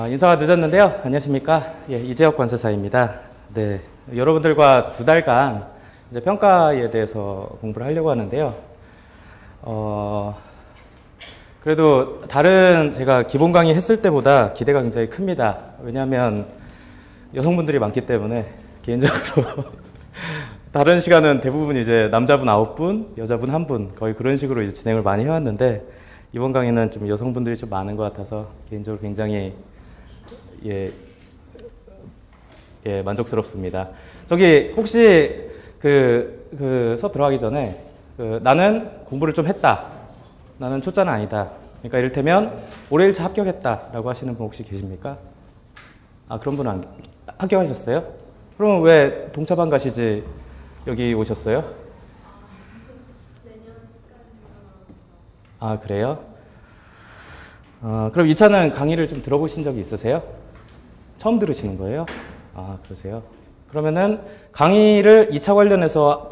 인사가 늦었는데요. 안녕하십니까. 예, 이재혁 관세사입니다. 네, 여러분들과 2달간 이제 평가에 대해서 공부를 하려고 하는데요. 그래도 다른 제가 기본 강의 했을 때보다 기대가 굉장히 큽니다. 왜냐하면 여성분들이 많기 때문에 개인적으로 다른 시간은 대부분 이제 남자분 9분, 여자분 1분 거의 그런 식으로 이제 진행을 많이 해왔는데 이번 강의는 좀 여성분들이 좀 많은 것 같아서 개인적으로 굉장히 만족스럽습니다. 저기 혹시 그 수업 들어가기 전에 나는 공부를 좀 했다. 나는 초짜는 아니다. 그러니까 이를테면 올해 1차 합격했다라고 하시는 분 혹시 계십니까? 그런 분은 합격하셨어요? 그럼 왜 동차반 가시지 여기 오셨어요? 그래요? 그럼 2차는 강의를 좀 들어보신 적이 있으세요? 처음 들으시는 거예요? 그러세요? 그러면은 강의를 2차 관련해서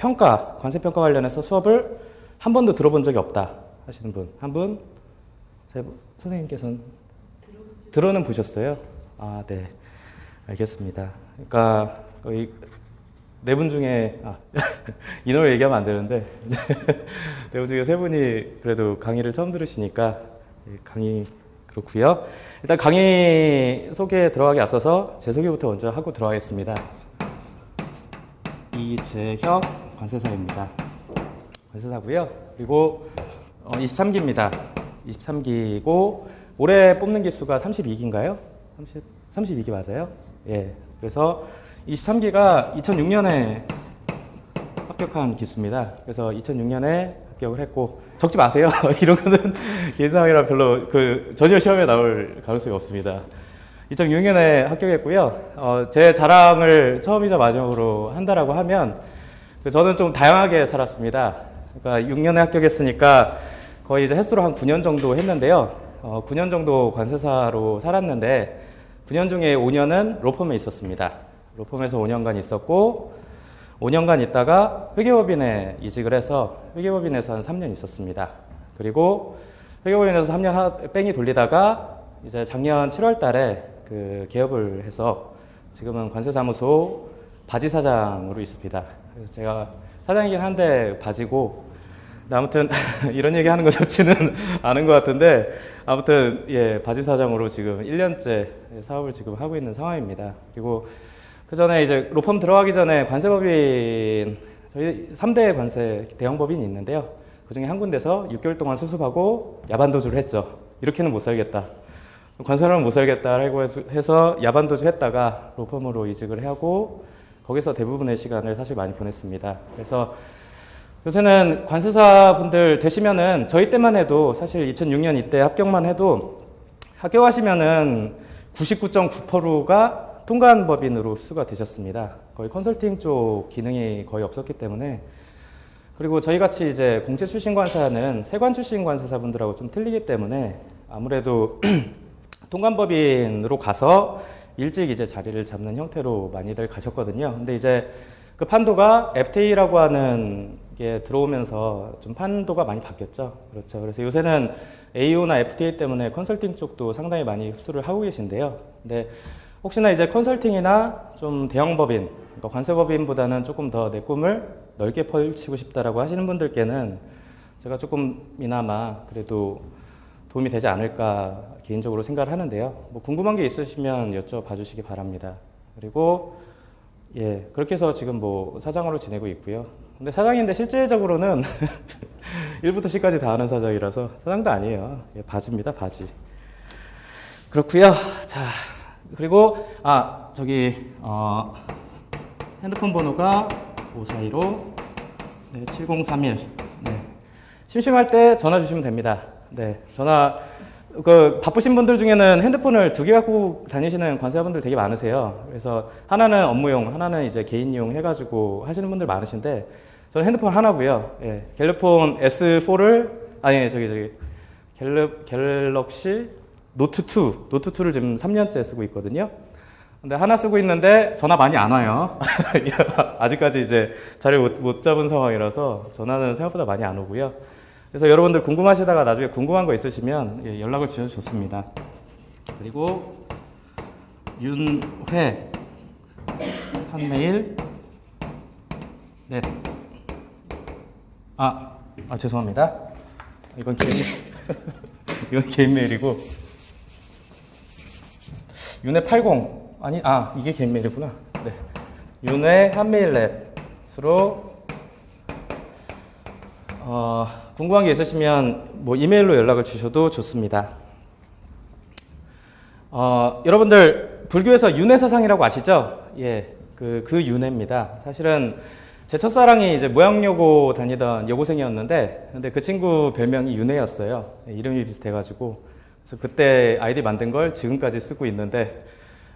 관세평가 관련해서 수업을 한 번도 들어본 적이 없다 하시는 분, 한 분? 세 분? 선생님께서는? 들어는 보셨어요? 네. 알겠습니다. 그러니까 거의 4분 중에, 인원을 얘기하면 안 되는데, 4분 중에 3분이 그래도 강의를 처음 들으시니까, 강의, 그렇고요. 일단 강의 소개에 들어가기 앞서서 제 소개부터 먼저 하고 들어가겠습니다. 이재혁 관세사입니다. 관세사고요. 그리고 23기입니다. 23기고 올해 뽑는 기수가 32기인가요? 32기 맞아요? 예. 그래서 23기가 2006년에 합격한 기수입니다. 그래서 2006년에 합격을 했고 적지 마세요. 이런 거는 개인상황이라 별로 전혀 시험에 나올 가능성이 없습니다. 2006년에 합격했고요. 제 자랑을 처음이자 마지막으로 한다라고 하면 저는 좀 다양하게 살았습니다. 그러니까 6년에 합격했으니까 거의 이제 횟수로 한 9년 정도 했는데요. 9년 정도 관세사로 살았는데 9년 중에 5년은 로펌에 있었습니다. 로펌에서 5년간 있었고 5년간 있다가 회계법인에 이직을 해서 회계법인에서 한 3년 있었습니다. 그리고 회계법인에서 3년 뺑이 돌리다가 이제 작년 7월 달에 개업을 해서 지금은 관세사무소 바지사장으로 있습니다. 그래서 제가 사장이긴 한데 바지고 아무튼 이런 얘기 하는 거 좋지는 않은 것 같은데 아무튼 바지사장으로 지금 1년째 사업을 지금 하고 있는 상황입니다. 그리고 그 전에 이제 로펌 들어가기 전에 관세법인 저희 3대 관세 대형법인이 있는데요. 그 중에 한 군데서 6개월 동안 수습하고 야반도주를 했죠. 이렇게는 못 살겠다. 관세로는 못 살겠다라고 해서 야반도주 했다가 로펌으로 이직을 하고 거기서 대부분의 시간을 사실 많이 보냈습니다. 그래서 요새는 관세사 분들 되시면은 저희 때만 해도 사실 2006년 이때 합격만 해도 합격하시면은 99.9%가 통관법인으로 흡수가 되셨습니다. 거의 컨설팅 쪽 기능이 거의 없었기 때문에 그리고 저희같이 이제 공채 출신 관사는 세관 출신 관세사분들하고 좀 틀리기 때문에 아무래도 통관법인으로 가서 일찍 이제 자리를 잡는 형태로 많이들 가셨거든요. 근데 이제 그 판도가 FTA라고 하는 게 들어오면서 좀 판도가 많이 바뀌었죠. 그렇죠. 그래서 요새는 AO나 FTA 때문에 컨설팅 쪽도 상당히 많이 흡수를 하고 계신데요. 근데 혹시나 이제 컨설팅이나 좀 대형법인, 그러니까 관세법인보다는 조금 더 내 꿈을 넓게 펼치고 싶다라고 하시는 분들께는 제가 조금이나마 그래도 도움이 되지 않을까 개인적으로 생각을 하는데요. 뭐 궁금한 게 있으시면 여쭤봐 주시기 바랍니다. 그리고 그렇게 해서 지금 뭐 사장으로 지내고 있고요. 근데 사장인데 실질적으로는 1부터 10까지 다 하는 사장이라서 사장도 아니에요. 바지입니다, 바지. 그렇고요. 자, 그리고 핸드폰 번호가 5415 7031. 심심할 때 전화 주시면 됩니다. 전화 바쁘신 분들 중에는 핸드폰을 2개 갖고 다니시는 관세사분들 되게 많으세요. 그래서 하나는 업무용, 하나는 이제 개인용 해가지고 하시는 분들 많으신데 저는 핸드폰 하나고요. 갤럭폰 S4를 갤럭시 노트2를 지금 3년째 쓰고 있거든요. 근데 하나 쓰고 있는데 전화 많이 안 와요. 아직까지 이제 자리를 못 잡은 상황이라서 전화는 생각보다 많이 안 오고요. 그래서 여러분들 궁금하시다가 나중에 궁금한 거 있으시면 연락을 주셔도 좋습니다. 그리고 윤회 한메일 넷. 죄송합니다. 이건 개인 이건 개인 메일이고 윤회 80 이게 개인 메일이구나. 네. 윤회 한메일넷으로 궁금한 게 있으시면 뭐 이메일로 연락을 주셔도 좋습니다. 여러분들 불교에서 윤회사상이라고 아시죠? 예, 그 윤회입니다. 사실은 제 첫사랑이 이제 무양여고 다니던 여고생이었는데, 근데 그 친구 별명이 윤회였어요. 이름이 비슷해가지고. 그래서 그때 아이디 만든 걸 지금까지 쓰고 있는데,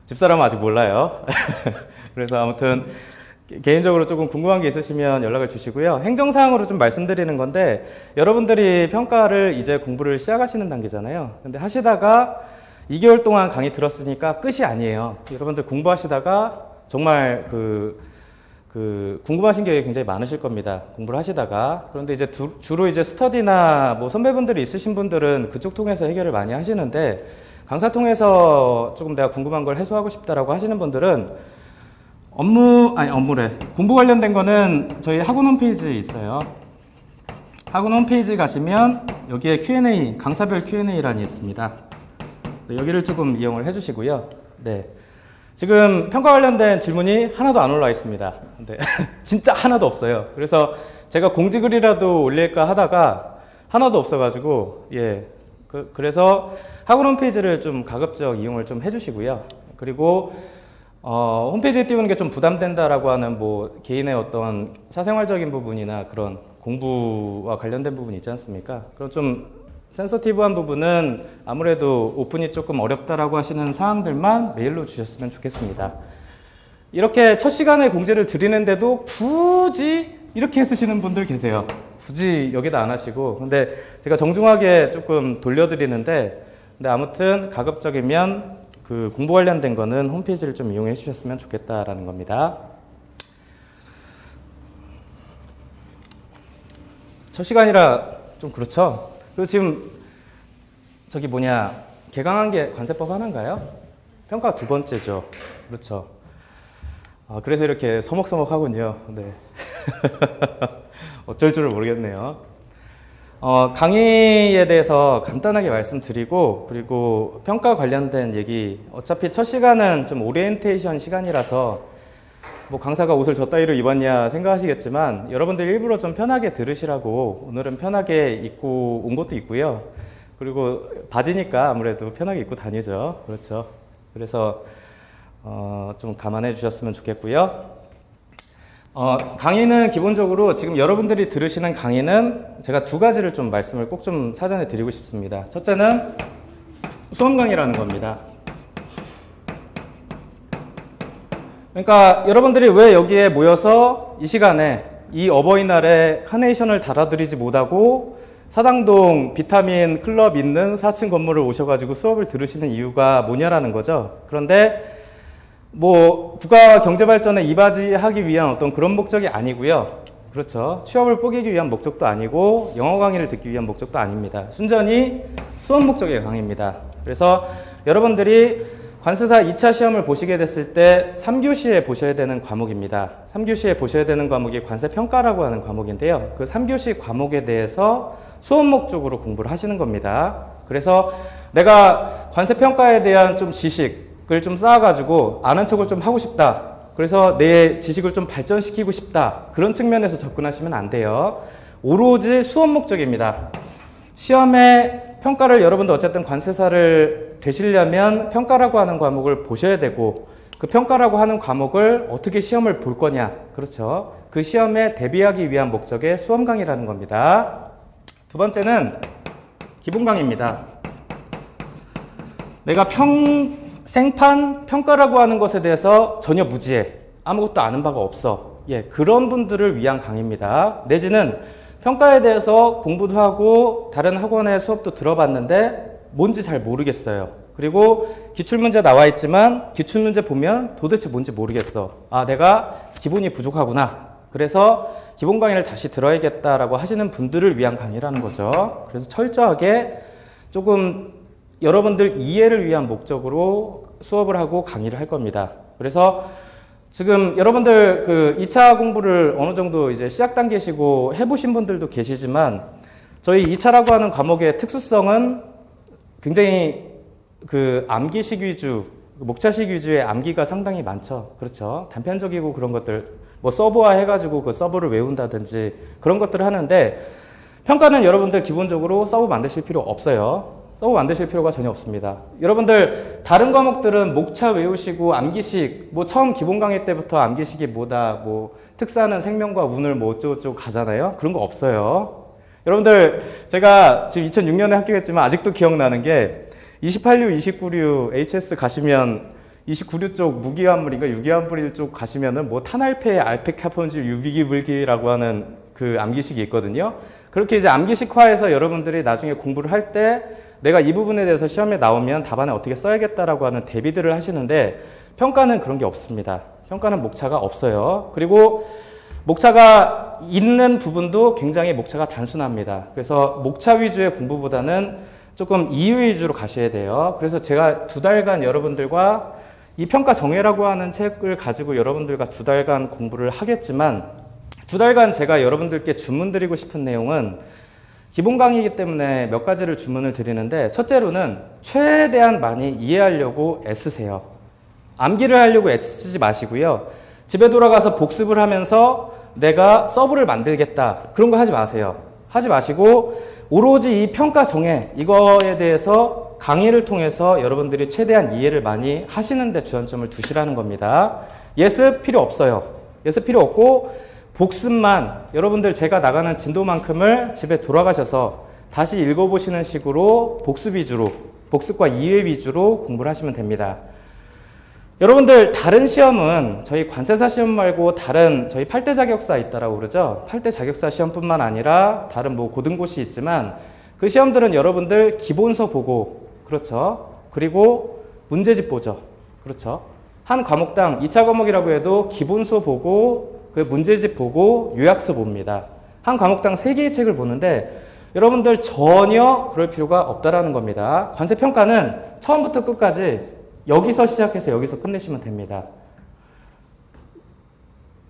집사람은 아직 몰라요. 그래서 아무튼, 개인적으로 조금 궁금한 게 있으시면 연락을 주시고요. 행정사항으로 좀 말씀드리는 건데, 여러분들이 평가를 이제 공부를 시작하시는 단계잖아요. 근데 하시다가 2개월 동안 강의 들었으니까 끝이 아니에요. 여러분들 공부하시다가 정말 궁금하신 게 굉장히 많으실 겁니다. 공부를 하시다가. 그런데 이제 주로 이제 스터디나 뭐 선배분들이 있으신 분들은 그쪽 통해서 해결을 많이 하시는데, 강사 통해서 조금 내가 궁금한 걸 해소하고 싶다라고 하시는 분들은 업무래. 공부 관련된 거는 저희 학원 홈페이지에 있어요. 학원 홈페이지 가시면 여기에 Q&A, 강사별 Q&A란이 있습니다. 여기를 조금 이용을 해주시고요. 네. 지금 평가 관련된 질문이 하나도 안 올라와 있습니다. 근데 진짜 하나도 없어요. 그래서 제가 공지글이라도 올릴까 하다가 하나도 없어가지고, 예. 그래서 학원 홈페이지를 좀 가급적 이용을 좀 해주시고요. 그리고 홈페이지에 띄우는 게 좀 부담된다라고 하는 뭐 개인의 어떤 사생활적인 부분이나 그런 공부와 관련된 부분이 있지 않습니까? 그런 좀 센서티브한 부분은 아무래도 오픈이 조금 어렵다라고 하시는 사항들만 메일로 주셨으면 좋겠습니다. 이렇게 첫 시간에 공지를 드리는데도 굳이 이렇게 쓰시는 분들 계세요. 굳이 여기다 안 하시고. 근데 제가 정중하게 조금 돌려드리는데, 근데 아무튼 가급적이면 그 공부 관련된 거는 홈페이지를 좀 이용해 주셨으면 좋겠다라는 겁니다. 첫 시간이라 좀 그렇죠? 그리고 지금 개강한 게 관세법 하나인가요? 평가 두 번째죠. 그렇죠. 그래서 이렇게 서먹서먹하군요. 네. 어쩔 줄을 모르겠네요. 강의에 대해서 간단하게 말씀드리고, 그리고 평가 관련된 얘기, 어차피 첫 시간은 좀 오리엔테이션 시간이라서 뭐 강사가 옷을 저 따위로 입었냐 생각하시겠지만, 여러분들 일부러 좀 편하게 들으시라고 오늘은 편하게 입고 온 것도 있고요. 그리고 바지니까 아무래도 편하게 입고 다니죠. 그렇죠. 그래서 좀 감안해 주셨으면 좋겠고요. 강의는 기본적으로 지금 여러분들이 들으시는 강의는 제가 두 가지를 좀 말씀을 꼭 좀 사전에 드리고 싶습니다. 첫째는 수험 강의라는 겁니다. 그러니까 여러분들이 왜 여기에 모여서 이 시간에 이 어버이날에 카네이션을 달아드리지 못하고 사당동 비타민 클럽 있는 4층 건물을 오셔가지고 수업을 들으시는 이유가 뭐냐라는 거죠. 그런데 뭐 국가 경제 발전에 이바지하기 위한 어떤 그런 목적이 아니고요. 그렇죠. 취업을 포기하기 위한 목적도 아니고 영어 강의를 듣기 위한 목적도 아닙니다. 순전히 수업 목적의 강의입니다. 그래서 여러분들이 관세사 2차 시험을 보시게 됐을 때 3교시에 보셔야 되는 과목입니다. 3교시에 보셔야 되는 과목이 관세평가라고 하는 과목인데요. 그 3교시 과목에 대해서 수업 목적으로 공부를 하시는 겁니다. 그래서 내가 관세평가에 대한 좀 지식을 좀 쌓아가지고 아는 척을 좀 하고 싶다. 그래서 내 지식을 좀 발전시키고 싶다. 그런 측면에서 접근하시면 안 돼요. 오로지 수업 목적입니다. 시험에 평가를 여러분들 어쨌든 관세사를 되시려면 평가라고 하는 과목을 보셔야 되고, 그 평가라고 하는 과목을 어떻게 시험을 볼 거냐. 그렇죠. 그 시험에 대비하기 위한 목적의 수험 강의라는 겁니다. 두 번째는 기본 강의입니다. 내가 생판 평가라고 하는 것에 대해서 전혀 무지해. 아무것도 아는 바가 없어. 예, 그런 분들을 위한 강의입니다. 내지는 평가에 대해서 공부도 하고 다른 학원의 수업도 들어봤는데 뭔지 잘 모르겠어요. 그리고 기출문제 나와 있지만 기출문제 보면 도대체 뭔지 모르겠어. 내가 기본이 부족하구나. 그래서 기본 강의를 다시 들어야겠다라고 하시는 분들을 위한 강의라는 거죠. 그래서 철저하게 조금 여러분들 이해를 위한 목적으로 수업을 하고 강의를 할 겁니다. 그래서 지금 여러분들 그 2차 공부를 어느 정도 이제 시작 단계시고 해보신 분들도 계시지만 저희 2차라고 하는 과목의 특수성은 굉장히 그 암기식 위주, 목차식 위주의 암기가 상당히 많죠. 그렇죠. 단편적이고 그런 것들, 뭐 서브화 해가지고 그 서브를 외운다든지 그런 것들을 하는데 평가는 여러분들 기본적으로 서브 만드실 필요 없어요. 서브 만드실 필요가 전혀 없습니다. 여러분들 다른 과목들은 목차 외우시고 암기식, 뭐 처음 기본 강의 때부터 암기식이 뭐다, 뭐 특사는 생명과 운을 뭐 어쩌고저쩌고 가잖아요. 그런 거 없어요. 여러분들 제가 지금 2006년에 합격했지만 아직도 기억나는 게 28류, 29류 HS 가시면 29류 쪽 무기화물인가 유기화물 쪽 가시면은 뭐 탄알페, 알페카폰질, 유비기불기라고 하는 그 암기식이 있거든요. 그렇게 이제 암기식화해서 여러분들이 나중에 공부를 할 때 내가 이 부분에 대해서 시험에 나오면 답안에 어떻게 써야겠다라고 하는 대비들을 하시는데 평가는 그런 게 없습니다. 평가는 목차가 없어요. 그리고 목차가 있는 부분도 굉장히 목차가 단순합니다. 그래서 목차 위주의 공부보다는 조금 이유 위주로 가셔야 돼요. 그래서 제가 2달간 여러분들과 이 평가 정해라고 하는 책을 가지고 여러분들과 2달간 공부를 하겠지만 2달간 제가 여러분들께 주문드리고 싶은 내용은 기본 강의이기 때문에 몇 가지를 주문을 드리는데 첫째로는 최대한 많이 이해하려고 애쓰세요. 암기를 하려고 애쓰지 마시고요. 집에 돌아가서 복습을 하면서 내가 서브를 만들겠다. 그런 거 하지 마세요. 하지 마시고 오로지 이 평가 정해 이거에 대해서 강의를 통해서 여러분들이 최대한 이해를 많이 하시는 데 주안점을 두시라는 겁니다. 예습 필요 없어요. 예습 필요 없고 복습만 여러분들 제가 나가는 진도만큼을 집에 돌아가셔서 다시 읽어보시는 식으로 복습 위주로 복습과 이해 위주로 공부를 하시면 됩니다. 여러분들 다른 시험은 저희 관세사 시험 말고 다른 저희 8대 자격사 있다라고 그러죠. 8대 자격사 시험뿐만 아니라 다른 뭐 고등고시 있지만 그 시험들은 여러분들 기본서 보고 그렇죠. 그리고 문제집 보죠. 그렇죠. 한 과목당 2차 과목이라고 해도 기본서 보고 그 문제집 보고 요약서 봅니다. 한 과목당 3개의 책을 보는데 여러분들 전혀 그럴 필요가 없다라는 겁니다. 관세평가는 처음부터 끝까지 여기서 시작해서 여기서 끝내시면 됩니다.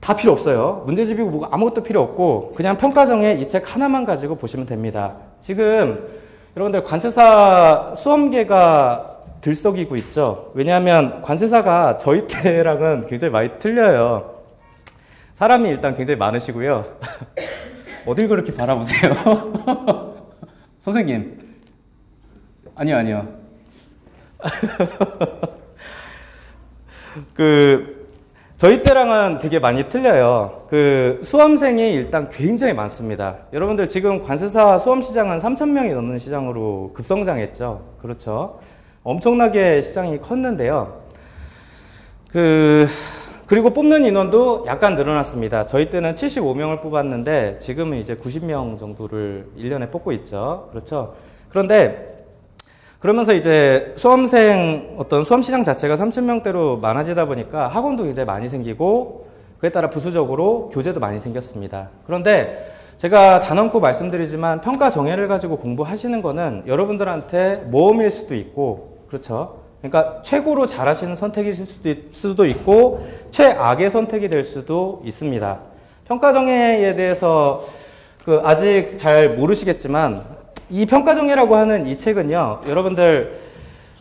다 필요 없어요. 문제집이고 뭐고 아무것도 필요 없고 그냥 평가정에 이 책 하나만 가지고 보시면 됩니다. 지금 여러분들 관세사 수험계가 들썩이고 있죠. 왜냐하면 관세사가 저희 때랑은 굉장히 많이 틀려요. 사람이 일단 굉장히 많으시고요. 어딜 그렇게 바라보세요? 선생님. 아니요. 저희 때랑은 되게 많이 틀려요. 수험생이 일단 굉장히 많습니다. 여러분들 지금 관세사 수험 시장은 3,000명이 넘는 시장으로 급성장했죠. 그렇죠. 엄청나게 시장이 컸는데요. 그리고 뽑는 인원도 약간 늘어났습니다. 저희 때는 75명을 뽑았는데 지금은 이제 90명 정도를 1년에 뽑고 있죠. 그렇죠. 그런데 그러면서 이제 수험생 어떤 수험 시장 자체가 3,000명대로 많아지다 보니까 학원도 굉장히 많이 생기고 그에 따라 부수적으로 교재도 많이 생겼습니다. 그런데 제가 단언코 말씀드리지만 평가 정해를 가지고 공부하시는 거는 여러분들한테 모험일 수도 있고 그렇죠. 그러니까 최고로 잘하시는 선택이실 수도 있고 최악의 선택이 될 수도 있습니다. 평가정해에 대해서 아직 잘 모르시겠지만 이 평가정해라고 하는 이 책은요. 여러분들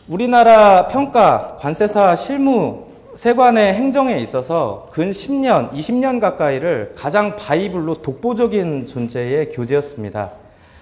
우리나라 평가, 관세사, 실무, 세관의 행정에 있어서 근 10년, 20년 가까이를 가장 바이블로 독보적인 존재의 교재였습니다.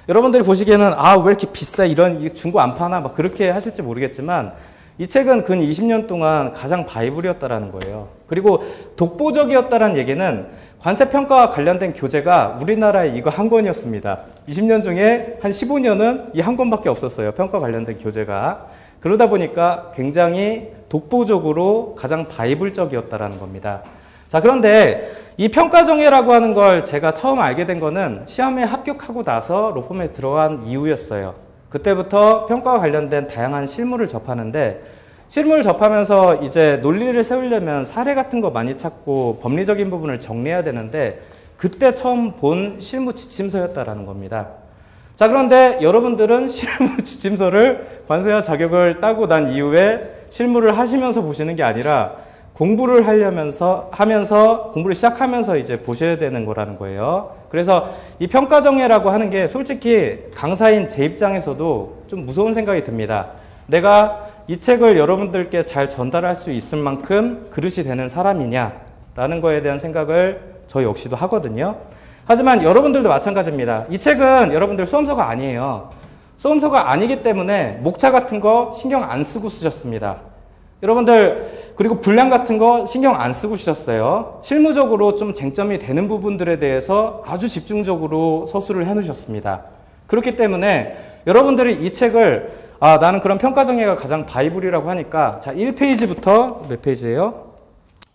여러분들이 보시기에는 왜 이렇게 비싸 이런 중고 안 파나 막 그렇게 하실지 모르겠지만 이 책은 근 20년 동안 가장 바이블이었다라는 거예요. 그리고 독보적이었다라는 얘기는 관세평가와 관련된 교재가 우리나라에 이거 한 권이었습니다. 20년 중에 한 15년은 이 한 권밖에 없었어요. 평가 관련된 교재가. 그러다 보니까 굉장히 독보적으로 가장 바이블적이었다라는 겁니다. 자, 그런데 이 평가정해라고 하는 걸 제가 처음 알게 된 거는 시험에 합격하고 나서 로펌에 들어간 이후였어요. 그때부터 평가와 관련된 다양한 실무를 접하는데 실무를 접하면서 이제 논리를 세우려면 사례 같은 거 많이 찾고 법리적인 부분을 정리해야 되는데 그때 처음 본 실무 지침서였다라는 겁니다. 자, 그런데 여러분들은 실무 지침서를 관세사 자격을 따고 난 이후에 실무를 하시면서 보시는 게 아니라 공부를 하면서 공부를 시작하면서 이제 보셔야 되는 거라는 거예요. 그래서 이 평가정해라고 하는 게 솔직히 강사인 제 입장에서도 좀 무서운 생각이 듭니다. 내가 이 책을 여러분들께 잘 전달할 수 있을 만큼 그릇이 되는 사람이냐라는 거에 대한 생각을 저 역시도 하거든요. 하지만 여러분들도 마찬가지입니다. 이 책은 여러분들 수험서가 아니에요. 수험서가 아니기 때문에 목차 같은 거 신경 안 쓰고 쓰셨습니다. 여러분들 그리고 분량 같은 거 신경 안 쓰고 쓰셨어요. 실무적으로 좀 쟁점이 되는 부분들에 대해서 아주 집중적으로 서술을 해놓으셨습니다. 그렇기 때문에 여러분들이 이 책을 나는 그런 평가정해가 가장 바이블이라고 하니까 자 1페이지부터 몇 페이지예요?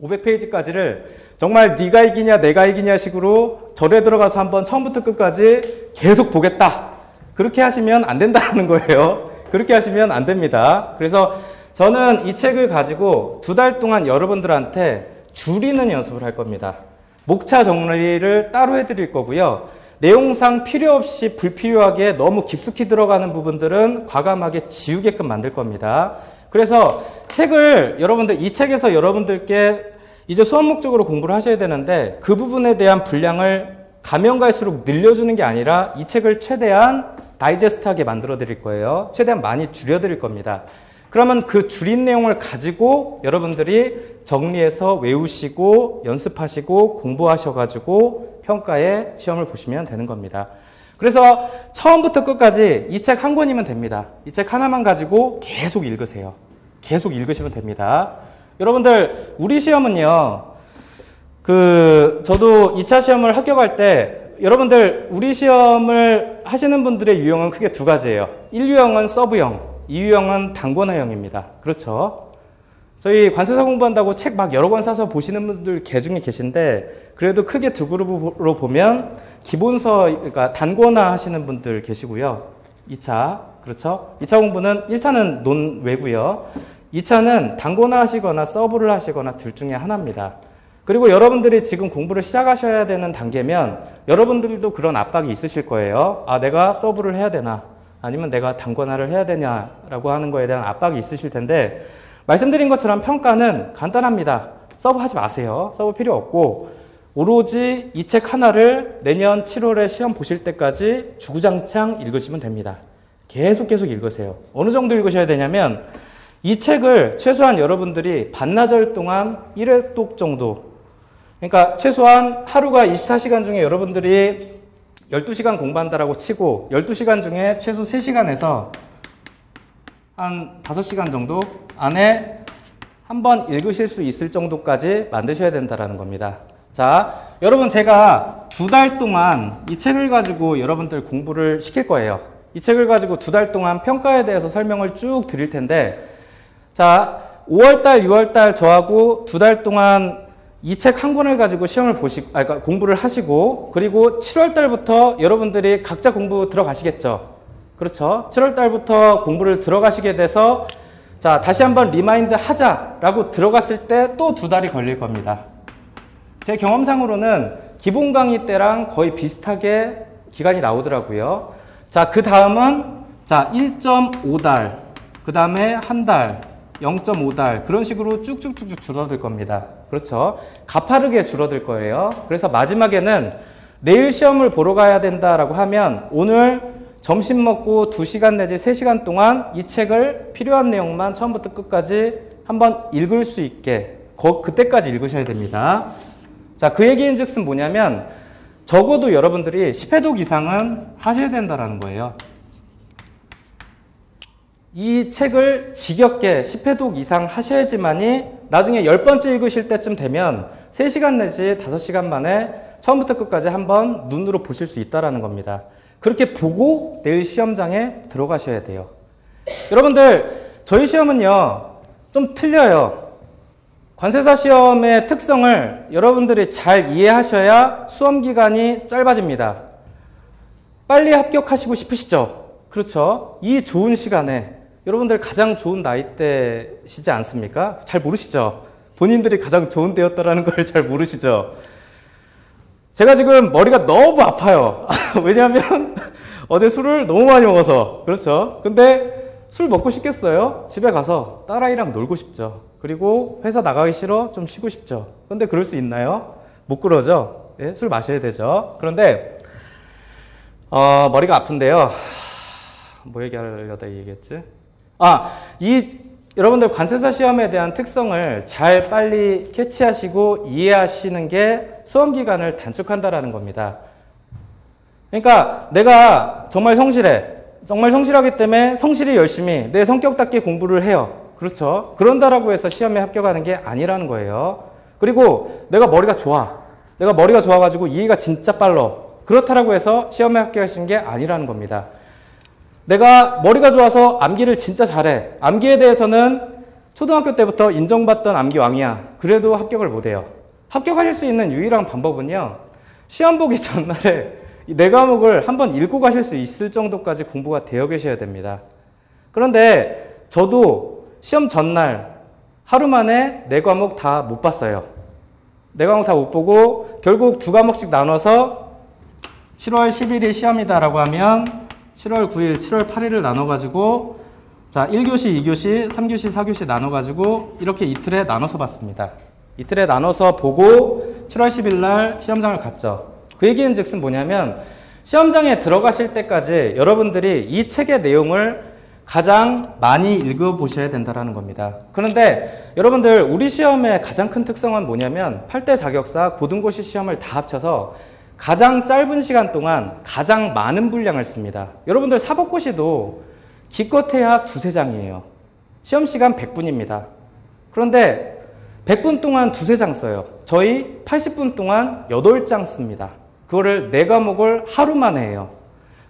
500페이지까지를 정말 네가 이기냐 내가 이기냐 식으로 절에 들어가서 한번 처음부터 끝까지 계속 보겠다. 그렇게 하시면 안 된다는 거예요. 그렇게 하시면 안 됩니다. 그래서 저는 이 책을 가지고 2달 동안 여러분들한테 줄이는 연습을 할 겁니다. 목차 정리를 따로 해드릴 거고요. 내용상 필요 없이 불필요하게 너무 깊숙이 들어가는 부분들은 과감하게 지우게끔 만들 겁니다. 그래서 이 책에서 여러분들께 이제 수업 목적으로 공부를 하셔야 되는데 그 부분에 대한 분량을 가면 갈수록 늘려주는 게 아니라 이 책을 최대한 다이제스트하게 만들어 드릴 거예요. 최대한 많이 줄여 드릴 겁니다. 그러면 그 줄인 내용을 가지고 여러분들이 정리해서 외우시고 연습하시고 공부하셔가지고 평가에 시험을 보시면 되는 겁니다. 그래서 처음부터 끝까지 이 책 한 권이면 됩니다. 이 책 하나만 가지고 계속 읽으세요. 계속 읽으시면 됩니다. 여러분들 우리 시험은요. 저도 2차 시험을 합격할 때 여러분들 우리 시험을 하시는 분들의 유형은 크게 2가지예요. 1유형은 서브형, 2유형은 단권화형입니다. 그렇죠? 저희 관세사 공부한다고 책 막 여러 권 사서 보시는 분들 개 중에 계신데 그래도 크게 2그룹으로 보면 기본서, 그러니까 단권화 하시는 분들 계시고요. 2차, 그렇죠? 2차 공부는 1차는 논외고요. 2차는 단권화 하시거나 서브를 하시거나 둘 중에 하나입니다. 그리고 여러분들이 지금 공부를 시작하셔야 되는 단계면 여러분들도 그런 압박이 있으실 거예요. 내가 서브를 해야 되나? 아니면 내가 단권화를 해야 되냐라고 하는 거에 대한 압박이 있으실 텐데 말씀드린 것처럼 평가는 간단합니다. 서브 하지 마세요. 서브 필요 없고 오로지 이 책 하나를 내년 7월에 시험 보실 때까지 주구장창 읽으시면 됩니다. 계속 읽으세요. 어느 정도 읽으셔야 되냐면 이 책을 최소한 여러분들이 반나절 동안 1회독 정도, 그러니까 최소한 하루가 24시간 중에 여러분들이 12시간 공부한다라고 치고 12시간 중에 최소 3시간에서 한 5시간 정도 안에 한번 읽으실 수 있을 정도까지 만드셔야 된다는 겁니다. 자, 여러분 제가 2달 동안 이 책을 가지고 여러분들 공부를 시킬 거예요. 이 책을 가지고 2달 동안 평가에 대해서 설명을 쭉 드릴 텐데 자, 5월달, 6월달 저하고 2달 동안 이 책 한 권을 가지고 시험을 그러니까 공부를 하시고 그리고 7월달부터 여러분들이 각자 공부 들어가시겠죠. 그렇죠. 7월달부터 공부를 들어가시게 돼서 자, 다시 한번 리마인드 하자라고 들어갔을 때 또 2달이 걸릴 겁니다. 제 경험상으로는 기본 강의 때랑 거의 비슷하게 기간이 나오더라고요. 자, 그 다음은 자, 1.5달, 그 다음에 한 달, 0.5달 그런 식으로 쭉쭉쭉쭉 줄어들 겁니다. 그렇죠? 가파르게 줄어들 거예요. 그래서 마지막에는 내일 시험을 보러 가야 된다라고 하면 오늘 점심 먹고 2시간 내지 3시간 동안 이 책을 필요한 내용만 처음부터 끝까지 한번 읽을 수 있게 그때까지 읽으셔야 됩니다. 자, 그 얘기인 즉슨 뭐냐면 적어도 여러분들이 10회독 이상은 하셔야 된다라는 거예요. 이 책을 지겹게 10회독 이상 하셔야지만이 나중에 10번째 읽으실 때쯤 되면 3시간 내지 5시간 만에 처음부터 끝까지 한번 눈으로 보실 수 있다는 겁니다. 그렇게 보고 내일 시험장에 들어가셔야 돼요. 여러분들 저희 시험은요 좀 틀려요. 관세사 시험의 특성을 여러분들이 잘 이해하셔야 수험기간이 짧아집니다. 빨리 합격하시고 싶으시죠? 그렇죠? 이 좋은 시간에 여러분들 가장 좋은 나이대시지 않습니까? 잘 모르시죠? 본인들이 가장 좋은 때였다라는 걸 잘 모르시죠? 제가 지금 머리가 너무 아파요. 왜냐하면 어제 술을 너무 많이 먹어서. 그렇죠? 근데 술 먹고 싶겠어요? 집에 가서 딸아이랑 놀고 싶죠. 그리고 회사 나가기 싫어? 좀 쉬고 싶죠. 근데 그럴 수 있나요? 못 그러죠. 예, 술 마셔야 되죠. 그런데 머리가 아픈데요. 뭐 얘기하려다 얘기했지? 여러분들 관세사 시험에 대한 특성을 잘 빨리 캐치하시고 이해하시는 게 수험 기간을 단축한다라는 겁니다. 그러니까 내가 정말 성실해. 정말 성실하기 때문에 성실히 열심히 내 성격답게 공부를 해요. 그렇죠? 그런다라고 해서 시험에 합격하는 게 아니라는 거예요. 그리고 내가 머리가 좋아. 내가 머리가 좋아가지고 이해가 진짜 빨라. 그렇다라고 해서 시험에 합격하시는 게 아니라는 겁니다. 내가 머리가 좋아서 암기를 진짜 잘해. 암기에 대해서는 초등학교 때부터 인정받던 암기왕이야. 그래도 합격을 못해요. 합격하실 수 있는 유일한 방법은요. 시험 보기 전날에 이 4과목을 한번 읽고 가실 수 있을 정도까지 공부가 되어 계셔야 됩니다. 그런데 저도 시험 전날 하루 만에 4과목 다 못 봤어요. 4과목 다 못 보고 결국 2과목씩 나눠서 7월 10일이 시험이다라고 하면 7월 9일, 7월 8일을 나눠가지고 자 1교시, 2교시, 3교시, 4교시 나눠가지고 이렇게 이틀에 나눠서 봤습니다. 이틀에 나눠서 보고 7월 10일 날 시험장을 갔죠. 그 얘기는 즉슨 뭐냐면 시험장에 들어가실 때까지 여러분들이 이 책의 내용을 가장 많이 읽어보셔야 된다는 겁니다. 그런데 여러분들 우리 시험의 가장 큰 특성은 뭐냐면 8대 자격사, 고등고시 시험을 다 합쳐서 가장 짧은 시간 동안 가장 많은 분량을 씁니다. 여러분들 사법고시도 기껏해야 2-3장이에요. 시험 시간 100분입니다. 그런데 100분 동안 2-3장 써요. 저희 80분 동안 8장 씁니다. 그거를 4과목을 하루 만에 해요.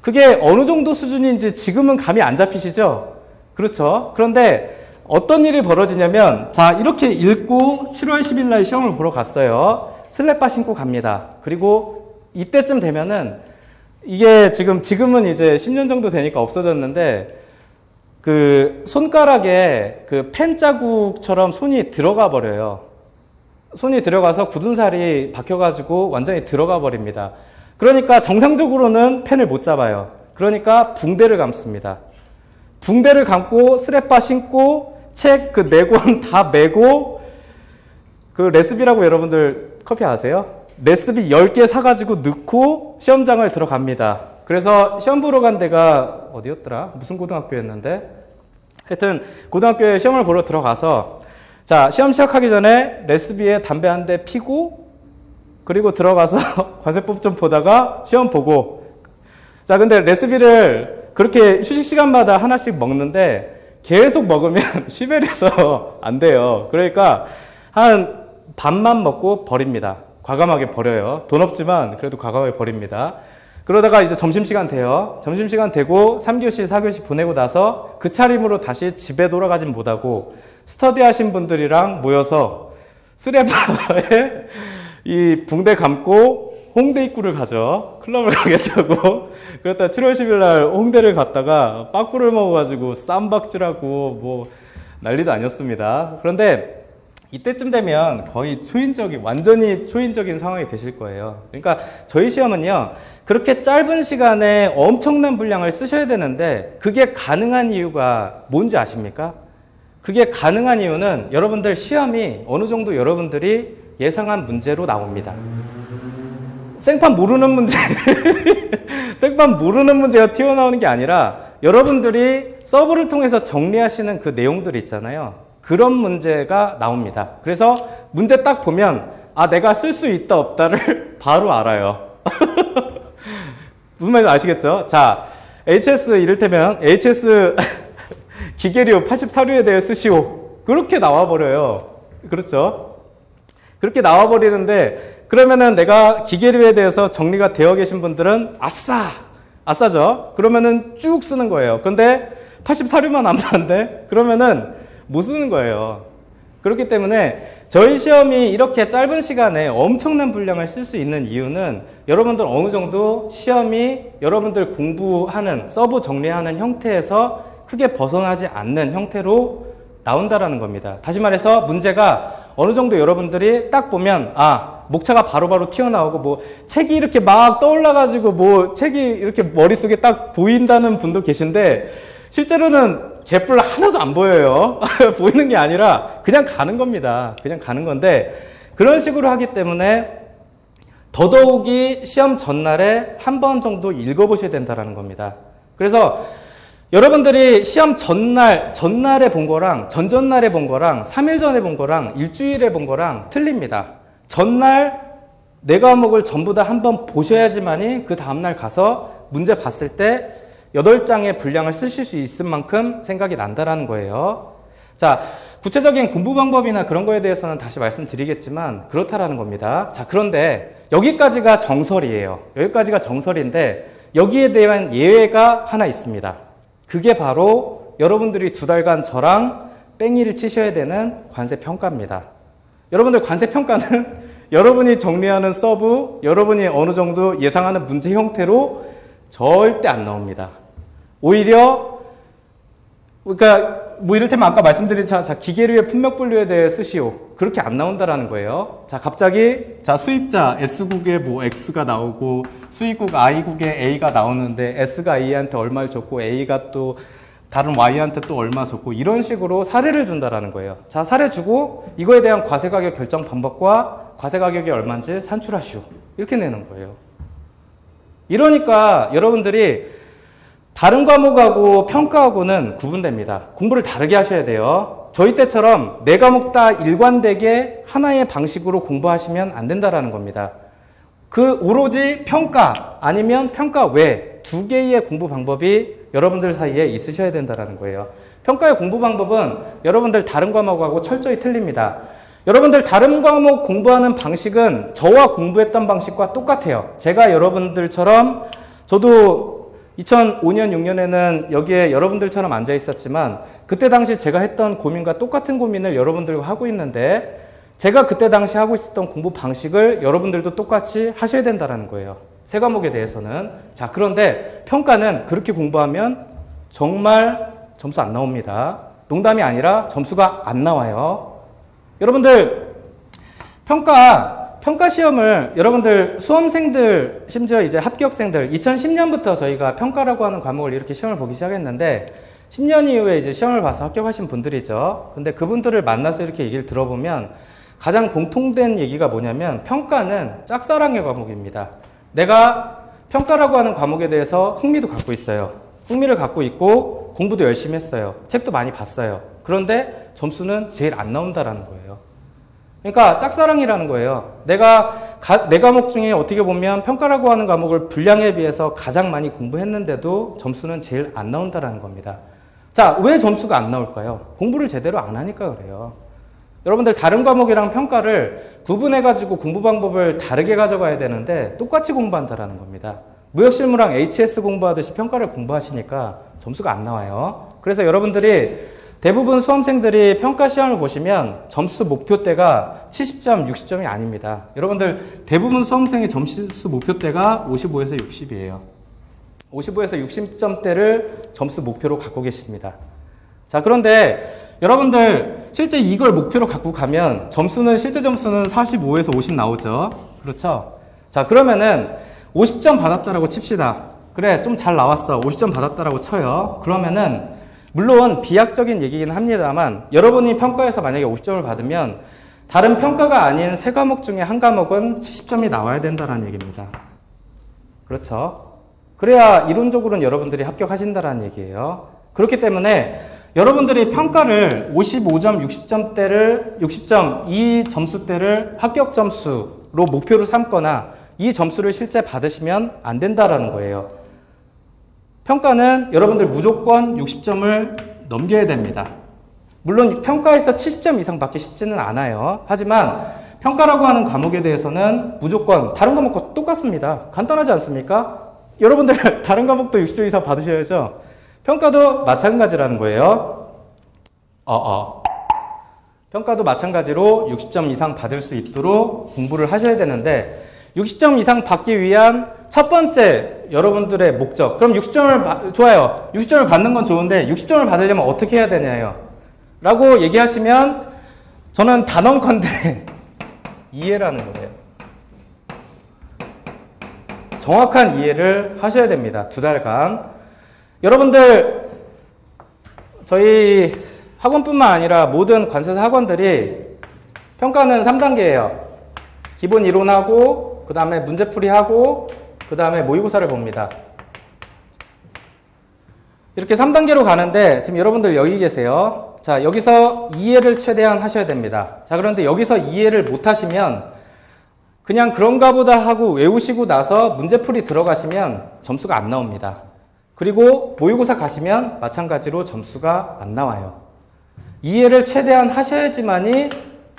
그게 어느 정도 수준인지 지금은 감이 안 잡히시죠? 그렇죠? 그런데 어떤 일이 벌어지냐면 자 이렇게 읽고 7월 10일 날 시험을 보러 갔어요. 슬래퍼 신고 갑니다. 그리고 이때쯤 되면은 이게 지금은 이제 10년 정도 되니까 없어졌는데 그 손가락에 그 펜 자국처럼 손이 들어가 버려요. 손이 들어가서 굳은 살이 박혀가지고 완전히 들어가 버립니다. 그러니까 정상적으로는 펜을 못 잡아요. 그러니까 붕대를 감습니다. 붕대를 감고 스레빠 신고 책 그 4권 다 메고 그 레시피라고 여러분들 커피 아세요? 레시피 10개 사가지고 넣고 시험장을 들어갑니다. 그래서 시험 보러 간 데가 어디였더라? 무슨 고등학교였는데? 하여튼 고등학교에 시험을 보러 들어가서 자 시험 시작하기 전에 레시피에 담배 한 대 피고 그리고 들어가서 관세법 좀 보다가 시험 보고 자 근데 레시피를 그렇게 휴식 시간마다 하나씩 먹는데 계속 먹으면 시베리아서 안 돼요. 그러니까 한 반만 먹고 버립니다. 과감하게 버려요. 돈 없지만 그래도 과감하게 버립니다. 그러다가 이제 점심시간 돼요. 점심시간 되고 3교시, 4교시 보내고 나서 그 차림으로 다시 집에 돌아가진 못하고 스터디 하신 분들이랑 모여서 쓰레바에 이 붕대 감고 홍대 입구를 가죠. 클럽을 가겠다고. 그랬다 7월 10일 날 홍대를 갔다가 빠꾸를 먹어가지고 쌈박질하고 뭐 난리도 아니었습니다. 그런데 이때쯤 되면 거의 완전히 초인적인 상황이 되실 거예요. 그러니까 저희 시험은요, 그렇게 짧은 시간에 엄청난 분량을 쓰셔야 되는데, 그게 가능한 이유가 뭔지 아십니까? 그게 가능한 이유는 여러분들 시험이 어느 정도 여러분들이 예상한 문제로 나옵니다. 생판 모르는 문제, 생판 모르는 문제가 튀어나오는 게 아니라, 여러분들이 서브를 통해서 정리하시는 그 내용들이 있잖아요. 그런 문제가 나옵니다. 그래서 문제 딱 보면 아 내가 쓸 수 있다 없다를 바로 알아요. 무슨 말인지 아시겠죠? 자 HS 이를테면 HS 기계류 84류에 대해 쓰시오. 그렇게 나와버려요. 그렇죠? 그렇게 나와버리는데 그러면은 내가 기계류에 대해서 정리가 되어 계신 분들은 아싸죠? 그러면은 쭉 쓰는 거예요. 근데 84류만 안 봤는데 그러면은 못 쓰는 거예요. 그렇기 때문에 저희 시험이 이렇게 짧은 시간에 엄청난 분량을 쓸 수 있는 이유는 여러분들 어느 정도 시험이 여러분들 공부하는 서브 정리하는 형태에서 크게 벗어나지 않는 형태로 나온다라는 겁니다. 다시 말해서 문제가 어느 정도 여러분들이 딱 보면 목차가 바로바로 튀어나오고 뭐 책이 이렇게 막 떠올라가지고 뭐 책이 이렇게 머릿속에 딱 보인다는 분도 계신데 실제로는 개뿔 하나도 안 보여요. 보이는 게 아니라 그냥 가는 겁니다. 그냥 가는 건데 그런 식으로 하기 때문에 더더욱이 시험 전날에 한 번 정도 읽어보셔야 된다는 겁니다. 그래서 여러분들이 시험 전날에 본 거랑 전전날에 본 거랑 3일 전에 본 거랑 일주일에 본 거랑 틀립니다. 전날 네 과목을 전부 다 한번 보셔야지만이 그 다음날 가서 문제 봤을 때 8장의 분량을 쓰실 수 있을 만큼 생각이 난다라는 거예요. 자, 구체적인 공부 방법이나 그런 거에 대해서는 다시 말씀드리겠지만 그렇다라는 겁니다. 자, 그런데 여기까지가 정설이에요. 여기까지가 정설인데 여기에 대한 예외가 하나 있습니다. 그게 바로 여러분들이 2달간 저랑 뺑이를 치셔야 되는 관세평가입니다. 여러분들 관세평가는 여러분이 정리하는 서브, 여러분이 어느 정도 예상하는 문제 형태로 절대 안 나옵니다. 오히려 그러니까 뭐 이를테면 아까 말씀드린 자 기계류의 품목분류에 대해 쓰시오. 그렇게 안 나온다라는 거예요. 자, 갑자기 수입자 S국에 뭐 X가 나오고 수입국 I국에 A가 나오는데 S가 A한테 얼마를 줬고 A가 또 다른 Y한테 또 얼마 줬고 이런 식으로 사례를 준다라는 거예요. 자, 사례 주고 이거에 대한 과세가격 결정 방법과 과세가격이 얼마인지 산출하시오. 이렇게 내는 거예요. 이러니까 여러분들이 다른 과목하고 평가하고는 구분됩니다. 공부를 다르게 하셔야 돼요. 저희 때처럼 네 과목 다 일관되게 하나의 방식으로 공부하시면 안 된다라는 겁니다. 그 오로지 평가 아니면 평가 외 두 개의 공부 방법이 여러분들 사이에 있으셔야 된다는 거예요. 평가의 공부 방법은 여러분들 다른 과목하고 철저히 틀립니다. 여러분들 다른 과목 공부하는 방식은 저와 공부했던 방식과 똑같아요. 제가 여러분들처럼 저도 2005년, 6년에는 여기에 여러분들처럼 앉아 있었지만 그때 당시 제가 했던 고민과 똑같은 고민을 여러분들과 하고 있는데 제가 그때 당시 하고 있었던 공부 방식을 여러분들도 똑같이 하셔야 된다는 거예요. 세 과목에 대해서는. 자, 그런데 평가는 그렇게 공부하면 정말 점수 안 나옵니다. 농담이 아니라 점수가 안 나와요. 여러분들 평가 시험을 여러분들 수험생들 심지어 이제 합격생들 2010년부터 저희가 평가라고 하는 과목을 이렇게 시험을 보기 시작했는데 10년 이후에 이제 시험을 봐서 합격하신 분들이죠. 근데 그분들을 만나서 이렇게 얘기를 들어보면 가장 공통된 얘기가 뭐냐면 평가는 짝사랑의 과목입니다. 내가 평가라고 하는 과목에 대해서 흥미도 갖고 있어요. 흥미를 갖고 있고 공부도 열심히 했어요. 책도 많이 봤어요. 그런데 점수는 제일 안 나온다라는 거예요. 그러니까 짝사랑이라는 거예요. 내가 내 과목 중에 어떻게 보면 평가라고 하는 과목을 분량에 비해서 가장 많이 공부했는데도 점수는 제일 안 나온다라는 겁니다. 자, 왜 점수가 안 나올까요? 공부를 제대로 안 하니까 그래요. 여러분들 다른 과목이랑 평가를 구분해가지고 공부 방법을 다르게 가져가야 되는데 똑같이 공부한다라는 겁니다. 무역실무랑 HS 공부하듯이 평가를 공부하시니까 점수가 안 나와요. 그래서 여러분들이 대부분 수험생들이 평가 시험을 보시면 점수 목표대가 70점, 60점이 아닙니다. 여러분들 대부분 수험생의 점수 목표대가 55에서 60이에요. 55에서 60점대를 점수 목표로 갖고 계십니다. 자, 그런데 여러분들 실제 이걸 목표로 갖고 가면 실제 점수는 45에서 50 나오죠. 그렇죠? 자, 그러면은 50점 받았다라고 칩시다. 그래, 좀 잘 나왔어. 50점 받았다라고 쳐요. 그러면은 물론 비약적인 얘기긴 합니다만 여러분이 평가에서 만약에 50점을 받으면 다른 평가가 아닌 세 과목 중에 한 과목은 70점이 나와야 된다는 얘기입니다. 그렇죠? 그래야 이론적으로는 여러분들이 합격하신다는 얘기예요. 그렇기 때문에 여러분들이 평가를 55점, 60점 이 점수대를 합격 점수로 목표로 삼거나 이 점수를 실제 받으시면 안 된다라는 거예요. 평가는 여러분들 무조건 60점을 넘겨야 됩니다. 물론 평가에서 70점 이상 받기 쉽지는 않아요. 하지만 평가라고 하는 과목에 대해서는 무조건 다른 과목과 똑같습니다. 간단하지 않습니까? 여러분들 다른 과목도 60점 이상 받으셔야죠. 평가도 마찬가지라는 거예요. 평가도 마찬가지로 60점 이상 받을 수 있도록 공부를 하셔야 되는데 60점 이상 받기 위한 첫 번째 여러분들의 목적. 그럼 60점을 좋아요. 60점을 받는 건 좋은데 60점을 받으려면 어떻게 해야 되냐요? 라고 얘기하시면 저는 단언컨대 이해라는 거예요. 정확한 이해를 하셔야 됩니다. 2달간. 여러분들 저희 학원뿐만 아니라 모든 관세사 학원들이 평가는 3단계예요. 기본 이론하고, 그 다음에 문제풀이하고, 그 다음에 모의고사를 봅니다. 이렇게 3단계로 가는데 지금 여러분들 여기 계세요. 자, 여기서 이해를 최대한 하셔야 됩니다. 자, 그런데 여기서 이해를 못 하시면 그냥 그런가 보다 하고 외우시고 나서 문제풀이 들어가시면 점수가 안 나옵니다. 그리고 모의고사 가시면 마찬가지로 점수가 안 나와요. 이해를 최대한 하셔야지만이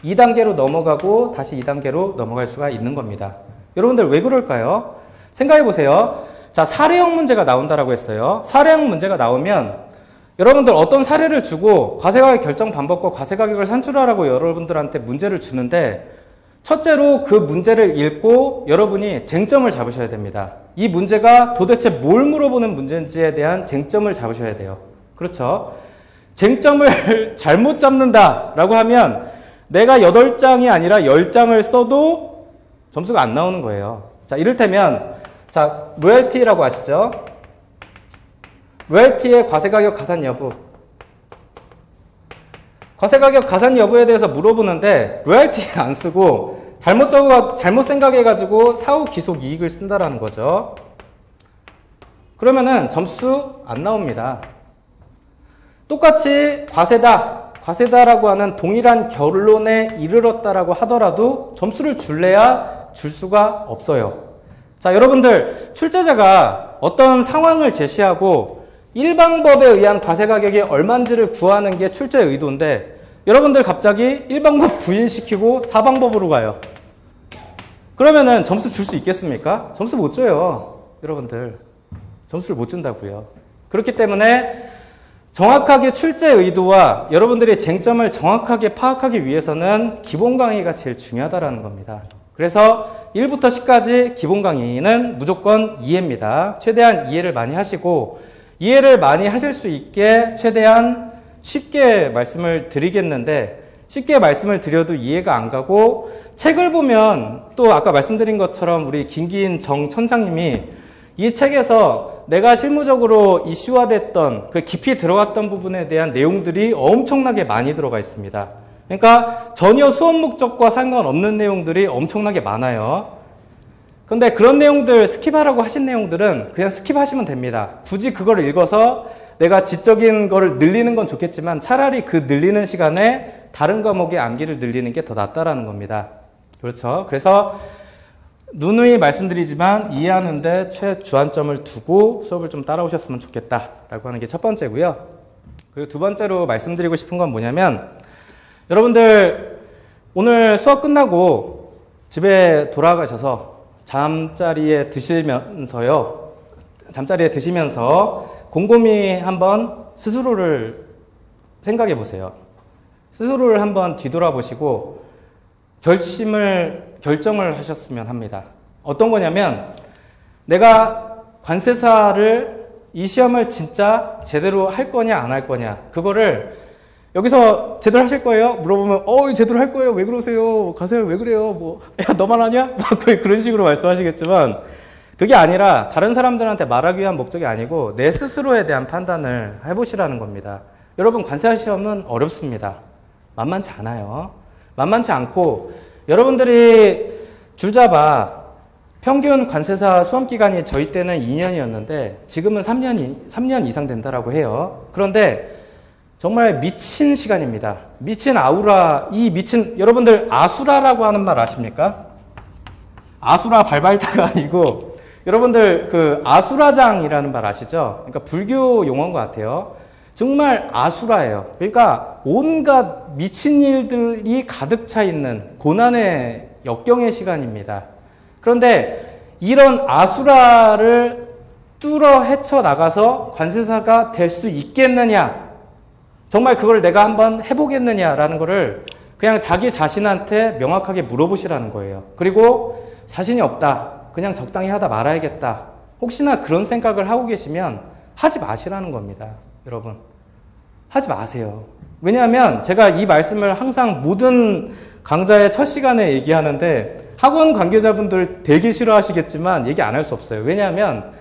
2단계로 넘어가고 다시 2단계로 넘어갈 수가 있는 겁니다. 여러분들 왜 그럴까요? 생각해 보세요. 자, 사례형 문제가 나온다라고 했어요. 사례형 문제가 나오면 여러분들 어떤 사례를 주고 과세가격 결정 방법과 과세가격을 산출하라고 여러분들한테 문제를 주는데 첫째로 그 문제를 읽고 여러분이 쟁점을 잡으셔야 됩니다. 이 문제가 도대체 뭘 물어보는 문제인지에 대한 쟁점을 잡으셔야 돼요. 그렇죠? 쟁점을 잘못 잡는다라고 하면 내가 8장이 아니라 10장을 써도 점수가 안 나오는 거예요. 자, 이를테면 자, 로열티라고 아시죠? 로열티의 과세가격 가산 여부. 과세가격 가산 여부에 대해서 물어보는데 로열티 안 쓰고 잘못 생각해가지고 사후 기속 이익을 쓴다라는 거죠. 그러면은 점수 안 나옵니다. 똑같이 과세다라고 하는 동일한 결론에 이르렀다라고 하더라도 점수를 줄래야 줄 수가 없어요. 자, 여러분들 출제자가 어떤 상황을 제시하고 1방법에 의한 과세가격이 얼마인지를 구하는 게 출제의 의도인데 여러분들 갑자기 1방법 부인시키고 4방법으로 가요. 그러면은 점수 줄 수 있겠습니까? 점수 못 줘요. 여러분들 점수를 못 준다고요. 그렇기 때문에 정확하게 출제 의도와 여러분들의 쟁점을 정확하게 파악하기 위해서는 기본 강의가 제일 중요하다라는 겁니다. 그래서 1부터 10까지 기본 강의는 무조건 이해입니다. 최대한 이해를 많이 하시고 이해를 많이 하실 수 있게 최대한 쉽게 말씀을 드리겠는데 쉽게 말씀을 드려도 이해가 안 가고 책을 보면 또 아까 말씀드린 것처럼 우리 김기인 정 천장님이 이 책에서 내가 실무적으로 이슈화됐던 그 깊이 들어갔던 부분에 대한 내용들이 엄청나게 많이 들어가 있습니다. 그러니까 전혀 수업 목적과 상관없는 내용들이 엄청나게 많아요. 근데 그런 내용들 스킵하라고 하신 내용들은 그냥 스킵하시면 됩니다. 굳이 그걸 읽어서 내가 지적인 거를 늘리는 건 좋겠지만 차라리 그 늘리는 시간에 다른 과목의 암기를 늘리는 게 더 낫다라는 겁니다. 그렇죠? 그래서 누누이 말씀드리지만 이해하는데 최주안점을 두고 수업을 좀 따라오셨으면 좋겠다라고 하는 게 첫 번째고요. 그리고 두 번째로 말씀드리고 싶은 건 뭐냐면 여러분들 오늘 수업 끝나고 집에 돌아가셔서 잠자리에 드시면서 곰곰이 한번 스스로를 생각해 보세요. 스스로를 한번 뒤돌아보시고 결정을 하셨으면 합니다. 어떤 거냐면 내가 관세사를 이 시험을 진짜 제대로 할 거냐 안 할 거냐 그거를 여기서 제대로 하실 거예요? 물어보면 제대로 할 거예요. 왜 그러세요? 가세요. 왜 그래요? 뭐 야 너만 하냐? 막 그런 식으로 말씀하시겠지만 그게 아니라 다른 사람들한테 말하기 위한 목적이 아니고 내 스스로에 대한 판단을 해보시라는 겁니다. 여러분 관세사 시험은 어렵습니다. 만만치 않아요. 만만치 않고 여러분들이 줄잡아 평균 관세사 수험기간이 저희 때는 2년이었는데 지금은 3년 이상 된다라고 해요. 그런데 정말 미친 시간입니다. 미친 아우라, 여러분들 아수라라고 하는 말 아십니까? 아수라 발발타가 아니고 여러분들 그 아수라장이라는 말 아시죠? 그러니까 불교 용어인 것 같아요. 정말 아수라예요. 그러니까 온갖 미친 일들이 가득 차 있는 고난의 역경의 시간입니다. 그런데 이런 아수라를 뚫어 헤쳐나가서 관세사가 될 수 있겠느냐? 정말 그걸 내가 한번 해보겠느냐라는 거를 그냥 자기 자신한테 명확하게 물어보시라는 거예요. 그리고 자신이 없다. 그냥 적당히 하다 말아야겠다. 혹시나 그런 생각을 하고 계시면 하지 마시라는 겁니다. 여러분. 하지 마세요. 왜냐하면 제가 이 말씀을 항상 모든 강좌의 첫 시간에 얘기하는데 학원 관계자분들 되게 싫어하시겠지만 얘기 안 할 수 없어요. 왜냐하면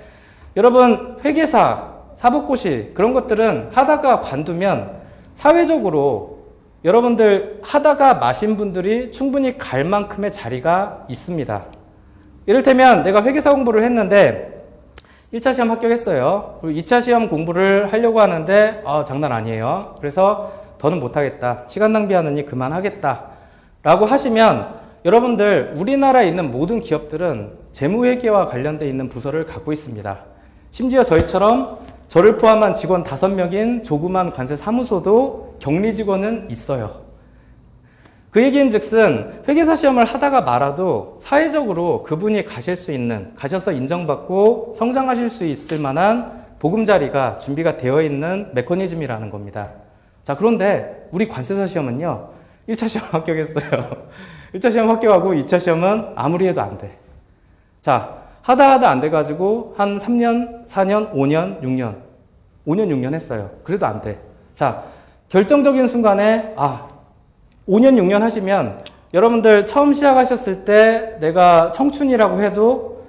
여러분 회계사 사법고시 그런 것들은 하다가 관두면 사회적으로 여러분들 하다가 마신 분들이 충분히 갈 만큼의 자리가 있습니다. 이를테면 내가 회계사 공부를 했는데 1차 시험 합격했어요. 그리고 2차 시험 공부를 하려고 하는데 장난 아니에요. 그래서 더는 못하겠다. 시간 낭비하느니 그만하겠다. 라고 하시면 여러분들 우리나라에 있는 모든 기업들은 재무회계와 관련되어 있는 부서를 갖고 있습니다. 심지어 저희처럼 저를 포함한 직원 5명인 조그만 관세 사무소도 격리 직원은 있어요. 그 얘기인 즉슨 회계사 시험을 하다가 말아도 사회적으로 그분이 가셔서 인정받고 성장하실 수 있을 만한 보금자리가 준비가 되어 있는 메커니즘이라는 겁니다. 자, 그런데 우리 관세사 시험은요, 1차 시험 합격했어요. 1차 시험 합격하고 2차 시험은 아무리 해도 안 돼. 자, 하다 안 돼가지고 한 3년, 4년, 5년, 6년. 5년, 6년 했어요. 그래도 안 돼. 자, 결정적인 순간에 5년, 6년 하시면 여러분들 처음 시작하셨을 때 내가 청춘이라고 해도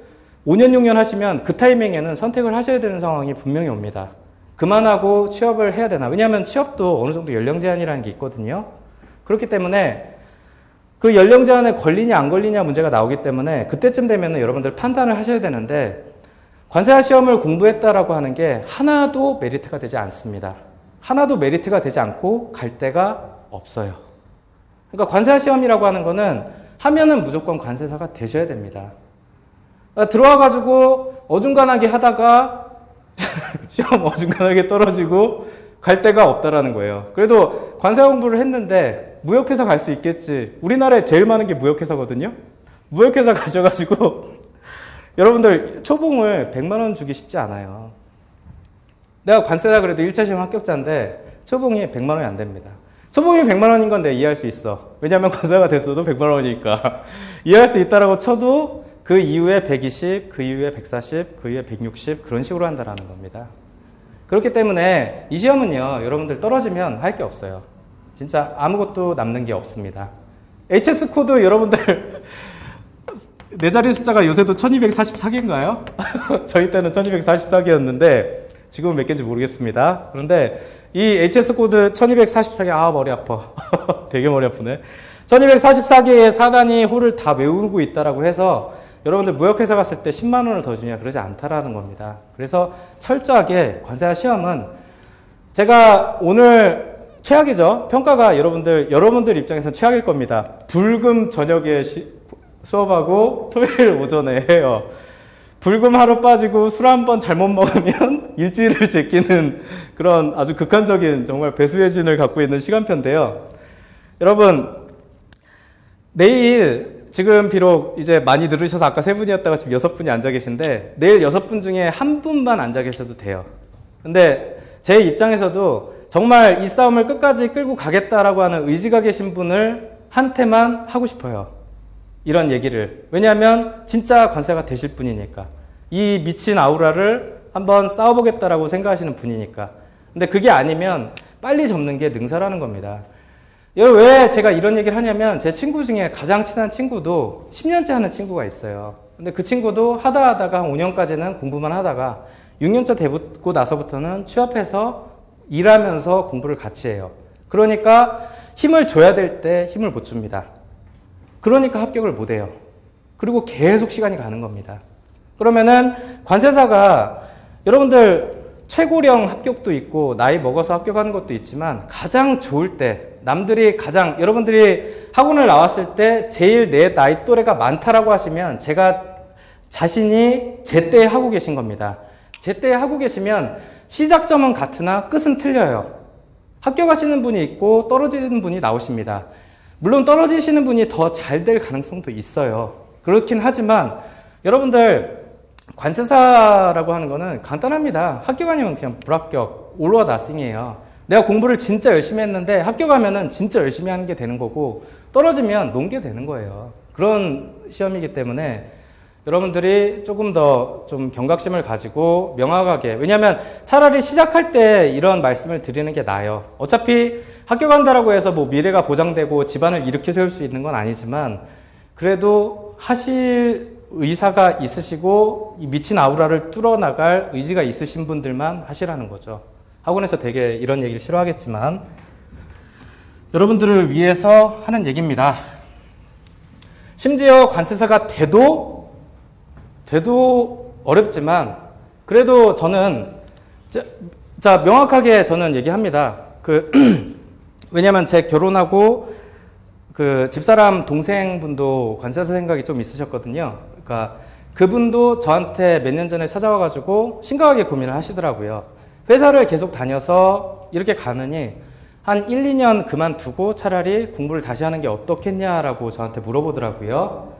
5년, 6년 하시면 그 타이밍에는 선택을 하셔야 되는 상황이 분명히 옵니다. 그만하고 취업을 해야 되나. 왜냐하면 취업도 어느 정도 연령 제한이라는 게 있거든요. 그렇기 때문에 그 연령 제한에 걸리냐 안 걸리냐 문제가 나오기 때문에 그때쯤 되면 여러분들 판단을 하셔야 되는데 관세사 시험을 공부했다라고 하는 게 하나도 메리트가 되지 않습니다. 하나도 메리트가 되지 않고 갈 데가 없어요. 그러니까 관세사 시험이라고 하는 거는 하면은 무조건 관세사가 되셔야 됩니다. 들어와가지고 어중간하게 하다가 시험 어중간하게 떨어지고 갈 데가 없다라는 거예요. 그래도 관세사 공부를 했는데 무역회사 갈 수 있겠지. 우리나라에 제일 많은 게 무역회사거든요. 무역회사 가셔가지고 여러분들 초봉을 100만 원 주기 쉽지 않아요. 내가 관세사 그래도 1차 시험 합격자인데 초봉이 100만 원이 안 됩니다. 초봉이 100만 원인 건 내가 이해할 수 있어. 왜냐하면 관세사가 됐어도 100만 원이니까. 이해할 수 있다라고 쳐도 그 이후에 120, 그 이후에 140, 그 이후에 160 그런 식으로 한다라는 겁니다. 그렇기 때문에 이 시험은요, 여러분들 떨어지면 할 게 없어요. 진짜 아무것도 남는 게 없습니다. HS 코드 여러분들 네 자리 숫자가 요새도 1244개인가요? 저희 때는 1244개였는데 지금은 몇 개인지 모르겠습니다. 그런데 이 HS 코드 1244개, 머리 아파. 되게 머리 아프네. 1244개의 사단위 홀을 다 외우고 있다라고 해서 여러분들 무역회사 갔을 때 10만 원을 더 주냐 그러지 않다라는 겁니다. 그래서 철저하게 관세사 시험은 제가 오늘 최악이죠. 평가가 여러분들 입장에서는 최악일 겁니다. 불금 저녁에 수업하고 토요일 오전에 해요. 불금 하루 빠지고 술 한 번 잘못 먹으면 일주일을 제끼는 그런 아주 극한적인 정말 배수의 진을 갖고 있는 시간표인데요. 여러분, 내일 지금 비록 이제 많이 들으셔서 아까 3분이었다가 지금 6분이 앉아 계신데 내일 6분 중에 1분만 앉아 계셔도 돼요. 근데 제 입장에서도 정말 이 싸움을 끝까지 끌고 가겠다라고 하는 의지가 계신 분을 한테만 하고 싶어요. 이런 얘기를. 왜냐하면 진짜 관세가 되실 분이니까. 이 미친 아우라를 한번 싸워보겠다라고 생각하시는 분이니까. 근데 그게 아니면 빨리 접는 게 능사라는 겁니다. 왜 제가 이런 얘기를 하냐면 제 친구 중에 가장 친한 친구도 10년째 하는 친구가 있어요. 근데 그 친구도 하다가 한 5년까지는 공부만 하다가 6년차 되고 나서부터는 취업해서 일하면서 공부를 같이 해요. 그러니까 힘을 줘야 될 때 힘을 못 줍니다. 그러니까 합격을 못 해요. 그리고 계속 시간이 가는 겁니다. 그러면은 관세사가 여러분들 최고령 합격도 있고 나이 먹어서 합격하는 것도 있지만 가장 좋을 때 여러분들이 학원을 나왔을 때 제일 내 나이 또래가 많다라고 하시면 제가 자신이 제 때에 하고 계신 겁니다. 제 때에 하고 계시면 시작점은 같으나 끝은 틀려요. 합격하시는 분이 있고 떨어지는 분이 나오십니다. 물론 떨어지시는 분이 더 잘 될 가능성도 있어요. 그렇긴 하지만 여러분들 관세사라고 하는 거는 간단합니다. 합격 아니면 그냥 불합격, all or nothing이에요. 내가 공부를 진짜 열심히 했는데 합격하면은 진짜 열심히 하는 게 되는 거고 떨어지면 논 게 되는 거예요. 그런 시험이기 때문에 여러분들이 조금 더 좀 경각심을 가지고 명확하게, 왜냐하면 차라리 시작할 때 이런 말씀을 드리는 게 나아요. 어차피 합격한다라고 해서 뭐 미래가 보장되고 집안을 일으켜 세울 수 있는 건 아니지만 그래도 하실 의사가 있으시고 이 미친 아우라를 뚫어나갈 의지가 있으신 분들만 하시라는 거죠. 학원에서 되게 이런 얘기를 싫어하겠지만 여러분들을 위해서 하는 얘기입니다. 심지어 관세사가 돼도 어렵지만 그래도 저는 자 명확하게 저는 얘기합니다. 왜냐면 제 결혼하고 집사람 동생분도 관세사 생각이 좀 있으셨거든요. 그러니까 그분도 저한테 몇 년 전에 찾아와가지고 심각하게 고민을 하시더라고요. 회사를 계속 다녀서 이렇게 가느니 한 1, 2년 그만두고 차라리 공부를 다시 하는 게 어떻겠냐라고 저한테 물어보더라고요.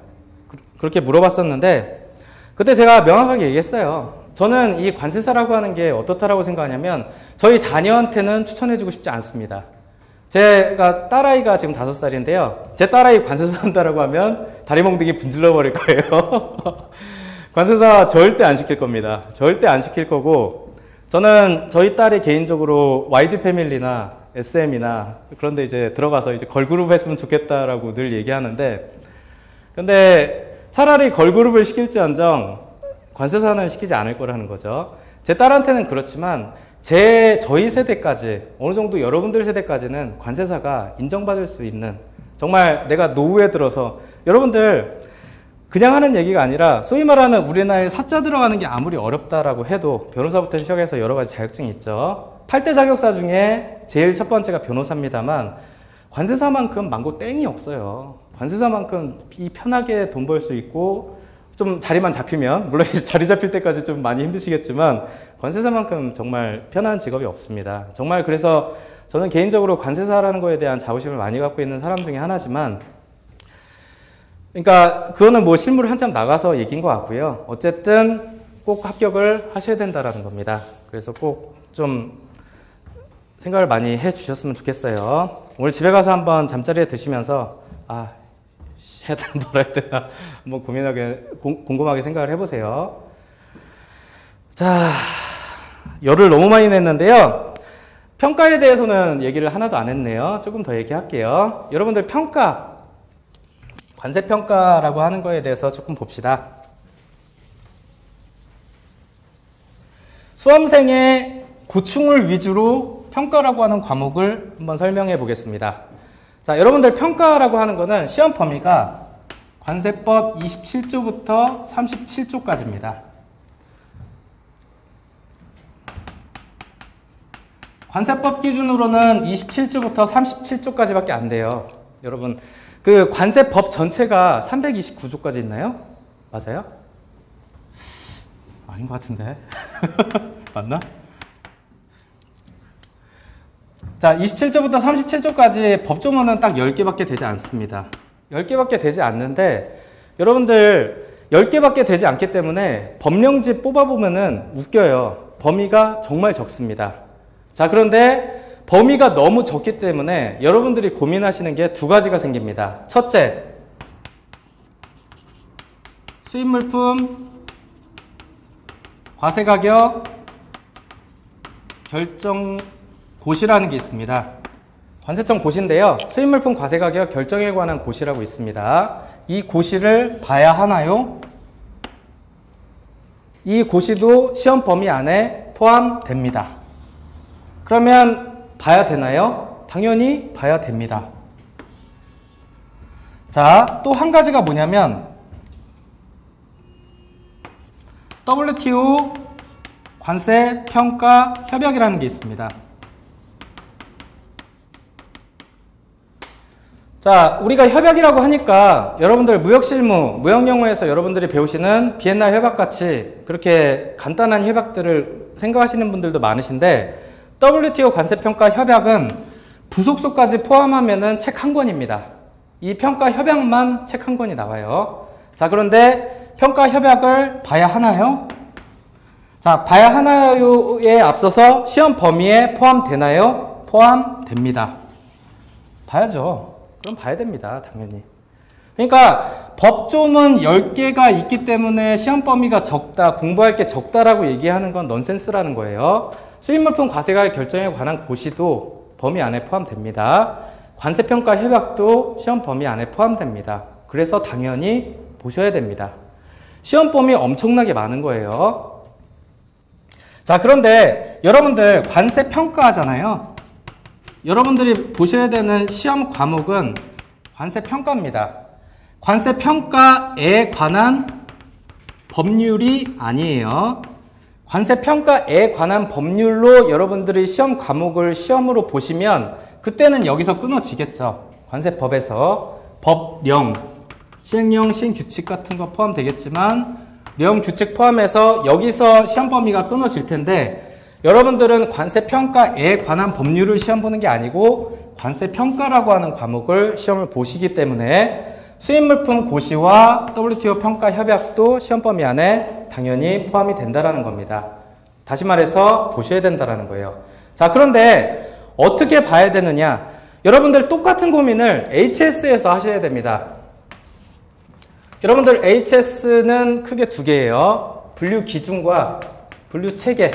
그렇게 물어봤었는데 그때 제가 명확하게 얘기했어요. 저는 이 관세사라고 하는 게 어떻다라고 생각하냐면 저희 자녀한테는 추천해주고 싶지 않습니다. 제가 딸아이가 지금 5살인데요. 제 딸아이 관세사 한다라고 하면 다리 몽둥이 분질러 버릴 거예요. 관세사 절대 안 시킬 겁니다. 절대 안 시킬 거고 저는 저희 딸이 개인적으로 YG 패밀리나 SM이나 그런데 이제 들어가서 이제 걸그룹 했으면 좋겠다라고 늘 얘기하는데 근데 차라리 걸그룹을 시킬지언정 관세사는 시키지 않을 거라는 거죠. 제 딸한테는 그렇지만 저희 세대까지 어느 정도 여러분들 세대까지는 관세사가 인정받을 수 있는 정말 내가 노후에 들어서 여러분들 그냥 하는 얘기가 아니라 소위 말하는 우리나라에 사자 들어가는 게 아무리 어렵다라고 해도 변호사부터 시작해서 여러 가지 자격증이 있죠. 8대 자격사 중에 제일 첫 번째가 변호사입니다만 관세사만큼 망고 땡이 없어요. 관세사만큼 편하게 돈 벌 수 있고 좀 자리만 잡히면 물론 자리 잡힐 때까지 좀 많이 힘드시겠지만 관세사만큼 정말 편한 직업이 없습니다. 정말 그래서 저는 개인적으로 관세사라는 거에 대한 자부심을 많이 갖고 있는 사람 중에 하나지만 그러니까 그거는 뭐 실무를 한참 나가서 얘기인 것 같고요. 어쨌든 꼭 합격을 하셔야 된다라는 겁니다. 그래서 꼭 좀 생각을 많이 해 주셨으면 좋겠어요. 오늘 집에 가서 한번 잠자리에 드시면서 해야 되나 말아야 되나 한번 곰곰하게 생각을 해보세요. 자, 열을 너무 많이 냈는데요. 평가에 대해서는 얘기를 하나도 안 했네요. 조금 더 얘기할게요. 여러분들 평가, 관세평가라고 하는 거에 대해서 조금 봅시다. 수험생의 고충을 위주로 평가라고 하는 과목을 한번 설명해 보겠습니다. 자, 여러분들 평가라고 하는 거는 시험 범위가 관세법 27조부터 37조까지입니다. 관세법 기준으로는 27조부터 37조까지밖에 안 돼요. 여러분, 그 관세법 전체가 329조까지 있나요? 맞아요? 아닌 것 같은데. 맞나? 자, 27조부터 37조까지 법조문은 딱 10개밖에 되지 않습니다. 10개밖에 되지 않는데 여러분들 10개밖에 되지 않기 때문에 법령집 뽑아보면은 웃겨요. 범위가 정말 적습니다. 자, 그런데 범위가 너무 적기 때문에 여러분들이 고민하시는 게 두 가지가 생깁니다. 첫째, 수입물품 과세가격 결정 고시라는 게 있습니다. 관세청 고시인데요. 수입물품 과세가격 결정에 관한 고시라고 있습니다. 이 고시를 봐야 하나요? 이 고시도 시험 범위 안에 포함됩니다. 그러면 봐야 되나요? 당연히 봐야 됩니다. 자, 또 한 가지가 뭐냐면 WTO 관세 평가 협약이라는 게 있습니다. 자, 우리가 협약이라고 하니까 여러분들 무역실무, 무역영어에서 여러분들이 배우시는 비엔나 협약같이 그렇게 간단한 협약들을 생각하시는 분들도 많으신데 WTO 관세평가 협약은 부속소까지 포함하면은 책 한 권입니다. 이 평가 협약만 책 한 권이 나와요. 자, 그런데 평가 협약을 봐야 하나요? 자, 봐야 하나요에 앞서서 시험 범위에 포함되나요? 포함됩니다. 봐야죠. 그럼 봐야 됩니다. 당연히. 그러니까 법조문 10개가 있기 때문에 시험 범위가 적다, 공부할 게 적다라고 얘기하는 건 넌센스라는 거예요. 수입물품 과세가격 결정에 관한 고시도 범위 안에 포함됩니다. 관세평가 협약도 시험 범위 안에 포함됩니다. 그래서 당연히 보셔야 됩니다. 시험범위 엄청나게 많은 거예요. 자, 그런데 여러분들 관세 평가하잖아요. 여러분들이 보셔야 되는 시험 과목은 관세 평가입니다. 관세 평가에 관한 법률이 아니에요. 관세 평가에 관한 법률로 여러분들이 시험 과목을 시험으로 보시면 그때는 여기서 끊어지겠죠. 관세법에서 법령, 시행령, 시행규칙 같은 거 포함되겠지만 령, 규칙 포함해서 여기서 시험 범위가 끊어질 텐데 여러분들은 관세평가에 관한 법률을 시험 보는 게 아니고 관세평가라고 하는 과목을 시험을 보시기 때문에 수입물품 고시와 WTO 평가 협약도 시험 범위 안에 당연히 포함이 된다라는 겁니다. 다시 말해서 보셔야 된다라는 거예요. 자, 그런데 어떻게 봐야 되느냐? 여러분들 똑같은 고민을 HS에서 하셔야 됩니다. 여러분들 HS는 크게 두 개예요. 분류 기준과 분류 체계.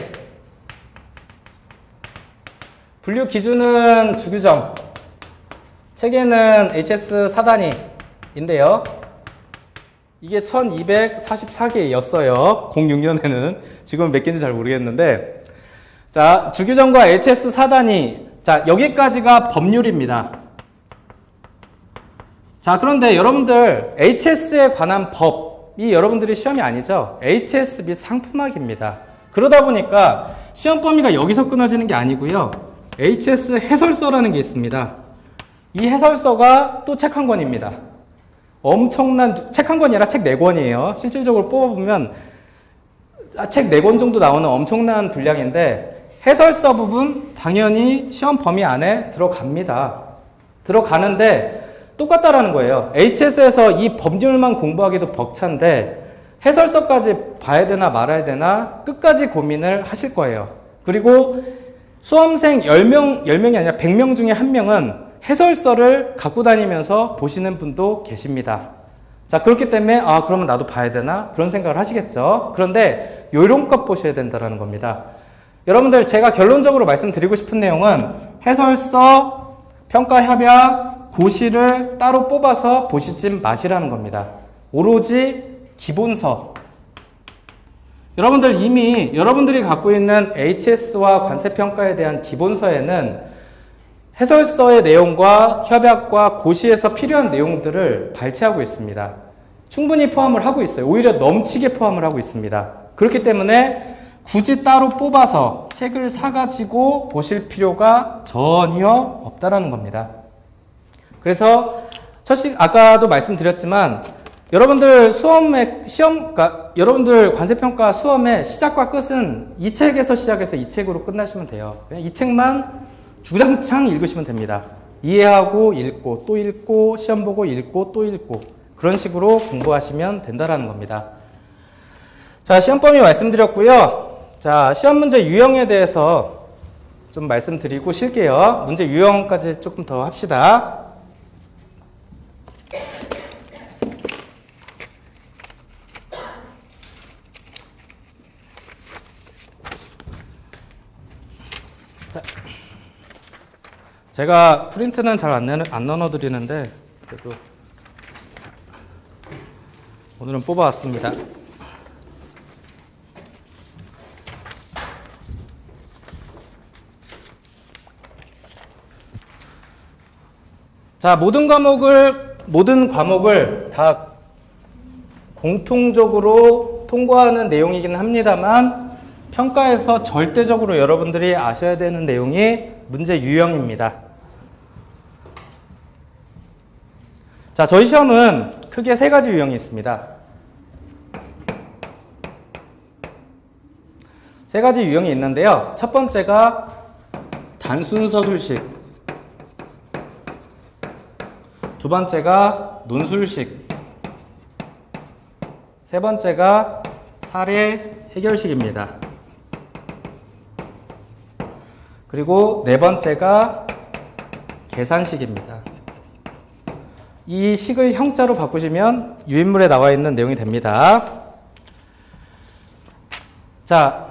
분류 기준은 주규정, 체계는 HS 4단위인데요. 이게 1244개였어요. 06년에는. 지금 몇 개인지 잘 모르겠는데. 자, 주규정과 HS 4단위. 자, 여기까지가 법률입니다. 자, 그런데 여러분들 HS에 관한 법이 여러분들이 시험이 아니죠. HS 및 상품학입니다. 그러다 보니까 시험 범위가 여기서 끊어지는 게 아니고요. HS 해설서라는 게 있습니다. 이 해설서가 또 책 한 권입니다. 엄청난, 책 한 권이 아니라 책 4권이에요. 실질적으로 뽑아보면 책 4권 정도 나오는 엄청난 분량인데 해설서 부분 당연히 시험 범위 안에 들어갑니다. 들어가는데 똑같다라는 거예요. HS에서 이 법률만 공부하기도 벅찬데 해설서까지 봐야 되나 말아야 되나 끝까지 고민을 하실 거예요. 그리고 수험생 10명이 아니라 100명 중에 1명은 해설서를 갖고 다니면서 보시는 분도 계십니다. 자, 그렇기 때문에 그러면 나도 봐야 되나? 그런 생각을 하시겠죠. 그런데 요령껏 보셔야 된다는 겁니다. 여러분들 제가 결론적으로 말씀드리고 싶은 내용은 해설서, 평가협약, 고시를 따로 뽑아서 보시지 마시라는 겁니다. 오로지 기본서. 여러분들 이미 여러분들이 갖고 있는 HS와 관세평가에 대한 기본서에는 해설서의 내용과 협약과 고시에서 필요한 내용들을 발췌하고 있습니다. 충분히 포함을 하고 있어요. 오히려 넘치게 포함을 하고 있습니다. 그렇기 때문에 굳이 따로 뽑아서 책을 사가지고 보실 필요가 전혀 없다라는 겁니다. 그래서 아까도 말씀드렸지만 여러분들 여러분들 관세평가 수험의 시작과 끝은 이 책에서 시작해서 이 책으로 끝나시면 돼요. 그냥 이 책만 주장창 읽으시면 됩니다. 이해하고 읽고 또 읽고 시험 보고 읽고 또 읽고 그런 식으로 공부하시면 된다라는 겁니다. 자, 시험 범위 말씀드렸고요. 자, 시험 문제 유형에 대해서 좀 말씀드리고 쉴게요. 문제 유형까지 조금 더 합시다. 자, 제가 프린트는 잘 안 나눠드리는데 그래도 오늘은 뽑아왔습니다. 자, 모든 과목을 다 공통적으로 통과하는 내용이긴 합니다만 평가에서 절대적으로 여러분들이 아셔야 되는 내용이 문제 유형입니다. 자, 저희 시험은 크게 3가지 유형이 있습니다. 3가지 유형이 있는데요. 첫 번째가 단순 서술식, 두 번째가 논술식, 세 번째가 사례 해결식입니다. 그리고 네 번째가 계산식입니다. 이 식을 형자로 바꾸시면 유인물에 나와 있는 내용이 됩니다. 자,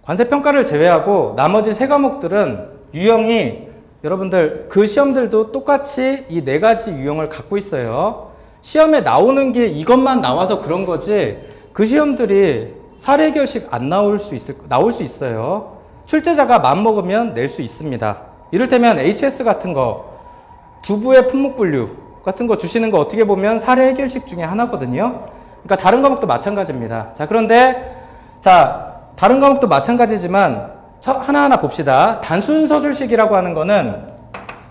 관세평가를 제외하고 나머지 3과목들은 유형이 여러분들 그 시험들도 똑같이 이 4가지 유형을 갖고 있어요. 시험에 나오는 게 이것만 나와서 그런 거지 그 시험들이 사례 해결식 안 나올 수 있어요. 출제자가 마음먹으면 낼 수 있습니다. 이를테면 HS 같은 거, 두부의 품목 분류 같은 거 주시는 거 어떻게 보면 사례 해결식 중에 하나거든요. 그러니까 다른 과목도 마찬가지입니다. 자, 그런데 다른 과목도 마찬가지지만 하나하나 봅시다. 단순 서술식이라고 하는 거는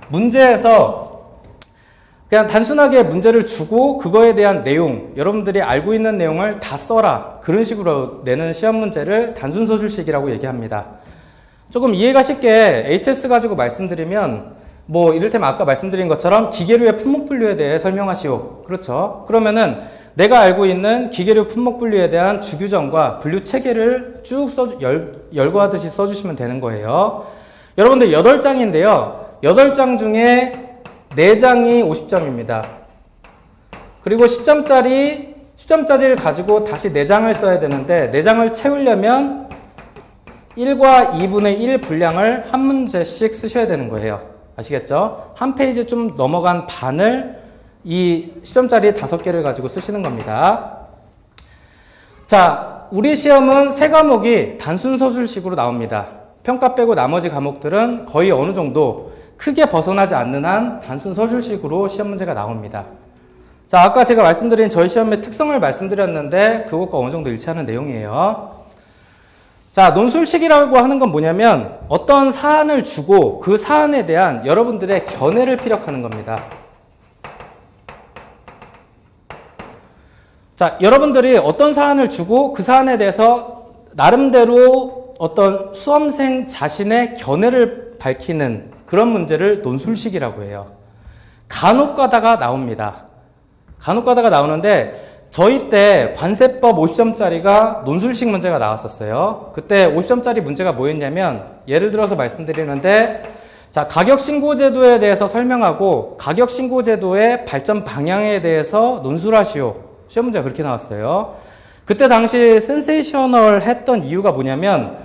문제에서 그냥 단순하게 문제를 주고 그거에 대한 내용, 여러분들이 알고 있는 내용을 다 써라. 그런 식으로 내는 시험 문제를 단순 서술식이라고 얘기합니다. 조금 이해가 쉽게 HS 가지고 말씀드리면 이를테면 아까 말씀드린 것처럼 기계류의 품목 분류에 대해 설명하시오. 그렇죠? 그러면은 내가 알고 있는 기계류 품목 분류에 대한 주규정과 분류 체계를 쭉 열거하듯이 써주시면 되는 거예요. 여러분들 8장인데요. 8장 중에 4장이 50점입니다. 그리고 10점짜리를 가지고 다시 4장을 써야 되는데 4장을 채우려면 1과 2분의 1 분량을 한 문제씩 쓰셔야 되는 거예요. 아시겠죠? 한 페이지 좀 넘어간 반을 이 10점짜리 5개를 가지고 쓰시는 겁니다. 자, 우리 시험은 3과목이 단순 서술식으로 나옵니다. 평가 빼고 나머지 과목들은 거의 어느 정도 크게 벗어나지 않는 한 단순 서술식으로 시험 문제가 나옵니다. 자, 아까 제가 말씀드린 저희 시험의 특성을 말씀드렸는데 그것과 어느 정도 일치하는 내용이에요. 자, 논술식이라고 하는 건 뭐냐면 어떤 사안을 주고 그 사안에 대한 여러분들의 견해를 피력하는 겁니다. 자, 여러분들이 어떤 사안을 주고 그 사안에 대해서 나름대로 어떤 수험생 자신의 견해를 밝히는 그런 문제를 논술식이라고 해요. 간혹 가다가 나옵니다. 간혹 가다가 나오는데 저희 때 관세법 50점짜리가 논술식 문제가 나왔었어요. 그때 50점짜리 문제가 뭐였냐면 예를 들어서 말씀드리는데 자, 가격신고제도에 대해서 설명하고 가격신고제도의 발전 방향에 대해서 논술하시오. 시험 문제가 그렇게 나왔어요. 그때 당시 센세이셔널 했던 이유가 뭐냐면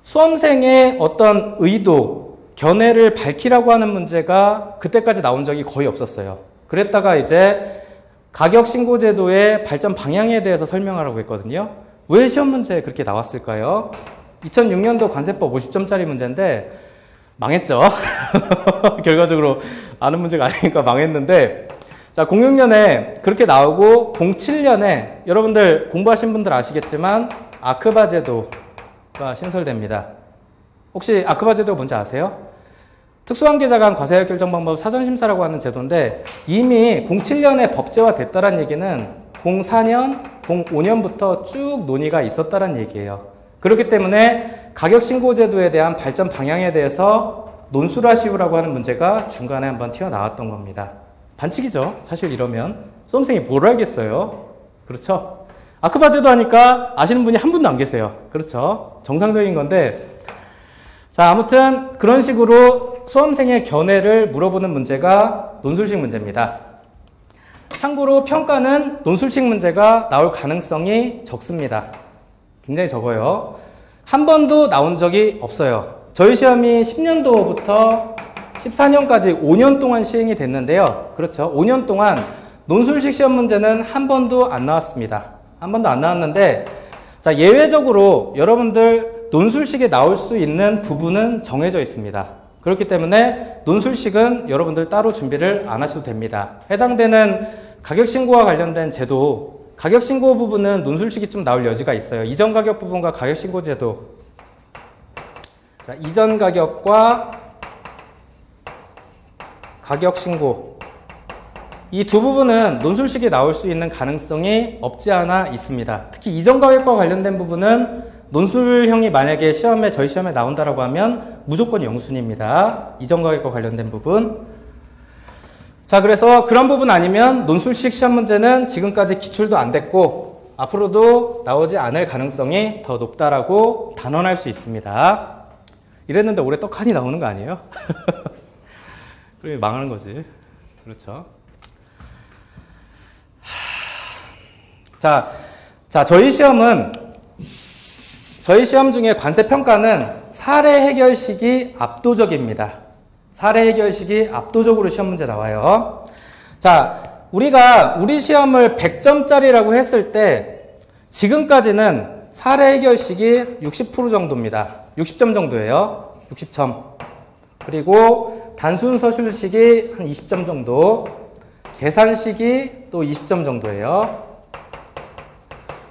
수험생의 어떤 의도, 견해를 밝히라고 하는 문제가 그때까지 나온 적이 거의 없었어요. 그랬다가 이제 가격신고제도의 발전 방향에 대해서 설명하라고 했거든요. 왜 시험 문제에 그렇게 나왔을까요? 2006년도 관세법 50점짜리 문제인데 망했죠. 결과적으로 아는 문제가 아니니까 망했는데 자, 06년에 그렇게 나오고 07년에 여러분들 공부하신 분들 아시겠지만 아크바 제도가 신설됩니다. 혹시 아크바 제도가 뭔지 아세요? 특수관계자간 과세혈 결정 방법 사전심사라고 하는 제도인데 이미 07년에 법제화 됐다는 얘기는 04년, 05년부터 쭉 논의가 있었다는 얘기예요. 그렇기 때문에 가격신고제도에 대한 발전 방향에 대해서 논술하시오라고 하는 문제가 중간에 한번 튀어나왔던 겁니다. 반칙이죠. 사실 이러면 수험생이 뭘 알겠어요. 그렇죠? 아크바 제도 하니까 아시는 분이 한 분도 안 계세요. 그렇죠? 정상적인 건데 자, 아무튼 그런 식으로 수험생의 견해를 물어보는 문제가 논술식 문제입니다. 참고로 평가는 논술식 문제가 나올 가능성이 적습니다. 굉장히 적어요. 한 번도 나온 적이 없어요. 저희 시험이 10년도부터 14년까지 5년 동안 시행이 됐는데요. 그렇죠. 5년 동안 논술식 시험 문제는 한 번도 안 나왔습니다. 한 번도 안 나왔는데 자, 예외적으로 여러분들 논술식에 나올 수 있는 부분은 정해져 있습니다. 그렇기 때문에 논술식은 여러분들 따로 준비를 안 하셔도 됩니다. 해당되는 가격신고와 관련된 제도, 가격신고 부분은 논술식이 좀 나올 여지가 있어요. 이전 가격 부분과 가격신고 제도. 자, 이전 가격과 가격신고. 이 두 부분은 논술식이 나올 수 있는 가능성이 없지 않아 있습니다. 특히 이전 가격과 관련된 부분은 논술형이 만약에 저희 시험에 나온다라고 하면 무조건 영순입니다. 이전 가격과 관련된 부분. 자, 그래서 그런 부분 아니면 논술식 시험 문제는 지금까지 기출도 안 됐고 앞으로도 나오지 않을 가능성이 더 높다라고 단언할 수 있습니다. 이랬는데 올해 떡하니 나오는 거 아니에요? 그러면 망하는 거지. 그렇죠. 자, 저희 시험 중에 관세평가는 사례 해결식이 압도적입니다. 사례 해결식이 압도적으로 시험 문제 나와요. 자, 우리가 우리 시험을 100점짜리라고 했을 때 지금까지는 사례 해결식이 60% 정도입니다. 60점 정도예요. 60점. 그리고 단순 서술식이 한 20점 정도, 계산식이 또 20점 정도예요.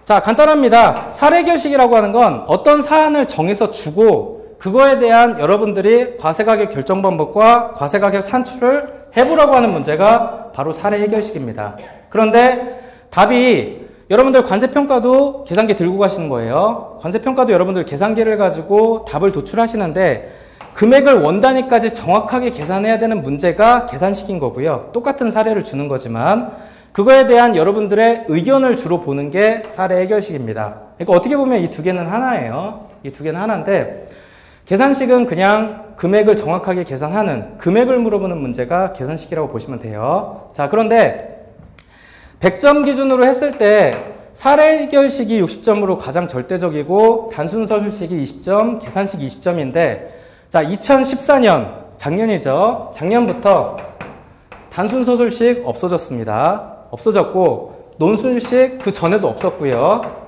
자, 간단합니다. 사례 해결식이라고 하는 건 어떤 사안을 정해서 주고 그거에 대한 여러분들이 과세가격 결정 방법과 과세가격 산출을 해보라고 하는 문제가 바로 사례 해결식입니다. 그런데 답이 여러분들 관세평가도 계산기 들고 가시는 거예요. 관세평가도 여러분들 계산기를 가지고 답을 도출하시는데 금액을 원 단위까지 정확하게 계산해야 되는 문제가 계산식인 거고요. 똑같은 사례를 주는 거지만 그거에 대한 여러분들의 의견을 주로 보는 게 사례 해결식입니다. 그러니까 어떻게 보면 이 두 개는 하나예요. 이 두 개는 하나인데 계산식은 그냥 금액을 정확하게 계산하는, 금액을 물어보는 문제가 계산식이라고 보시면 돼요. 자, 그런데 100점 기준으로 했을 때 사례 해결식이 60점으로 가장 절대적이고 단순 서술식이 20점, 계산식 20점인데 자, 2014년, 작년이죠. 작년부터 단순 서술식 없어졌습니다. 없어졌고 논술식 그 전에도 없었고요.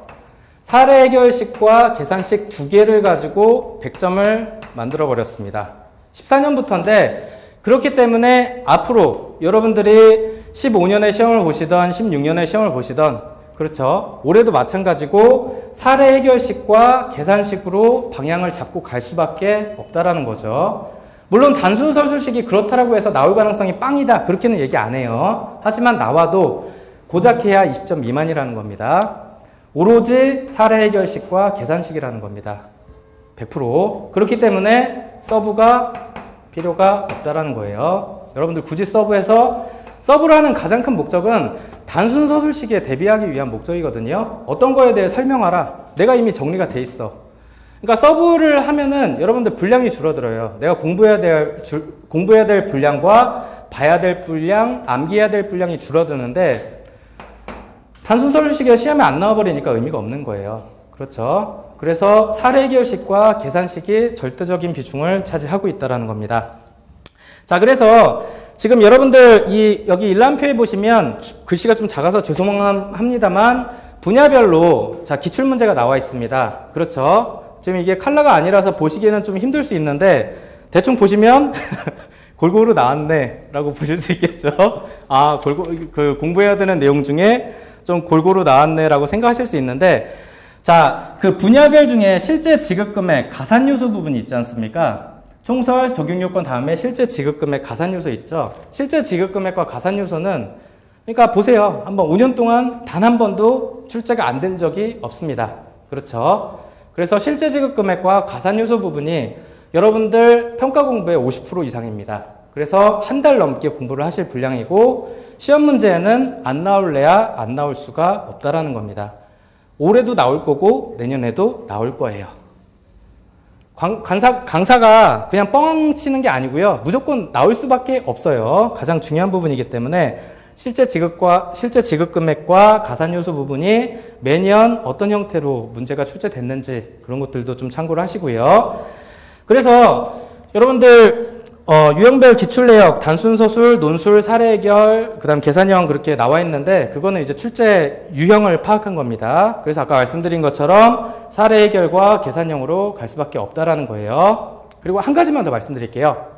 사례 해결식과 계산식 두 개를 가지고 100점을 만들어 버렸습니다. 14년부터인데 그렇기 때문에 앞으로 여러분들이 15년에 시험을 보시던 16년에 시험을 보시던 그렇죠. 올해도 마찬가지고 사례 해결식과 계산식으로 방향을 잡고 갈 수밖에 없다라는 거죠. 물론 단순 서술식이 그렇다라고 해서 나올 가능성이 빵이다 그렇게는 얘기 안 해요. 하지만 나와도 고작 해야 20점 미만이라는 겁니다. 오로지 사례 해결식과 계산식이라는 겁니다. 100%. 그렇기 때문에 서브가 필요가 없다라는 거예요. 여러분들 굳이 서브를 하는 가장 큰 목적은 단순 서술식에 대비하기 위한 목적이거든요. 어떤 거에 대해 설명하라. 내가 이미 정리가 돼 있어. 그러니까 서브를 하면은 여러분들 분량이 줄어들어요. 내가 공부해야 될 분량과 봐야 될 분량, 암기해야 될 분량이 줄어드는데 단순 서술식에 시험에 안 나와버리니까 의미가 없는 거예요. 그렇죠? 그래서 사례 해결식과 계산식이 절대적인 비중을 차지하고 있다는 겁니다. 자, 그래서 지금 여러분들 여기 일람표에 보시면 글씨가 좀 작아서 죄송합니다만 분야별로 자, 기출문제가 나와 있습니다. 그렇죠? 지금 이게 컬러가 아니라서 보시기에는 좀 힘들 수 있는데 대충 보시면 골고루 나왔네 라고 보실 수 있겠죠. 아, 공부해야 되는 내용 중에 좀 골고루 나왔네 라고 생각하실 수 있는데 자, 그 분야별 중에 실제 지급금액 가산요소 부분이 있지 않습니까? 총설 적용요건 다음에 실제 지급금액 가산요소 있죠. 실제 지급금액과 가산요소는 그러니까 보세요. 한번 5년 동안 단 한 번도 출제가 안 된 적이 없습니다. 그렇죠? 그래서 실제 지급금액과 가산요소 부분이 여러분들 평가 공부의 50% 이상입니다. 그래서 한 달 넘게 공부를 하실 분량이고 시험 문제에는 안 나올래야 안 나올 수가 없다라는 겁니다. 올해도 나올 거고 내년에도 나올 거예요. 강사가 그냥 뻥 치는 게 아니고요. 무조건 나올 수밖에 없어요. 가장 중요한 부분이기 때문에 실제 지급금액과 가산요소 부분이 매년 어떤 형태로 문제가 출제됐는지 그런 것들도 좀 참고를 하시고요. 그래서 여러분들 유형별 기출내역, 단순서술, 논술, 사례해결, 그 다음 계산형 그렇게 나와 있는데 그거는 이제 출제 유형을 파악한 겁니다. 그래서 아까 말씀드린 것처럼 사례해결과 계산형으로 갈 수밖에 없다라는 거예요. 그리고 한 가지만 더 말씀드릴게요.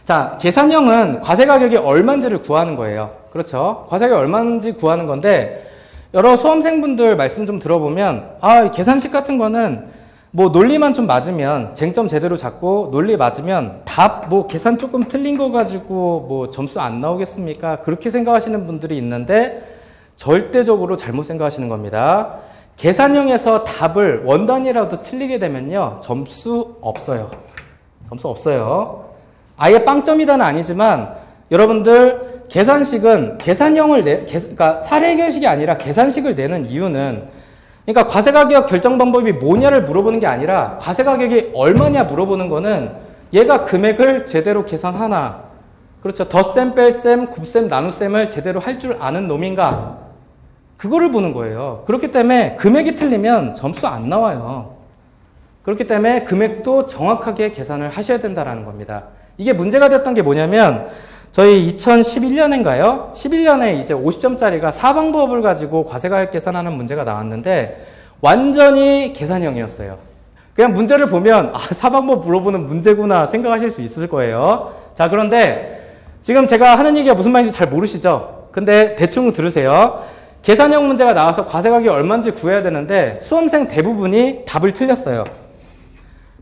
자, 계산형은 과세가격이 얼마인지를 구하는 거예요. 그렇죠? 과세가격이 얼마인지 구하는 건데 여러 수험생분들 말씀 좀 들어보면 계산식 같은 거는 뭐 논리만 좀 맞으면 쟁점 제대로 잡고 논리 맞으면 답 계산 조금 틀린 거 가지고 뭐 점수 안 나오겠습니까? 그렇게 생각하시는 분들이 있는데 절대적으로 잘못 생각하시는 겁니다. 계산형에서 답을 원 단위라도 틀리게 되면요 점수 없어요. 점수 없어요. 아예 빵점이다는 아니지만 여러분들 계산식은 그러니까 사례 해결식이 아니라 계산식을 내는 이유는 그러니까 과세가격 결정 방법이 뭐냐를 물어보는 게 아니라 과세가격이 얼마냐 물어보는 거는 얘가 금액을 제대로 계산하나 그렇죠. 덧셈, 뺄셈, 곱셈, 나눗셈을 제대로 할 줄 아는 놈인가 그거를 보는 거예요. 그렇기 때문에 금액이 틀리면 점수 안 나와요. 그렇기 때문에 금액도 정확하게 계산을 하셔야 된다는 겁니다. 이게 문제가 됐던 게 뭐냐면 저희 2011년인가요? 11년에 이제 50점짜리가 사방법을 가지고 과세가액 계산하는 문제가 나왔는데 완전히 계산형이었어요. 그냥 문제를 보면 아, 사방법 물어보는 문제구나 생각하실 수 있을 거예요. 자, 그런데 지금 제가 하는 얘기가 무슨 말인지 잘 모르시죠? 근데 대충 들으세요. 계산형 문제가 나와서 과세가격이 얼마인지 구해야 되는데 수험생 대부분이 답을 틀렸어요.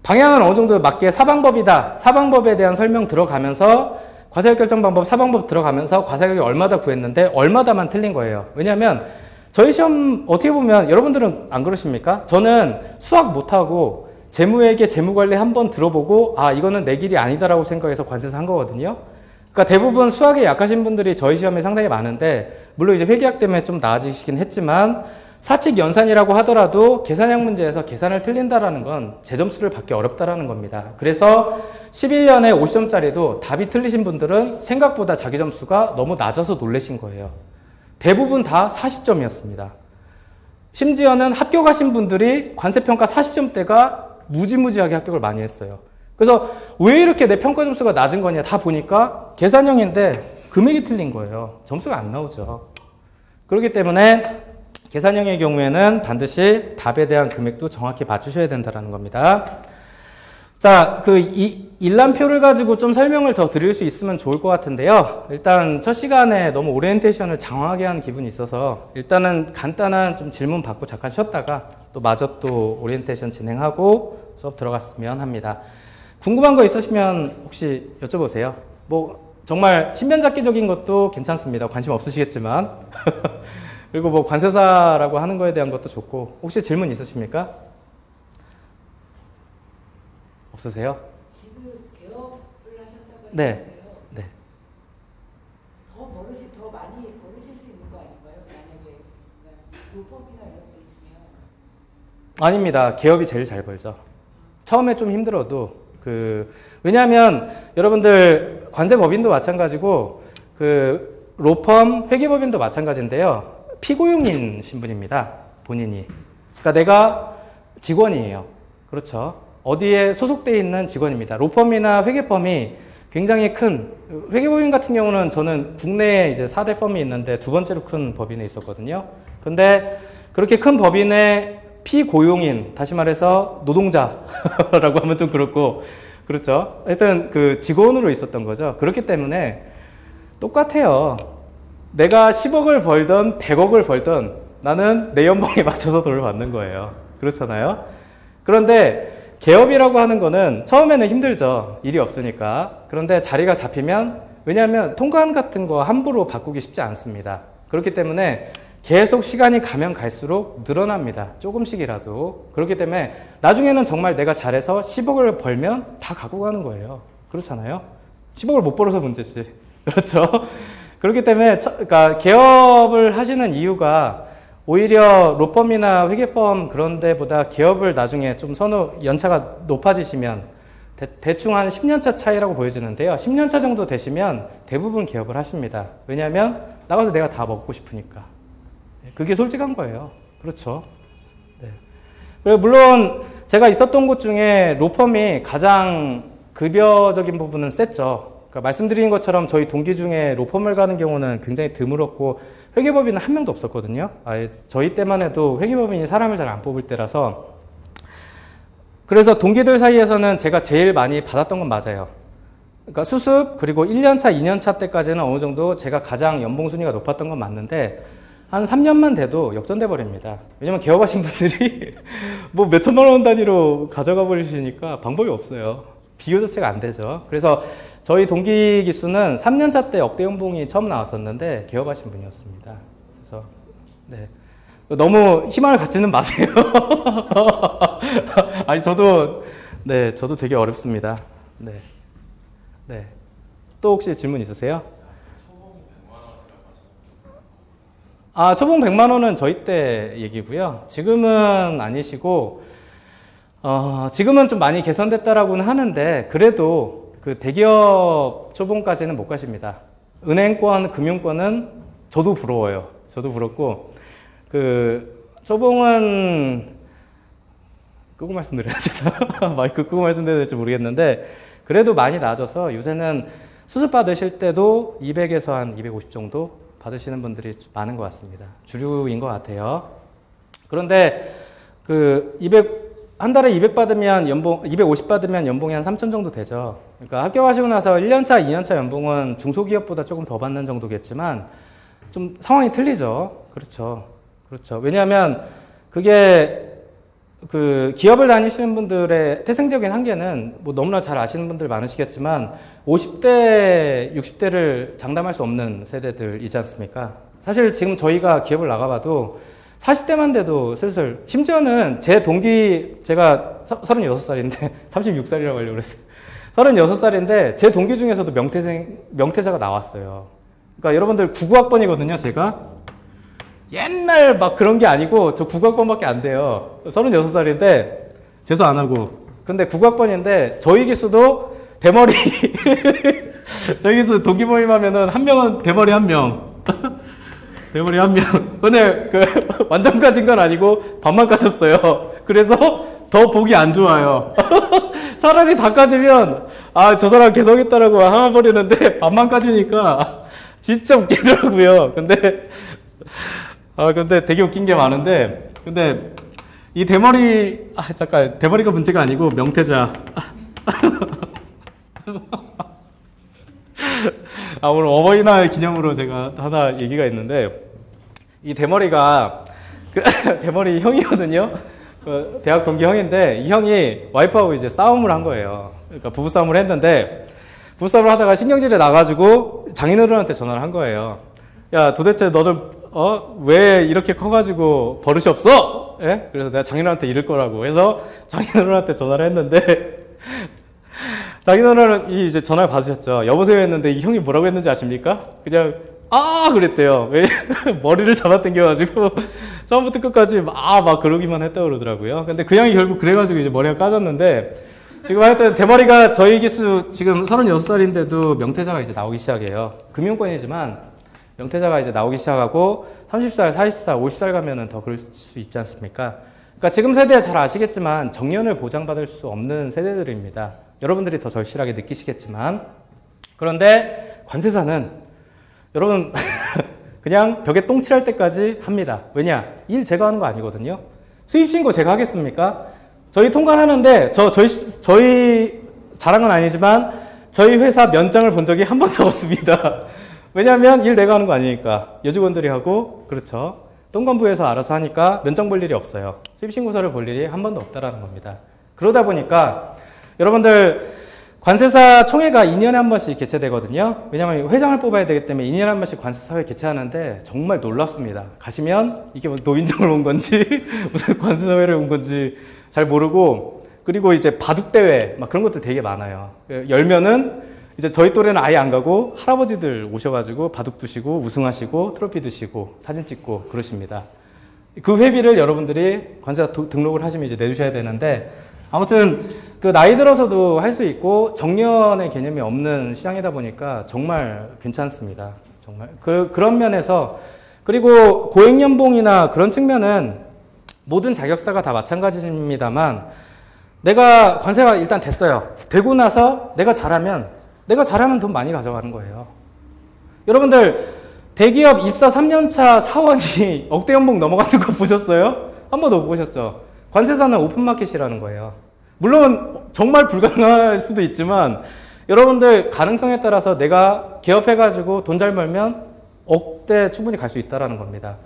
방향은 어느 정도 맞게 사방법이다. 사방법에 대한 설명 들어가면서 과세가격 결정 방법 사방법 들어가면서 과세가격이 얼마다 구했는데 얼마다만 틀린 거예요. 왜냐하면 저희 시험 어떻게 보면 여러분들은 안 그러십니까? 저는 수학 못하고 재무회계 재무관리 한번 들어보고 아 이거는 내 길이 아니다라고 생각해서 관세사 한 거거든요. 그러니까 대부분 수학에 약하신 분들이 저희 시험에 상당히 많은데 물론 이제 회계학 때문에 좀 나아지시긴 했지만 사칙 연산이라고 하더라도 계산형 문제에서 계산을 틀린다라는 건 제 점수를 받기 어렵다라는 겁니다. 그래서 11년에 50점짜리도 답이 틀리신 분들은 생각보다 자기 점수가 너무 낮아서 놀라신 거예요. 대부분 다 40점이었습니다. 심지어는 합격하신 분들이 관세평가 40점대가 무지무지하게 합격을 많이 했어요. 그래서 왜 이렇게 내 평가 점수가 낮은 거냐 다 보니까 계산형인데 금액이 틀린 거예요. 점수가 안 나오죠. 그렇기 때문에 계산형의 경우에는 반드시 답에 대한 금액도 정확히 맞추셔야 된다는 겁니다. 자, 일람표를 가지고 좀 설명을 더 드릴 수 있으면 좋을 것 같은데요. 일단 첫 시간에 너무 오리엔테이션을 장황하게 한 기분이 있어서 일단은 간단한 좀 질문 받고 잠깐 쉬었다가 또 마저 또 오리엔테이션 진행하고 수업 들어갔으면 합니다. 궁금한 거 있으시면 혹시 여쭤보세요. 뭐 정말 신변잡기적인 것도 괜찮습니다. 관심 없으시겠지만. 그리고 뭐 관세사라고 하는 거에 대한 것도 좋고 혹시 질문 있으십니까? 없으세요? 지금 개업을 하셨다고 네. 했는데요. 네. 더 많이 벌으실 수 있는 거 아닌가요? 만약에 로펌이나 이런 데 있으면. 아닙니다. 개업이 제일 잘 벌죠. 처음에 좀 힘들어도 왜냐하면 여러분들 관세법인도 마찬가지고 로펌 회계법인도 마찬가지인데요. 피고용인 신분입니다. 본인이. 그러니까 내가 직원이에요. 그렇죠. 어디에 소속되어 있는 직원입니다. 로펌이나 회계펌이 굉장히 큰, 회계법인 같은 경우는 저는 국내에 이제 4대 펌이 있는데 두 번째로 큰 법인에 있었거든요. 근데 그렇게 큰 법인의 피고용인, 다시 말해서 노동자라고 하면 좀 그렇고, 그렇죠. 하여튼 직원으로 있었던 거죠. 그렇기 때문에 똑같아요. 내가 10억을 벌든 100억을 벌든 나는 내 연봉에 맞춰서 돈을 받는 거예요. 그렇잖아요. 그런데 개업이라고 하는 거는 처음에는 힘들죠. 일이 없으니까. 그런데 자리가 잡히면, 왜냐하면 통관 같은 거 함부로 바꾸기 쉽지 않습니다. 그렇기 때문에 계속 시간이 가면 갈수록 늘어납니다. 조금씩이라도. 그렇기 때문에 나중에는 정말 내가 잘해서 10억을 벌면 다 갖고 가는 거예요. 그렇잖아요. 10억을 못 벌어서 문제지. 그렇죠. 그렇기 때문에 그러니까 개업을 하시는 이유가 오히려 로펌이나 회계펌 그런 데보다 개업을 나중에 좀 연차가 높아지시면 대충 한 10년차 차이라고 보여지는데요. 10년차 정도 되시면 대부분 개업을 하십니다. 왜냐하면 나가서 내가 다 먹고 싶으니까. 그게 솔직한 거예요. 그렇죠. 네. 그리고 물론 제가 있었던 곳 중에 로펌이 가장 급여적인 부분은 셌죠. 그러니까 말씀드린 것처럼 저희 동기 중에 로펌을 가는 경우는 굉장히 드물었고 회계법인은 한 명도 없었거든요. 저희 때만 해도 회계법인이 사람을 잘 안 뽑을 때라서. 그래서 동기들 사이에서는 제가 제일 많이 받았던 건 맞아요. 그러니까 수습 그리고 1년차, 2년차 때까지는 어느 정도 제가 가장 연봉 순위가 높았던 건 맞는데 한 3년만 돼도 역전돼 버립니다. 왜냐면 개업하신 분들이 뭐 몇천만 원 단위로 가져가 버리시니까 방법이 없어요. 비교 자체가 안 되죠. 그래서 저희 동기 기수는 3년차 때 억대 연봉이 처음 나왔었는데 개업하신 분이었습니다. 그래서 네. 너무 희망을 갖지는 마세요. 아니 저도 되게 어렵습니다. 네. 네. 또 혹시 질문 있으세요? 초봉 100만 원은 저희 때 얘기고요. 지금은 아니시고 지금은 좀 많이 개선됐다라고는 하는데 그래도 대기업 초봉까지는 못 가십니다. 은행권, 금융권은 저도 부러워요. 저도 부럽고 초봉은 끄고 말씀드려야 되나? 마이크 끄고 말씀드려야 될지 모르겠는데 그래도 많이 나아져서 요새는 수습 받으실 때도 200에서 한 250 정도 받으시는 분들이 많은 것 같습니다. 주류인 것 같아요. 그런데 한 달에 200 받으면 250 받으면 연봉이 한 3천 정도 되죠. 그러니까 합격하시고 나서 1년차, 2년차 연봉은 중소기업보다 조금 더 받는 정도겠지만 좀 상황이 틀리죠. 그렇죠. 왜냐하면 그게 기업을 다니시는 분들의 태생적인 한계는 뭐 너무나 잘 아시는 분들 많으시겠지만 50대, 60대를 장담할 수 없는 세대들이지 않습니까? 사실 지금 저희가 기업을 나가봐도 40대만 돼도 슬슬, 심지어는 제 동기, 제가 36살인데 36살이라고 하려고 그랬어요. 36살인데 제 동기 중에서도 명태자가 나왔어요. 그러니까 여러분들 99학번이거든요, 제가. 옛날 막 그런 게 아니고 저 99학번밖에 안 돼요. 36살인데 재수 안 하고. 근데 99학번인데 저희 기수도 대머리 저희 기수 동기 모임 하면은 한 명은 대머리 한 명. 대머리 한 명. 근데 완전 까진 건 아니고 반만 까졌어요. 그래서 더 보기 안 좋아요. 차라리 다 까지면 저 사람 개성있다라고 하버리는데 반만 까지니까 진짜 웃기더라고요. 근데 되게 웃긴 게 많은데, 근데, 이 대머리, 잠깐, 대머리가 문제가 아니고, 명태자. 오늘 어버이날 기념으로 제가 하나 얘기가 있는데, 이 대머리가, 대머리 형이거든요? 대학 동기 형인데, 이 형이 와이프하고 이제 싸움을 한 거예요. 그러니까 부부싸움을 했는데, 부부싸움을 하다가 신경질이 나가지고 장인어른한테 전화를 한 거예요. 야, 도대체 너들, 왜 이렇게 커가지고 버릇이 없어? 예? 그래서 내가 장인어른한테 이럴 거라고 해서 장인어른한테 전화를 했는데, 장인어른이 이제 전화를 받으셨죠. 여보세요 했는데 이 형이 뭐라고 했는지 아십니까? 그냥, 그랬대요. 왜? 머리를 잡아당겨가지고, 처음부터 끝까지 막 그러기만 했다고 그러더라고요. 근데 그 형이 결국 그래가지고 이제 머리가 까졌는데, 지금 하여튼 대머리가 저희 기수 지금 36살인데도 명태자가 이제 나오기 시작해요. 금융권이지만, 명태자가 이제 나오기 시작하고 30살, 40살, 50살 가면은 더 그럴 수 있지 않습니까? 그러니까 지금 세대 잘 아시겠지만 정년을 보장받을 수 없는 세대들입니다. 여러분들이 더 절실하게 느끼시겠지만, 그런데 관세사는 여러분 그냥 벽에 똥칠할 때까지 합니다. 왜냐? 일 제가 하는 거 아니거든요. 수입신고 제가 하겠습니까? 저희 통관하는데 저희 자랑은 아니지만 저희 회사 면장을 본 적이 한 번도 없습니다. 왜냐하면 일 내가 하는 거 아니니까. 여직원들이 하고, 그렇죠. 통관부에서 알아서 하니까 면장 볼 일이 없어요. 수입신고서를 볼 일이 한 번도 없다라는 겁니다. 그러다 보니까 여러분들 관세사 총회가 2년에 한 번씩 개최되거든요. 왜냐하면 회장을 뽑아야 되기 때문에 2년에 한 번씩 관세사회 개최하는데 정말 놀랍습니다. 가시면 이게 뭐 노인정을 온 건지 무슨 관세사회를 온 건지 잘 모르고, 그리고 이제 바둑대회 막 그런 것들 되게 많아요. 열면은 이제 저희 또래는 아예 안 가고 할아버지들 오셔가지고 바둑 두시고 우승하시고 트로피 드시고 사진 찍고 그러십니다. 그 회비를 여러분들이 관세사 등록을 하시면 이제 내주셔야 되는데, 아무튼 나이 들어서도 할 수 있고 정년의 개념이 없는 시장이다 보니까 정말 괜찮습니다. 정말 그런 면에서, 그리고 고액연봉이나 그런 측면은 모든 자격사가 다 마찬가지입니다만, 내가 관세가 일단 됐어요. 되고 나서 내가 잘하면 돈 많이 가져가는 거예요. 여러분들 대기업 입사 3년차 사원이 억대 연봉 넘어가는 거 보셨어요? 한 번도 못 보셨죠? 관세사는 오픈마켓이라는 거예요. 물론 정말 불가능할 수도 있지만 여러분들 가능성에 따라서 내가 개업해가지고 돈 잘 벌면 억대 충분히 갈 수 있다는 겁니다.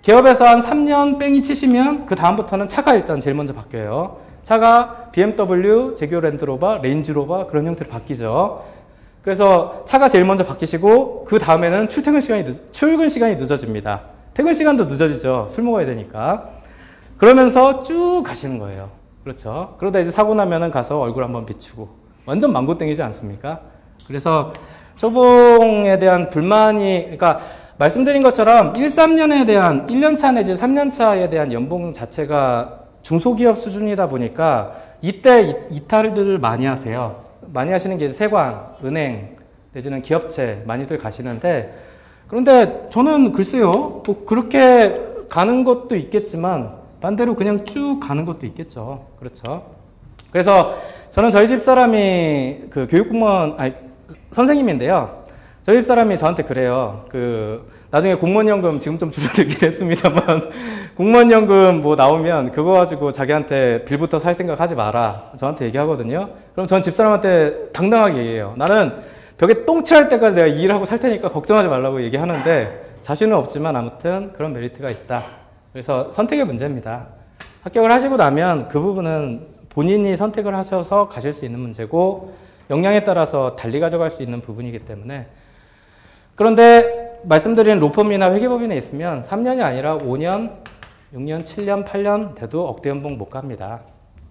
개업에서 한 3년 뺑이 치시면 그 다음부터는 차가 일단 제일 먼저 바뀌어요. 차가 BMW, 제규어 랜드로버, 레인지로버 그런 형태로 바뀌죠. 그래서 차가 제일 먼저 바뀌시고 그 다음에는 출근 시간이 늦어집니다. 퇴근 시간도 늦어지죠. 술 먹어야 되니까. 그러면서 쭉 가시는 거예요. 그렇죠. 그러다 이제 사고 나면은 가서 얼굴 한번 비추고 완전 망고땡이지 않습니까? 그래서 초봉에 대한 불만이, 그러니까 말씀드린 것처럼 1, 1년차 내지 3년차에 대한 연봉 자체가 중소기업 수준이다 보니까 이때 이탈들을 많이 하세요. 많이 하시는 게 세관, 은행, 내지는 기업체 많이들 가시는데, 그런데 저는 글쎄요, 뭐 그렇게 가는 것도 있겠지만 반대로 그냥 쭉 가는 것도 있겠죠. 그렇죠. 그래서 저는 저희 집 사람이 교육공무원, 선생님인데요. 저희 집사람이 저한테 그래요. 나중에 공무원연금 지금 좀 줄어들긴 했습니다만, 공무원연금 뭐 나오면 그거 가지고 자기한테 빌부터 살 생각 하지 마라. 저한테 얘기하거든요. 그럼 전 집사람한테 당당하게 얘기해요. 나는 벽에 똥칠할 때까지 내가 이 일하고 살 테니까 걱정하지 말라고 얘기하는데, 자신은 없지만 아무튼 그런 메리트가 있다. 그래서 선택의 문제입니다. 합격을 하시고 나면 그 부분은 본인이 선택을 하셔서 가실 수 있는 문제고, 역량에 따라서 달리 가져갈 수 있는 부분이기 때문에. 그런데 말씀드린 로펌이나 회계법인에 있으면 3년이 아니라 5년, 6년, 7년, 8년 돼도 억대 연봉 못 갑니다.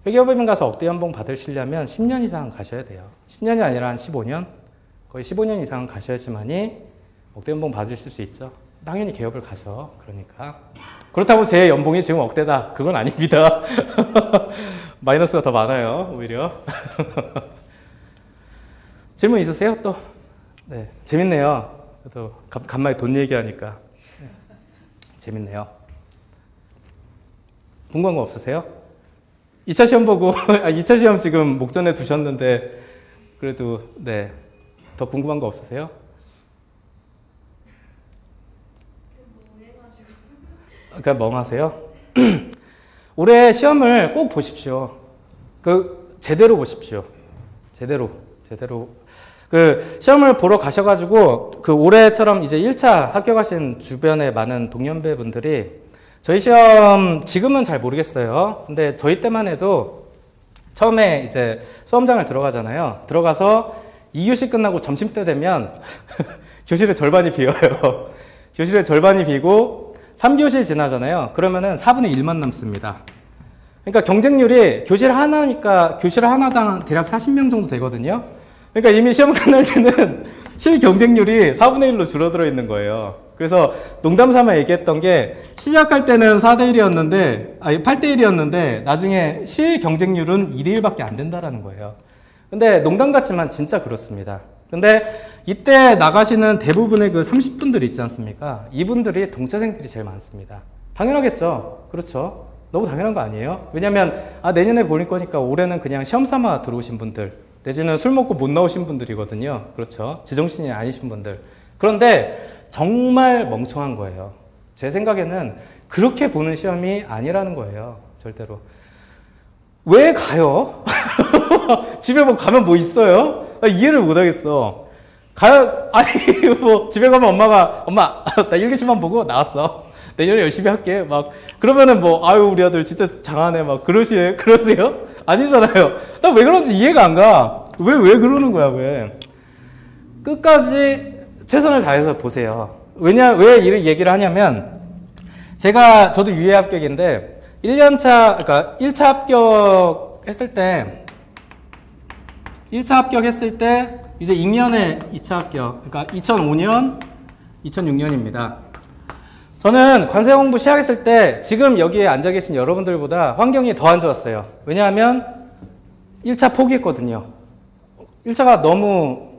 회계법인 가서 억대 연봉 받으시려면 10년 이상 가셔야 돼요. 10년이 아니라 한 15년? 거의 15년 이상 가셔야지만이 억대 연봉 받으실 수 있죠. 당연히 개업을 가죠. 그러니까. 그렇다고 제 연봉이 지금 억대다. 그건 아닙니다. 마이너스가 더 많아요. 오히려. 질문 있으세요? 또? 네. 재밌네요. 또 간만에 돈 얘기하니까. 네. 재밌네요. 궁금한 거 없으세요? 2차 시험 보고, 2차 시험 지금 목전에 두셨는데, 그래도, 네. 더 궁금한 거 없으세요? 그러니까 멍하세요? 올해 시험을 꼭 보십시오. 제대로 보십시오. 제대로. 시험을 보러 가셔가지고, 올해처럼 이제 1차 합격하신 주변의 많은 동년배분들이, 저희 시험 지금은 잘 모르겠어요. 근데 저희 때만 해도 처음에 이제 수험장을 들어가잖아요. 들어가서 2교시 끝나고 점심때 되면 교실의 절반이 비어요. 교실의 절반이 비고 3교시 지나잖아요. 그러면은 4분의 1만 남습니다. 그러니까 경쟁률이 교실 하나당 대략 40명 정도 되거든요. 그러니까 이미 시험 끝날 때는 실 경쟁률이 4분의 1로 줄어들어 있는 거예요. 그래서 농담 삼아 얘기했던 게, 시작할 때는 4대 1이었는데, 8대 1이었는데, 나중에 실 경쟁률은 2대 1밖에 안 된다라는 거예요. 근데 농담 같지만 진짜 그렇습니다. 근데 이때 나가시는 대부분의 30분들 있지 않습니까? 이분들이 동차생들이 제일 많습니다. 당연하겠죠. 그렇죠. 너무 당연한 거 아니에요? 왜냐면, 내년에 보낼 거니까 올해는 그냥 시험 삼아 들어오신 분들, 내지는 술 먹고 못 나오신 분들이거든요. 그렇죠. 제정신이 아니신 분들. 그런데 정말 멍청한 거예요. 제 생각에는 그렇게 보는 시험이 아니라는 거예요. 절대로. 왜 가요? 집에 가면 뭐 있어요? 이해를 못 하겠어. 집에 가면 엄마, 나 1교시만 보고 나왔어. 내년에 열심히 할게. 그러면은 우리 아들 진짜 장하네. 그러세요? 아니잖아요. 나 왜 그런지 이해가 안 가. 왜 그러는 거야, 왜. 끝까지 최선을 다해서 보세요. 왜 이 얘기를 하냐면, 저도 유예 합격인데, 1차 합격했을 때, 이제 2년에 2차 합격, 그러니까 2005년, 2006년입니다. 저는 관세 공부 시작했을 때, 지금 여기에 앉아 계신 여러분들보다 환경이 더 안 좋았어요. 왜냐하면, 1차 포기했거든요. 1차가 너무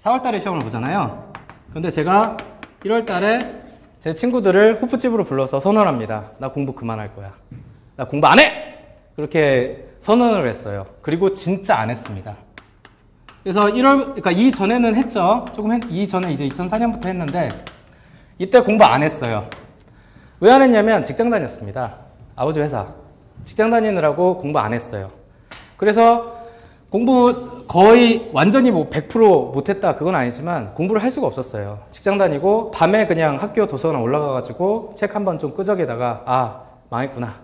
4월달에 시험을 보잖아요. 근데 제가 1월달에 제 친구들을 후프집으로 불러서 선언합니다. 나 공부 그만할 거야. 나 공부 안 해! 그렇게 선언을 했어요. 그리고 진짜 안 했습니다. 그래서 그러니까 이전에는 했죠. 이전에 이제 2004년부터 했는데, 이때 공부 안 했어요. 왜 안 했냐면 직장 다녔습니다. 아버지 회사. 직장 다니느라고 공부 안 했어요. 그래서 공부 거의 완전히 100% 못했다 그건 아니지만 공부를 할 수가 없었어요. 직장 다니고 밤에 그냥 학교 도서관 올라가가지고 책 한번 좀 끄적이다가 망했구나.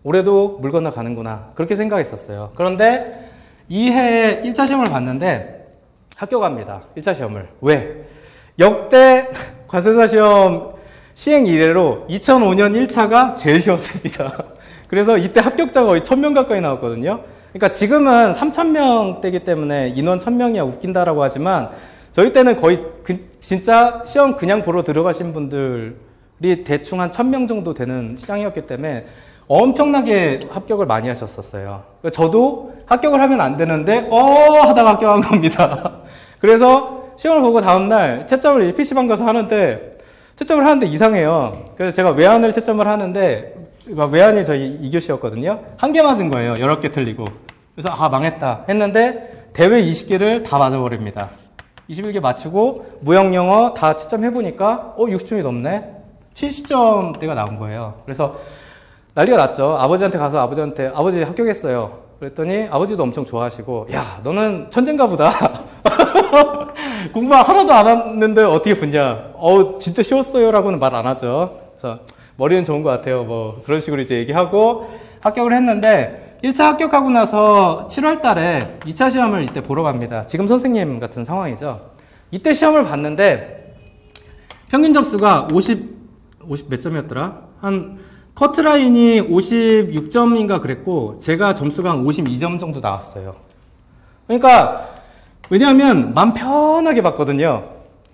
올해도 물 건너 가는구나. 그렇게 생각했었어요. 그런데 이 해에 1차 시험을 봤는데 합격합니다. 1차 시험을. 왜? 역대 관세사 시험 시행 이래로 2005년 1차가 제일 쉬웠습니다. 그래서 이때 합격자가 거의 1000명 가까이 나왔거든요. 그러니까 지금은 3000명대이기 때문에 인원 1000명이야 웃긴다라고 하지만 저희 때는 거의 진짜 시험 그냥 보러 들어가신 분들이 대충 한 1000명 정도 되는 시장이었기 때문에 엄청나게 합격을 많이 하셨었어요. 저도 합격을 하면 안 되는데 하다가 합격한 겁니다. 그래서 시험을 보고 다음날 채점을 이제 PC방 가서 하는데 채점을 하는데 이상해요. 그래서 제가 외환을 채점을 하는데 외환이 저희 2교시였거든요. 한 개 맞은 거예요. 여러 개 틀리고. 그래서 망했다 했는데 대회 20개를 다 맞아버립니다. 21개 맞추고 무역 영어 다 채점해 보니까 60점이 넘네. 70점대가 나온 거예요. 그래서 난리가 났죠. 아버지한테 가서 아버지 합격했어요. 그랬더니 아버지도 엄청 좋아하시고, 야, 너는 천재인가 보다. 공부 하나도 안 했는데 어떻게 붙냐. 진짜 쉬웠어요. 라고는 말 안 하죠. 그래서 머리는 좋은 것 같아요. 뭐 그런 식으로 이제 얘기하고 합격을 했는데, 1차 합격하고 나서 7월 달에 2차 시험을 이때 보러 갑니다. 지금 선생님 같은 상황이죠. 이때 시험을 봤는데 평균 점수가 50 몇 점이었더라? 커트라인이 56점인가 그랬고, 제가 점수가 한 52점 정도 나왔어요. 그러니까, 왜냐하면, 마음 편하게 봤거든요.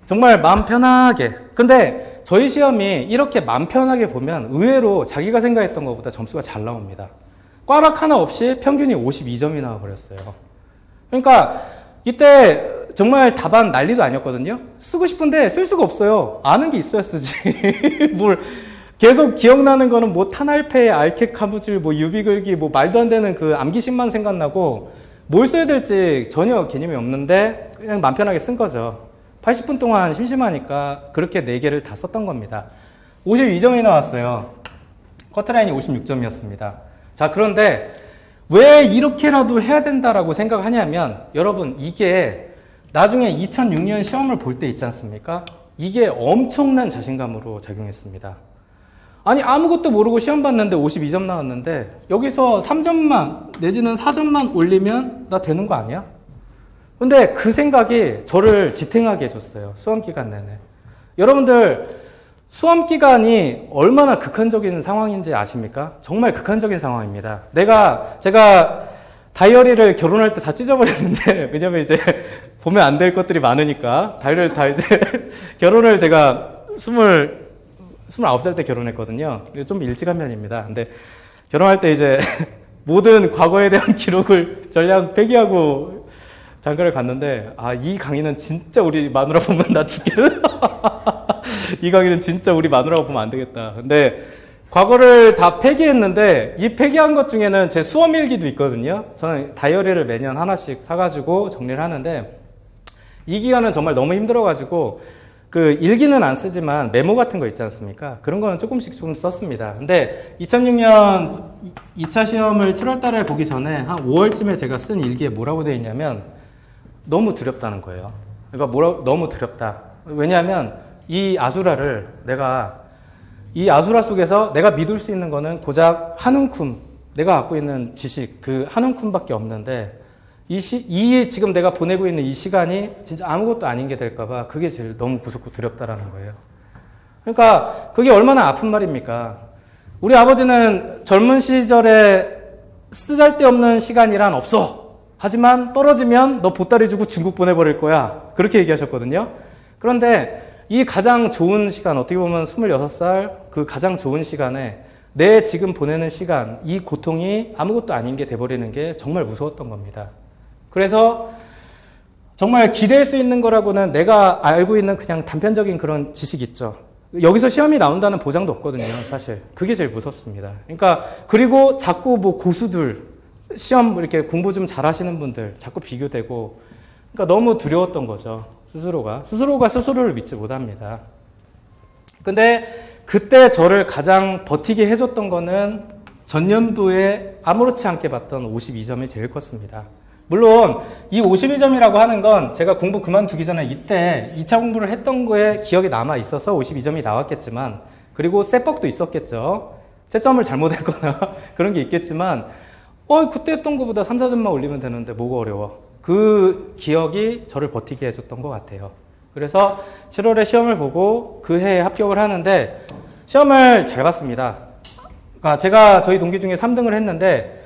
정말 마음 편하게. 근데, 저희 시험이 이렇게 마음 편하게 보면, 의외로 자기가 생각했던 것보다 점수가 잘 나옵니다. 꽈락 하나 없이 평균이 52점이 나와버렸어요. 그러니까, 이때, 정말 답안 난리도 아니었거든요. 쓰고 싶은데 쓸 수가 없어요. 아는 게 있어야 쓰지. 뭘, 계속 기억나는 거는 뭐 탄알페, 알케카무질, 뭐 유비글기, 뭐 말도 안 되는 그 암기식만 생각나고 뭘 써야 될지 전혀 개념이 없는데 그냥 맘 편하게 쓴 거죠. 80분 동안 심심하니까 그렇게 4개를 다 썼던 겁니다. 52점이 나왔어요. 커트라인이 56점이었습니다. 자, 그런데 왜 이렇게라도 해야 된다라고 생각하냐면, 여러분, 이게 나중에 2006년 시험을 볼 때 있지 않습니까? 이게 엄청난 자신감으로 작용했습니다. 아니, 아무것도 모르고 시험 봤는데 52점 나왔는데 여기서 3점만 내지는 4점만 올리면 나 되는 거 아니야? 근데 그 생각이 저를 지탱하게 해줬어요. 수험기간 내내. 여러분들, 수험기간이 얼마나 극한적인 상황인지 아십니까? 정말 극한적인 상황입니다. 제가 다이어리를 결혼할 때 다 찢어버렸는데, 왜냐면 이제 보면 안 될 것들이 많으니까, 다이어리를 다 이제, 결혼을 제가 29살 때 결혼했거든요. 좀 일찍 한 편입니다. 근데 결혼할 때 이제 모든 과거에 대한 기록을 전량 폐기하고 장가를 갔는데, 이 강의는 진짜 우리 마누라 보면 나 죽겠다. 이 강의는 진짜 우리 마누라가 보면 안 되겠다. 근데 과거를 다 폐기했는데, 이 폐기한 것 중에는 제 수험일기도 있거든요. 저는 다이어리를 매년 하나씩 사가지고 정리를 하는데, 이 기간은 정말 너무 힘들어가지고 그 일기는 안 쓰지만 메모 같은 거 있지 않습니까? 그런 거는 조금씩 좀 썼습니다. 근데 2006년 2차 시험을 7월 달에 보기 전에 한 5월쯤에 제가 쓴 일기에 뭐라고 되어 있냐면, 너무 두렵다는 거예요. 그러니까 너무 두렵다. 왜냐하면 이 아수라 속에서 내가 믿을 수 있는 거는 고작 한 움큼, 내가 갖고 있는 지식, 그 한 움큼밖에 없는데, 지금 내가 보내고 있는 이 시간이 진짜 아무것도 아닌 게 될까봐 그게 제일 너무 무섭고 두렵다라는 거예요. 그러니까 그게 얼마나 아픈 말입니까? 우리 아버지는 젊은 시절에 쓰잘데없는 시간이란 없어. 하지만 떨어지면 너 보따리 주고 중국 보내버릴 거야. 그렇게 얘기하셨거든요. 그런데 이 가장 좋은 시간, 어떻게 보면 26살 그 가장 좋은 시간에 내 지금 보내는 시간, 이 고통이 아무것도 아닌 게 돼버리는 게 정말 무서웠던 겁니다. 그래서 정말 기댈 수 있는 거라고는 내가 알고 있는 그냥 단편적인 그런 지식 있죠. 여기서 시험이 나온다는 보장도 없거든요, 사실. 그게 제일 무섭습니다. 그러니까, 그리고 자꾸 뭐 고수들, 시험 이렇게 공부 좀 잘하시는 분들 자꾸 비교되고, 그러니까 너무 두려웠던 거죠, 스스로가 스스로를 믿지 못합니다. 근데 그때 저를 가장 버티게 해줬던 거는 전년도에 아무렇지 않게 봤던 52점이 제일 컸습니다. 물론 이 52점이라고 하는 건 제가 공부 그만두기 전에 이때 2차 공부를 했던 거에 기억이 남아 있어서 52점이 나왔겠지만, 그리고 쇠뻑도 있었겠죠. 채점을 잘못했거나 그런 게 있겠지만, 그때 했던 것보다 3, 4점만 올리면 되는데 뭐가 어려워. 그 기억이 저를 버티게 해줬던 것 같아요. 그래서 7월에 시험을 보고 그 해에 합격을 하는데, 시험을 잘 봤습니다. 그러니까 제가 저희 동기 중에 3등을 했는데,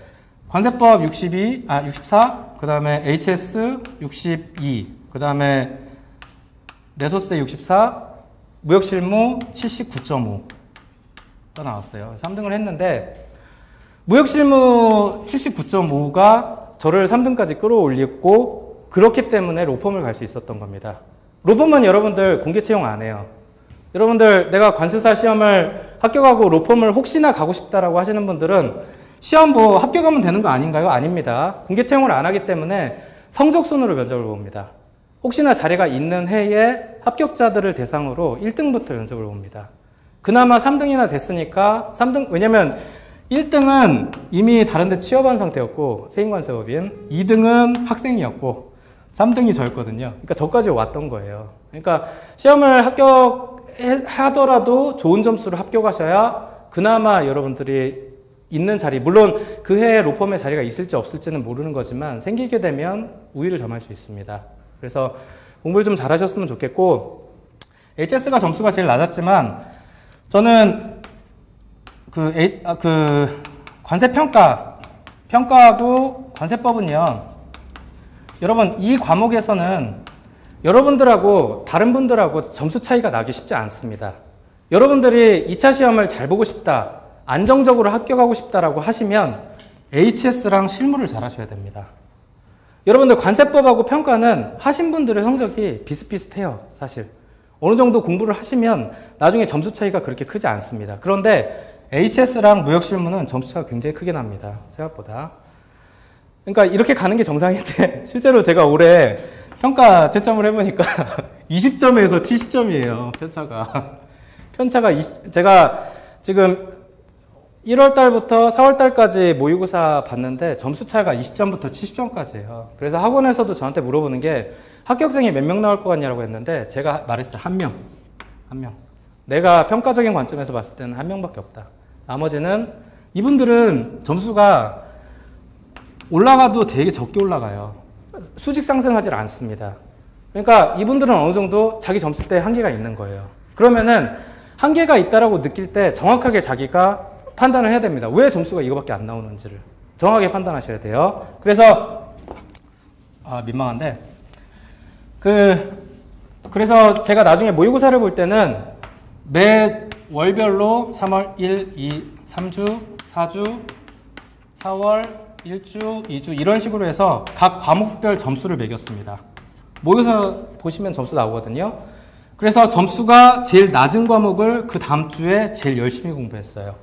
관세법 64, 그 다음에 HS 62, 그 다음에 내소세 64, 무역실무 79.5가 나왔어요. 3등을 했는데, 무역실무 79.5가 저를 3등까지 끌어올렸고, 그렇기 때문에 로펌을 갈 수 있었던 겁니다. 로펌은 여러분들 공개 채용 안 해요. 여러분들 내가 관세사 시험을 합격하고 로펌을 혹시나 가고 싶다라고 하시는 분들은 시험 합격하면 되는 거 아닌가요? 아닙니다. 공개 채용을 안 하기 때문에 성적 순으로 면접을 봅니다. 혹시나 자리가 있는 해에 합격자들을 대상으로 1등부터 면접을 봅니다. 그나마 3등이나 됐으니까 3등, 왜냐면 1등은 이미 다른 데 취업한 상태였고, 세인관세법인. 2등은 학생이었고, 3등이 저였거든요. 그러니까 저까지 왔던 거예요. 그러니까 시험을 합격하더라도 좋은 점수로 합격하셔야 그나마 여러분들이 있는 자리, 물론 그 해에 로펌의 자리가 있을지 없을지는 모르는 거지만 생기게 되면 우위를 점할 수 있습니다. 그래서 공부를 좀 잘하셨으면 좋겠고, HS가 점수가 제일 낮았지만 저는 평가하고 관세법은요, 여러분 이 과목에서는 여러분들하고 다른 분들하고 점수 차이가 나기 쉽지 않습니다. 여러분들이 2차 시험을 잘 보고 싶다, 안정적으로 합격하고 싶다라고 하시면 HS랑 실무를 잘 하셔야 됩니다. 여러분들 관세법하고 평가는 하신 분들의 성적이 비슷비슷해요. 사실 어느 정도 공부를 하시면 나중에 점수 차이가 그렇게 크지 않습니다. 그런데 HS랑 무역실무는 점수 차이가 굉장히 크게 납니다. 생각보다. 그러니까 이렇게 가는 게 정상인데 실제로 제가 올해 평가 채점을 해보니까 20점에서 70점이에요. 편차가 제가 지금 1월 달부터 4월 달까지 모의고사 봤는데 점수 차이가 20점부터 70점까지예요. 그래서 학원에서도 저한테 물어보는 게 합격생이 몇 명 나올 것 같냐고 했는데 제가 말했어요. 한 명. 내가 평가적인 관점에서 봤을 때는 한 명밖에 없다. 나머지는 이분들은 점수가 올라가도 되게 적게 올라가요. 수직 상승하지 않습니다. 그러니까 이분들은 어느 정도 자기 점수대에 한계가 있는 거예요. 그러면은 한계가 있다라고 느낄 때 정확하게 자기가 판단을 해야 됩니다. 왜 점수가 이거밖에 안 나오는지를 정확하게 판단하셔야 돼요. 그래서 민망한데 그래서 제가 나중에 모의고사를 볼 때는 매 월별로 3월 1, 2, 3주, 4주, 4월 1주, 2주 이런 식으로 해서 각 과목별 점수를 매겼습니다. 모의고사 보시면 점수 나오거든요. 그래서 점수가 제일 낮은 과목을 그 다음 주에 제일 열심히 공부했어요.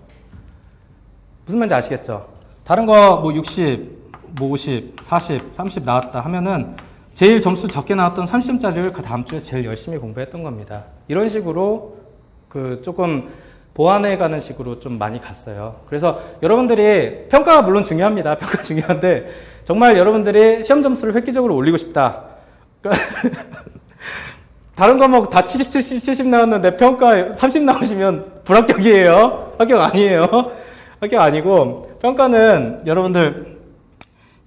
무슨 말인지 아시겠죠? 다른 거 뭐 60, 뭐 50, 40, 30 나왔다 하면은 제일 점수 적게 나왔던 30점짜리를 그 다음 주에 제일 열심히 공부했던 겁니다. 이런 식으로 조금 보완해 가는 식으로 좀 많이 갔어요. 그래서 여러분들이 평가가 물론 중요합니다. 평가 중요한데 정말 여러분들이 시험 점수를 획기적으로 올리고 싶다. 다른 과목 다 70, 70 나왔는데 평가 30 나오시면 불합격이에요. 합격 아니에요. 합격 아니고 평가는 여러분들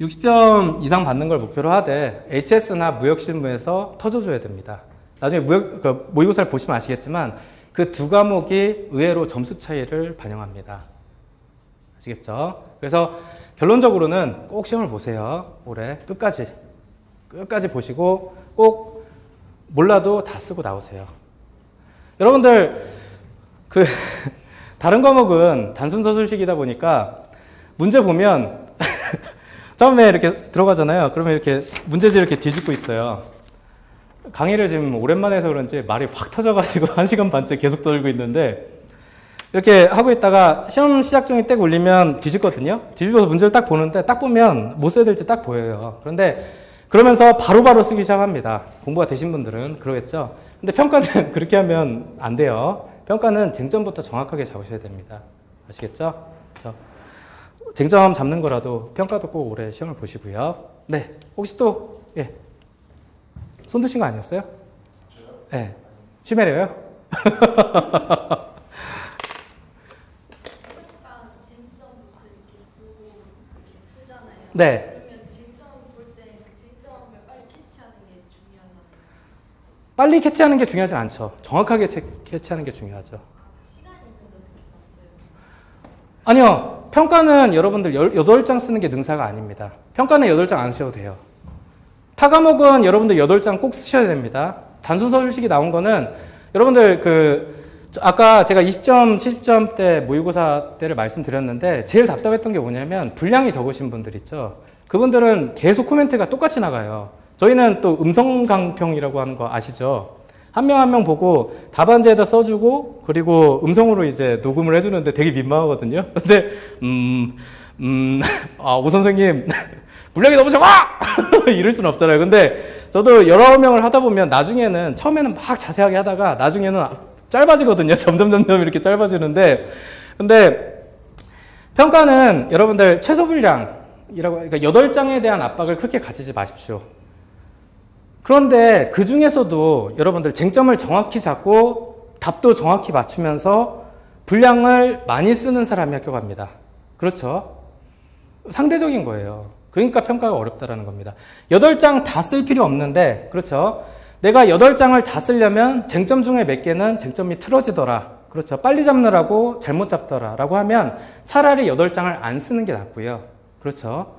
60점 이상 받는 걸 목표로 하되 HS나 무역실무에서 터져줘야 됩니다. 나중에 모의고사를 보시면 아시겠지만 그 두 과목이 의외로 점수 차이를 반영합니다. 아시겠죠? 그래서 결론적으로는 꼭 시험을 보세요. 올해 끝까지 보시고 꼭 몰라도 다 쓰고 나오세요. 여러분들 다른 과목은 단순 서술식이다 보니까 문제 보면 처음에 이렇게 들어가잖아요. 그러면 이렇게 문제지 이렇게 뒤집고 있어요. 강의를 지금 오랜만에 해서 그런지 말이 확 터져가지고 1시간 반째 계속 떨고 있는데 이렇게 하고 있다가 시험 시작종이 딱 울리면 뒤집거든요. 뒤집어서 문제를 딱 보는데 딱 보면 뭐 써야 될지 딱 보여요. 그런데 그러면서 바로바로 쓰기 시작합니다. 공부가 되신 분들은 그러겠죠. 근데 평가는 그렇게 하면 안 돼요. 평가는 쟁점부터 정확하게 잡으셔야 됩니다. 아시겠죠? 그래서 쟁점 잡는 거라도 평가도 꼭 올해 시험을 보시고요. 네, 혹시 또 손 드신 거 아니었어요? 저요? 네, 쉬메려요? 네. 그러면 쟁점 볼 때 그 쟁점을 빨리 캐치하는 게 중요하잖아요. 빨리 캐치하는 게 중요하지 않죠. 정확하게 캐치하는 게 중요하죠. 시간이 있는데 어떻게 봤어요? 아니요. 평가는 여러분들 8장 쓰는 게 능사가 아닙니다. 평가는 8장 안 쓰셔도 돼요. 타 과목은 여러분들 8장 꼭 쓰셔야 됩니다. 단순 서술식이 나온 거는 여러분들 아까 제가 20점, 70점 때 모의고사 때를 말씀드렸는데 제일 답답했던 게 뭐냐면 분량이 적으신 분들 있죠. 그분들은 계속 코멘트가 똑같이 나가요. 저희는 또 음성 강평이라고 하는 거 아시죠? 한 명 한 명 보고 답안지에다 써주고 그리고 음성으로 이제 녹음을 해주는데 되게 민망하거든요. 근데 오 선생님 분량이 너무 적어! 이럴 수는 없잖아요. 근데 저도 여러 명을 하다 보면 나중에는 처음에는 막 자세하게 하다가 나중에는 짧아지거든요. 점점 이렇게 짧아지는데, 근데 평가는 여러분들 최소 분량이라고, 그러니까 8장에 대한 압박을 크게 가지지 마십시오. 그런데 그 중에서도 여러분들 쟁점을 정확히 잡고 답도 정확히 맞추면서 분량을 많이 쓰는 사람이 합격합니다. 그렇죠? 상대적인 거예요. 그러니까 평가가 어렵다라는 겁니다. 8장 다 쓸 필요 없는데, 그렇죠? 내가 8장을 다 쓰려면 쟁점 중에 몇 개는 쟁점이 틀어지더라. 그렇죠? 빨리 잡느라고 잘못 잡더라. 라고 하면 차라리 8장을 안 쓰는 게 낫고요. 그렇죠?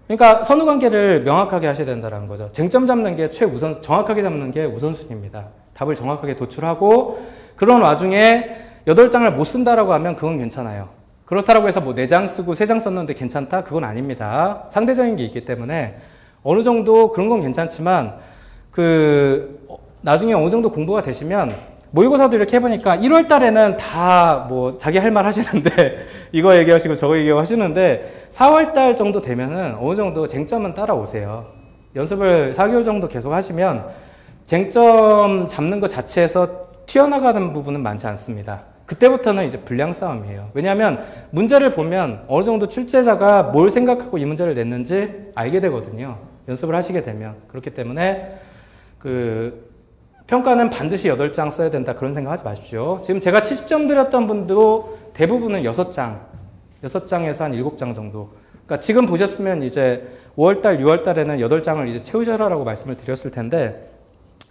그러니까 선후관계를 명확하게 하셔야 된다는 거죠. 쟁점 잡는 게 정확하게 잡는 게 우선순위입니다. 답을 정확하게 도출하고, 그런 와중에 8장을 못 쓴다라고 하면 그건 괜찮아요. 그렇다고 해서 뭐 4장 쓰고 3장 썼는데 괜찮다? 그건 아닙니다. 상대적인 게 있기 때문에 어느 정도 그런 건 괜찮지만, 나중에 어느 정도 공부가 되시면, 모의고사도 이렇게 해보니까 1월 달에는 다 뭐 자기 할 말 하시는데, 이거 얘기하시고 저거 얘기하시는데, 4월 달 정도 되면은 어느 정도 쟁점은 따라오세요. 연습을 4개월 정도 계속 하시면 쟁점 잡는 것 자체에서 튀어나가는 부분은 많지 않습니다. 그때부터는 이제 분량 싸움이에요. 왜냐하면 문제를 보면 어느 정도 출제자가 뭘 생각하고 이 문제를 냈는지 알게 되거든요. 연습을 하시게 되면. 그렇기 때문에 평가는 반드시 8장 써야 된다, 그런 생각 하지 마십시오. 지금 제가 70점 드렸던 분도 대부분은 6장에서 한 7장 정도. 그러니까 지금 보셨으면 이제 5월달, 6월달에는 8장을 이제 채우셔라라고 말씀을 드렸을 텐데,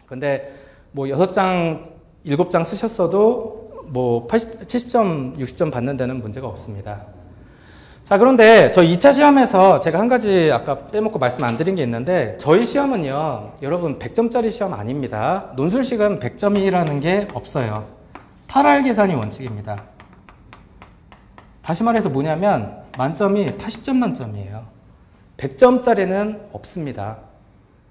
근데 뭐 6장, 7장 쓰셨어도 뭐 70점, 60점 받는 데는 문제가 없습니다. 자, 그런데 저 2차 시험에서 제가 한 가지 아까 빼먹고 말씀 안 드린 게 있는데, 저희 시험은요, 여러분 100점짜리 시험 아닙니다. 논술식은 100점이라는 게 없어요. 탈할 계산이 원칙입니다. 다시 말해서 뭐냐면 만점이 80점 만점이에요. 100점짜리는 없습니다.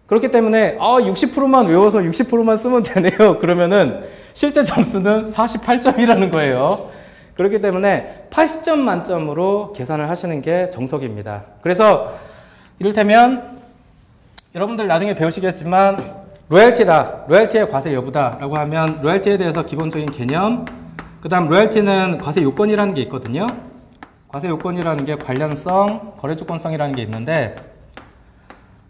그렇기 때문에 60%만 외워서 60%만 쓰면 되네요. 그러면은 실제 점수는 48점이라는 거예요. 그렇기 때문에 80점 만점으로 계산을 하시는 게 정석입니다. 그래서 이를테면 여러분들 나중에 배우시겠지만 로열티다, 로열티의 과세 여부다 라고 하면 로열티에 대해서 기본적인 개념, 그 다음 로열티는 과세 요건이라는 게 있거든요. 과세 요건이라는 게 관련성, 거래조건성이라는 게 있는데,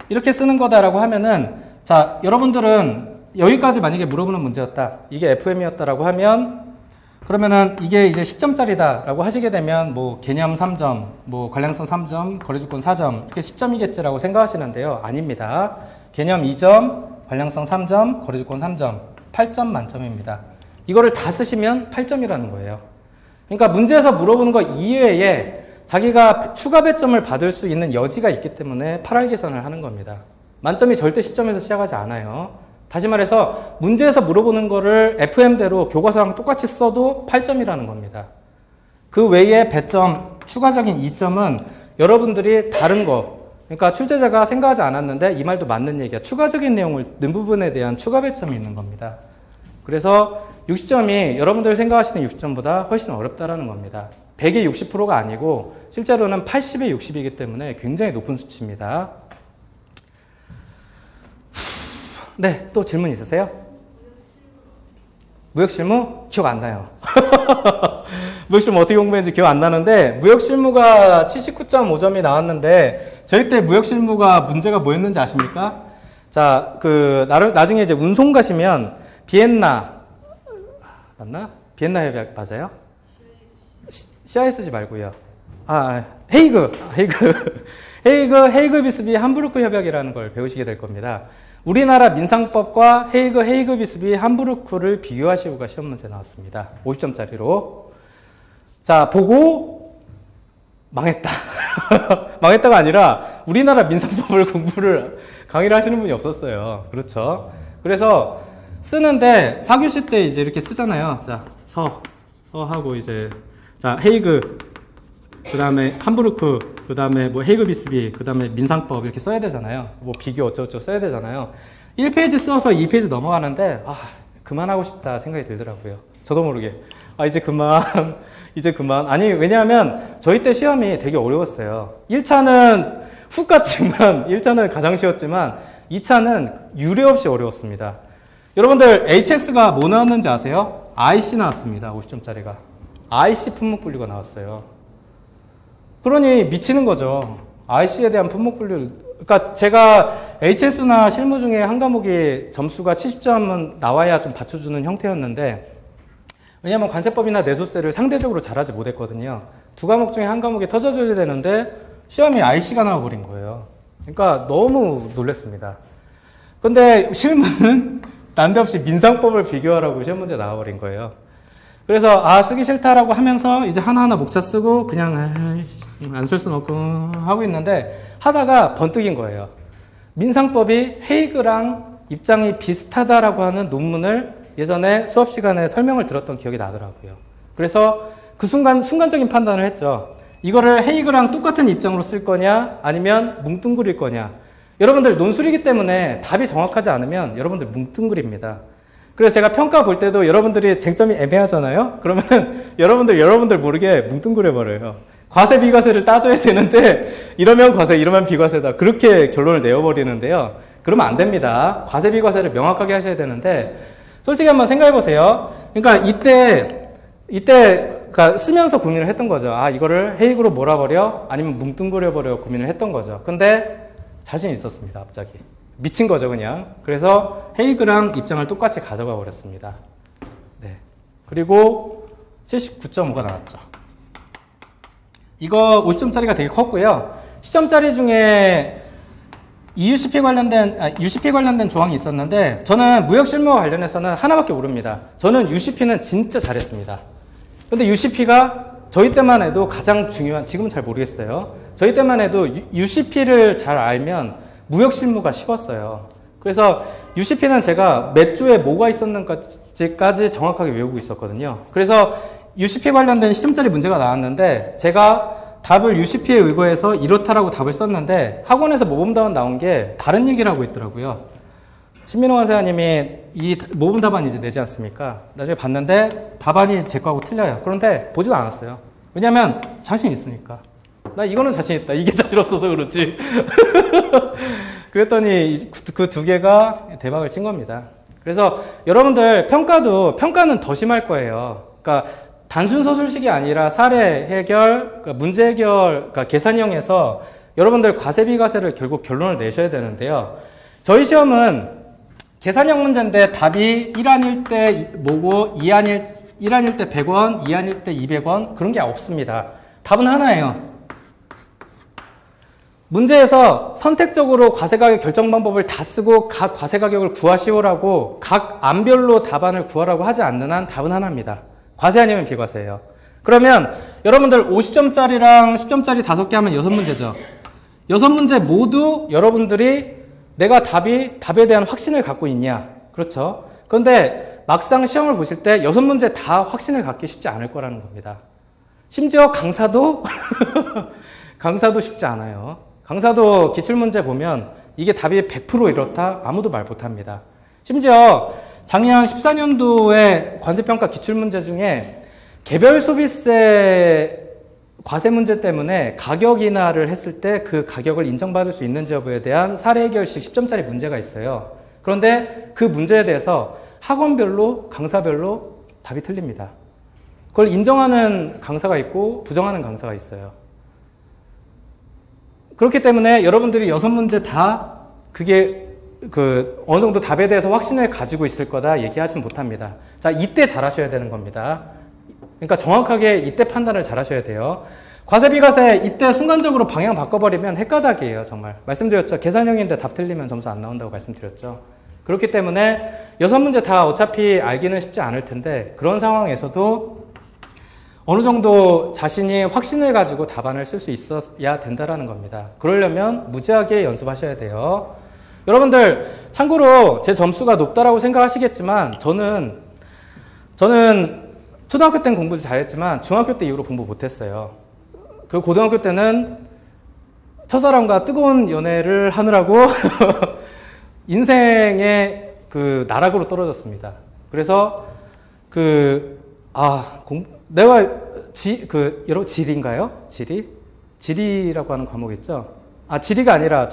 이렇게 쓰는 거다라고 하면은, 자, 여러분들은 여기까지 만약에 물어보는 문제였다, 이게 FM이었다라고 하면, 그러면은 이게 이제 10점짜리다 라고 하시게 되면 뭐 개념 3점, 뭐 관련성 3점, 거래조건 4점, 이렇게 10점이겠지라고 생각하시는데요. 아닙니다. 개념 2점, 관련성 3점, 거래조건 3점, 8점 만점입니다. 이거를 다 쓰시면 8점이라는 거예요. 그러니까 문제에서 물어보는 거 이외에 자기가 추가 배점을 받을 수 있는 여지가 있기 때문에 8할 계산을 하는 겁니다. 만점이 절대 10점에서 시작하지 않아요. 다시 말해서 문제에서 물어보는 거를 FM대로 교과서랑 똑같이 써도 8점이라는 겁니다. 그 외에 배점, 추가적인 2점은 여러분들이 다른 거, 그러니까 출제자가 생각하지 않았는데 이 말도 맞는 얘기야. 추가적인 내용을 넣은 부분에 대한 추가 배점이 있는 겁니다. 그래서 60점이 여러분들이 생각하시는 60점보다 훨씬 어렵다라는 겁니다. 100의 60%가 아니고 실제로는 80의 60이기 때문에 굉장히 높은 수치입니다. 네, 또 질문 있으세요? 무역실무? 기억 안 나요. 무역실무 어떻게 공부했는지 기억 안 나는데, 무역실무가 79.5점이 나왔는데, 저희 때 무역실무가 문제가 뭐였는지 아십니까? 자, 나중에 이제 운송 가시면, 비엔나, 맞나? 비엔나 협약 맞아요? CISG 말고요. 헤이그 비스비 함부르크 협약이라는 걸 배우시게 될 겁니다. 우리나라 민상법과 헤이그 비스비 함부르크를 비교하시고가 시험 문제 나왔습니다. 50점짜리로. 자, 보고 망했다. 망했다가 아니라 우리나라 민상법을 강의를 하시는 분이 없었어요. 그렇죠. 그래서 쓰는데 4교시 때 이제 이렇게 쓰잖아요. 자, 서하고 이제, 자, 헤이그, 그 다음에 함부르크, 그 다음에 뭐 헤이그 비스비, 그 다음에 민상법 이렇게 써야 되잖아요. 뭐 비교 어쩌고저쩌고 써야 되잖아요. 1페이지 써서 2페이지 넘어가는데, 그만하고 싶다 생각이 들더라고요. 저도 모르게. 이제 그만. 아니, 왜냐하면 저희 때 시험이 되게 어려웠어요. 1차는 훅 갔지만, 1차는 가장 쉬웠지만, 2차는 유례 없이 어려웠습니다. 여러분들 HS가 뭐 나왔는지 아세요? IC 나왔습니다. 50점짜리가. IC 품목 분류가 나왔어요. 그러니 미치는 거죠. IC에 대한 품목 분류. 그러니까 제가 HS나 실무 중에 한 과목이 점수가 70점은 나와야 좀 받쳐주는 형태였는데, 왜냐하면 관세법이나 내소세를 상대적으로 잘하지 못했거든요. 두 과목 중에 한 과목이 터져줘야 되는데 시험이 IC가 나와버린 거예요. 그러니까 너무 놀랐습니다. 근데 실무는 난데없이 민상법을 비교하라고 시험 문제 나와버린 거예요. 그래서 쓰기 싫다라고 하면서 이제 하나하나 목차 쓰고 그냥 안 쓸 순 없고 하고 있는데 하다가 번뜩인 거예요. 민상법이 헤이그랑 입장이 비슷하다라고 하는 논문을 예전에 수업 시간에 설명을 들었던 기억이 나더라고요. 그래서 그 순간적인 판단을 했죠. 이거를 헤이그랑 똑같은 입장으로 쓸 거냐 아니면 뭉뚱그릴 거냐. 여러분들 논술이기 때문에 답이 정확하지 않으면 여러분들 뭉뚱그립니다. 그래서 제가 평가 볼 때도 여러분들이 쟁점이 애매하잖아요. 그러면은 여러분들 모르게 뭉뚱그려 버려요. 과세 비과세를 따져야 되는데 이러면 과세 이러면 비과세다. 그렇게 결론을 내어버리는데요. 그러면 안 됩니다. 과세 비과세를 명확하게 하셔야 되는데 솔직히 한번 생각해 보세요. 그러니까 이때 그러니까 쓰면서 고민을 했던 거죠. 이거를 헤이그로 몰아버려 아니면 뭉뚱그려 버려 고민을 했던 거죠. 근데 자신 있었습니다. 갑자기 미친 거죠 그냥. 그래서 헤이그랑 입장을 똑같이 가져가 버렸습니다. 네. 그리고 79.5가 나왔죠. 이거 50점짜리가 되게 컸고요. 시점짜리 중에 UCP 관련된 조항이 있었는데 저는 무역실무와 관련해서는 하나밖에 모릅니다. 저는 UCP는 진짜 잘했습니다. 근데 UCP가 저희 때만 해도 가장 중요한, 지금은 잘 모르겠어요. 저희 때만 해도 UCP를 잘 알면 무역실무가 쉬웠어요. 그래서 UCP는 제가 몇 조에 뭐가 있었는지까지 정확하게 외우고 있었거든요. 그래서 UCP 관련된 시점짜리 문제가 나왔는데 제가 답을 UCP에 의거해서 이렇다라고 답을 썼는데 학원에서 모범답안 나온 게 다른 얘기를 하고 있더라고요. 신민호 강사님이 이 모범 답안 이제 내지 않습니까? 나중에 봤는데 답안이 제 거하고 틀려요. 그런데 보지도 않았어요. 왜냐면 자신 있으니까. 나 이거는 자신 있다. 이게 자신 없어서 그렇지. 그랬더니 그 두 개가 대박을 친 겁니다. 그래서 여러분들 평가는 더 심할 거예요. 그러니까 단순 서술식이 아니라 사례 해결, 그러니까 문제 해결, 그러니까 계산형에서 여러분들 과세 비과세를 결국 결론을 내셔야 되는데요. 저희 시험은 계산형 문제인데 답이 1안일 때 뭐고 1안일 때 100원, 2안일 때 200원 그런 게 없습니다. 답은 하나예요. 문제에서 선택적으로 과세가격 결정 방법을 다 쓰고 각 과세가격을 구하시오라고 각 안별로 답안을 구하라고 하지 않는 한 답은 하나입니다. 과세 아니면 비과세예요. 그러면 여러분들 50점짜리랑 10점짜리 5개 하면 6문제죠. 6문제 모두 여러분들이 내가 답에 대한 확신을 갖고 있냐? 그렇죠. 그런데 막상 시험을 보실 때 6문제 다 확신을 갖기 쉽지 않을 거라는 겁니다. 심지어 강사도 쉽지 않아요. 강사도 기출문제 보면 이게 답이 100% 이렇다? 아무도 말 못합니다. 심지어 작년 14년도에 관세평가 기출문제 중에 개별 소비세 과세 문제 때문에 가격 인하를 했을 때 그 가격을 인정받을 수 있는지 여부에 대한 사례 해결식 10점짜리 문제가 있어요. 그런데 그 문제에 대해서 학원별로, 강사별로 답이 틀립니다. 그걸 인정하는 강사가 있고 부정하는 강사가 있어요. 그렇기 때문에 여러분들이 6문제 다 그게 어느 정도 답에 대해서 확신을 가지고 있을 거다 얘기하진 못합니다. 자, 이때 잘하셔야 되는 겁니다. 그러니까 정확하게 이때 판단을 잘 하셔야 돼요. 과세 비과세 이때 순간적으로 방향 바꿔버리면 헷가닥이에요. 정말 말씀드렸죠. 계산형인데 답 틀리면 점수 안 나온다고 말씀드렸죠. 그렇기 때문에 6문제 다 어차피 알기는 쉽지 않을 텐데 그런 상황에서도 어느 정도 자신이 확신을 가지고 답안을 쓸 수 있어야 된다라는 겁니다. 그러려면 무지하게 연습하셔야 돼요. 여러분들 참고로 제 점수가 높다라고 생각하시겠지만 저는 초등학교 때는 공부 잘했지만 중학교 때 이후로 공부 못했어요. 그리고 고등학교 때는 첫사람과 뜨거운 연애를 하느라고 인생의 나락으로 떨어졌습니다. 그래서 여러분 지리인가요? 지리라고 하는 과목 있죠? 지리가 아니라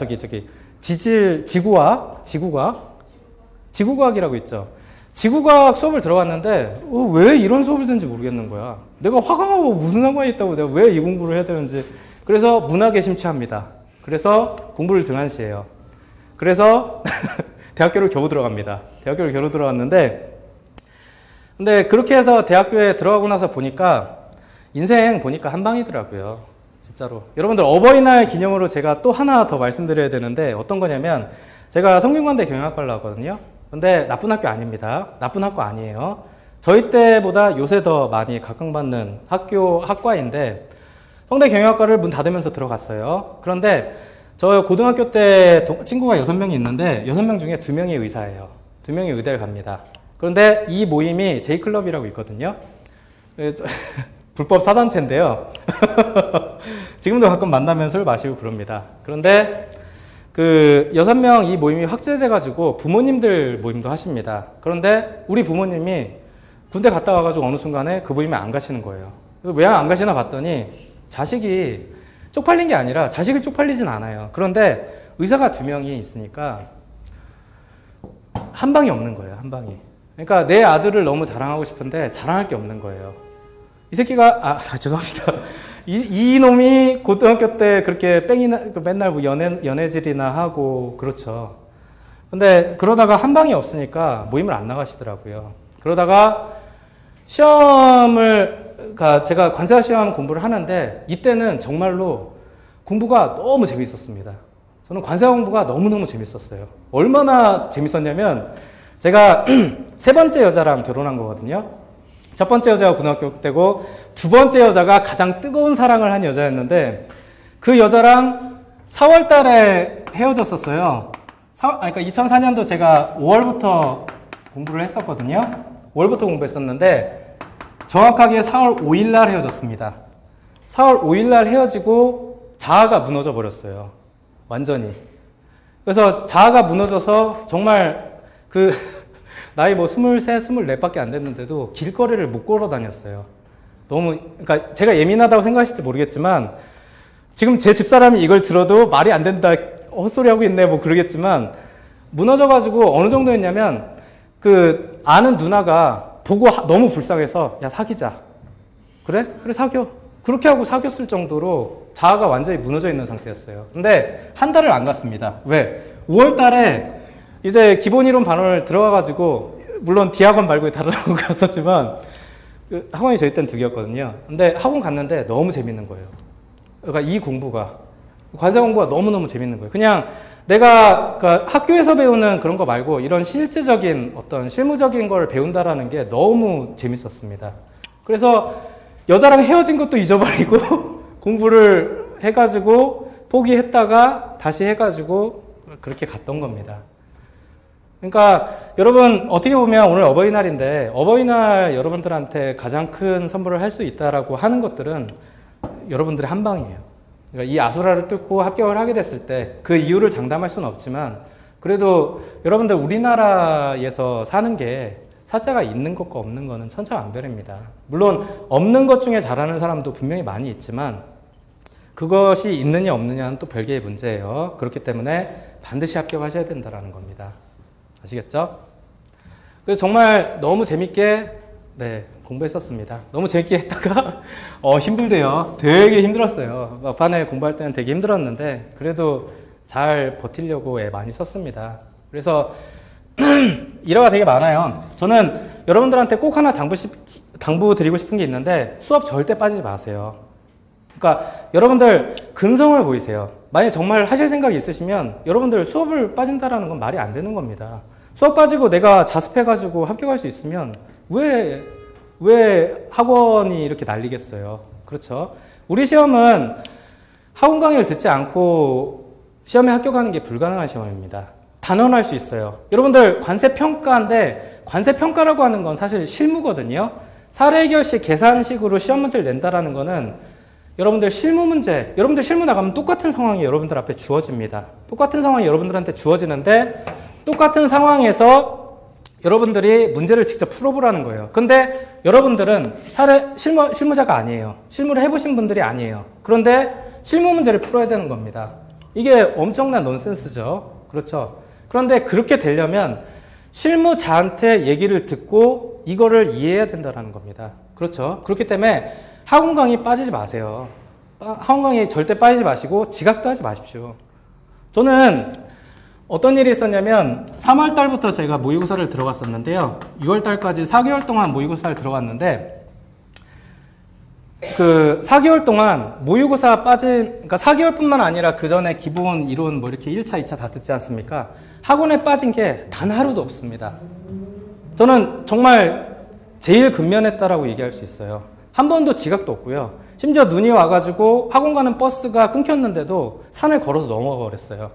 지구과학이라고 있죠. 지구과학 수업을 들어갔는데 왜 이런 수업을 듣는지 모르겠는 거야. 내가 화강하고 무슨 상관이 있다고 내가 왜 이 공부를 해야 되는지. 그래서 문학에 심취합니다. 그래서 공부를 등한시해요. 그래서 대학교를 겨우 들어갑니다. 대학교를 겨우 들어갔는데 근데 그렇게 해서 대학교에 들어가고 나서 보니까 인생 보니까 한방이더라고요. 진짜로. 여러분들 어버이날 기념으로 제가 또 하나 더 말씀드려야 되는데 어떤 거냐면 제가 성균관대 경영학과를 나왔거든요. 근데 나쁜 학교 아닙니다. 나쁜 학과 아니에요. 저희 때보다 요새 더 많이 각광받는 학과인데 성대 경영학과를 문 닫으면서 들어갔어요. 그런데 저 고등학교 때 친구가 6명이 있는데 6명 중에 2명이 의사예요. 2명이 의대를 갑니다. 그런데 이 모임이 J클럽이라고 있거든요. 불법 사단체인데요. 지금도 가끔 만나면 술 마시고 그럽니다. 그런데 그 6명 이 모임이 확대돼가지고 부모님들 모임도 하십니다. 그런데 우리 부모님이 군대 갔다 와가지고 어느 순간에 그 모임에 안 가시는 거예요. 왜 안 가시나 봤더니 자식이 쪽팔린 게 아니라 자식이 쪽팔리진 않아요. 그런데 의사가 2명이 있으니까 한 방이 없는 거예요. 한 방이. 그러니까 내 아들을 너무 자랑하고 싶은데 자랑할 게 없는 거예요. 이 새끼가 죄송합니다. 이 놈이 고등학교 때 그렇게 맨날 뭐 연애질이나 하고 그렇죠. 근데 그러다가 한 방이 없으니까 모임을 안 나가시더라고요. 그러다가 제가 관세아 시험 공부를 하는데 이때는 정말로 공부가 너무 재밌었습니다. 저는 관세아 공부가 너무너무 재밌었어요. 얼마나 재밌었냐면 제가 3번째 여자랑 결혼한 거거든요. 첫 번째 여자가 고등학교 때고 2번째 여자가 가장 뜨거운 사랑을 한 여자였는데 그 여자랑 4월 달에 헤어졌었어요. 그러니까 2004년도 제가 5월부터 공부를 했었거든요. 5월부터 공부했었는데 정확하게 4월 5일 날 헤어졌습니다. 4월 5일 날 헤어지고 자아가 무너져 버렸어요. 완전히. 그래서 자아가 무너져서 정말 나이 뭐 23, 24밖에 안 됐는데도 길거리를 못 걸어 다녔어요. 그러니까 제가 예민하다고 생각하실지 모르겠지만 지금 제 집사람이 이걸 들어도 말이 안 된다, 헛소리 하고 있네, 뭐 그러겠지만 무너져가지고 어느 정도였냐면 아는 누나가 보고 너무 불쌍해서 야, 사귀자. 그래? 그래, 사겨. 그렇게 하고 사귀었을 정도로 자아가 완전히 무너져 있는 상태였어요. 근데 한 달을 안 갔습니다. 왜? 5월 달에 이제 기본이론 반원을 들어가가지고 물론 D학원 말고 다른 학원 갔었지만 학원이 저희 때는 2개였거든요. 근데 학원 갔는데 너무 재밌는 거예요. 그러니까 이 공부가 관세 공부가 너무너무 재밌는 거예요. 그냥 내가 학교에서 배우는 그런 거 말고 이런 실제적인 어떤 실무적인 걸 배운다라는 게 너무 재밌었습니다. 그래서 여자랑 헤어진 것도 잊어버리고 공부를 해가지고 포기했다가 다시 해가지고 그렇게 갔던 겁니다. 그러니까 여러분 어떻게 보면 오늘 어버이날인데 어버이날 여러분들한테 가장 큰 선물을 할 수 있다라고 하는 것들은 여러분들의 한 방이에요. 그러니까 이 아수라를 뚫고 합격을 하게 됐을 때 그 이유를 장담할 수는 없지만 그래도 여러분들 우리나라에서 사는 게 사자가 있는 것과 없는 거는 천차만별입니다. 물론 없는 것 중에 잘하는 사람도 분명히 많이 있지만 그것이 있느냐 없느냐는 또 별개의 문제예요. 그렇기 때문에 반드시 합격하셔야 된다는 겁니다. 아시겠죠? 그래서 정말 너무 재밌게 공부했었습니다. 너무 재밌게 했다가 힘들대요. 되게 힘들었어요. 막판에 공부할 때는 되게 힘들었는데 그래도 잘 버티려고 애 많이 썼습니다. 그래서 일화가 되게 많아요. 저는 여러분들한테 꼭 하나 당부드리고 싶은 게 있는데 수업 절대 빠지지 마세요. 그러니까 여러분들 근성을 보이세요. 만약에 정말 하실 생각이 있으시면 여러분들 수업을 빠진다라는 건 말이 안 되는 겁니다. 수업 빠지고 내가 자습해가지고 합격할 수 있으면 왜 학원이 이렇게 난리겠어요. 그렇죠? 우리 시험은 학원 강의를 듣지 않고 시험에 합격하는 게 불가능한 시험입니다. 단언할 수 있어요. 여러분들 관세평가인데 관세평가라고 하는 건 사실 실무거든요. 사례결식 계산식으로 시험 문제를 낸다라는 거는 여러분들 실무 문제, 여러분들 실무 나가면 똑같은 상황이 여러분들 앞에 주어집니다. 똑같은 상황이 여러분들한테 주어지는데 똑같은 상황에서 여러분들이 문제를 직접 풀어보라는 거예요. 근데 여러분들은 실무자가 아니에요. 실무를 해보신 분들이 아니에요. 그런데 실무 문제를 풀어야 되는 겁니다. 이게 엄청난 넌센스죠. 그렇죠. 그런데 그렇게 되려면 실무자한테 얘기를 듣고 이거를 이해해야 된다는 겁니다. 그렇죠. 그렇기 때문에 학원 강의 빠지지 마세요. 학원 강의 절대 빠지지 마시고 지각도 하지 마십시오. 저는 어떤 일이 있었냐면 3월 달부터 제가 모의고사를 들어갔었는데요. 6월 달까지 4개월 동안 모의고사를 들어갔는데 그 4개월 동안 모의고사 그러니까 4개월뿐만 아니라 그 전에 기본 이론 뭐 이렇게 1차, 2차 다 듣지 않습니까? 학원에 빠진 게 단 하루도 없습니다. 저는 정말 제일 근면했다라고 얘기할 수 있어요. 한 번도 지각도 없고요. 심지어 눈이 와가지고 학원 가는 버스가 끊겼는데도 산을 걸어서 넘어가 버렸어요.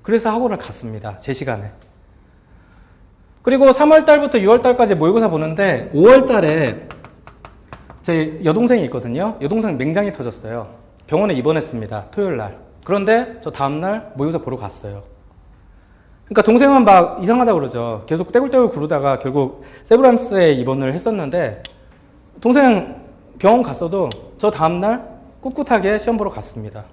그래서 학원을 갔습니다. 제 시간에. 그리고 3월 달부터 6월 달까지 모의고사 보는데 5월 달에 제 여동생이 있거든요. 여동생 맹장이 터졌어요. 병원에 입원했습니다. 토요일 날. 그런데 저 다음날 모의고사 보러 갔어요. 그러니까 동생은 막 이상하다고 그러죠. 계속 떼굴떼굴 구르다가 결국 세브란스에 입원을 했었는데 동생 병원 갔어도 저 다음날 꿋꿋하게 시험 보러 갔습니다.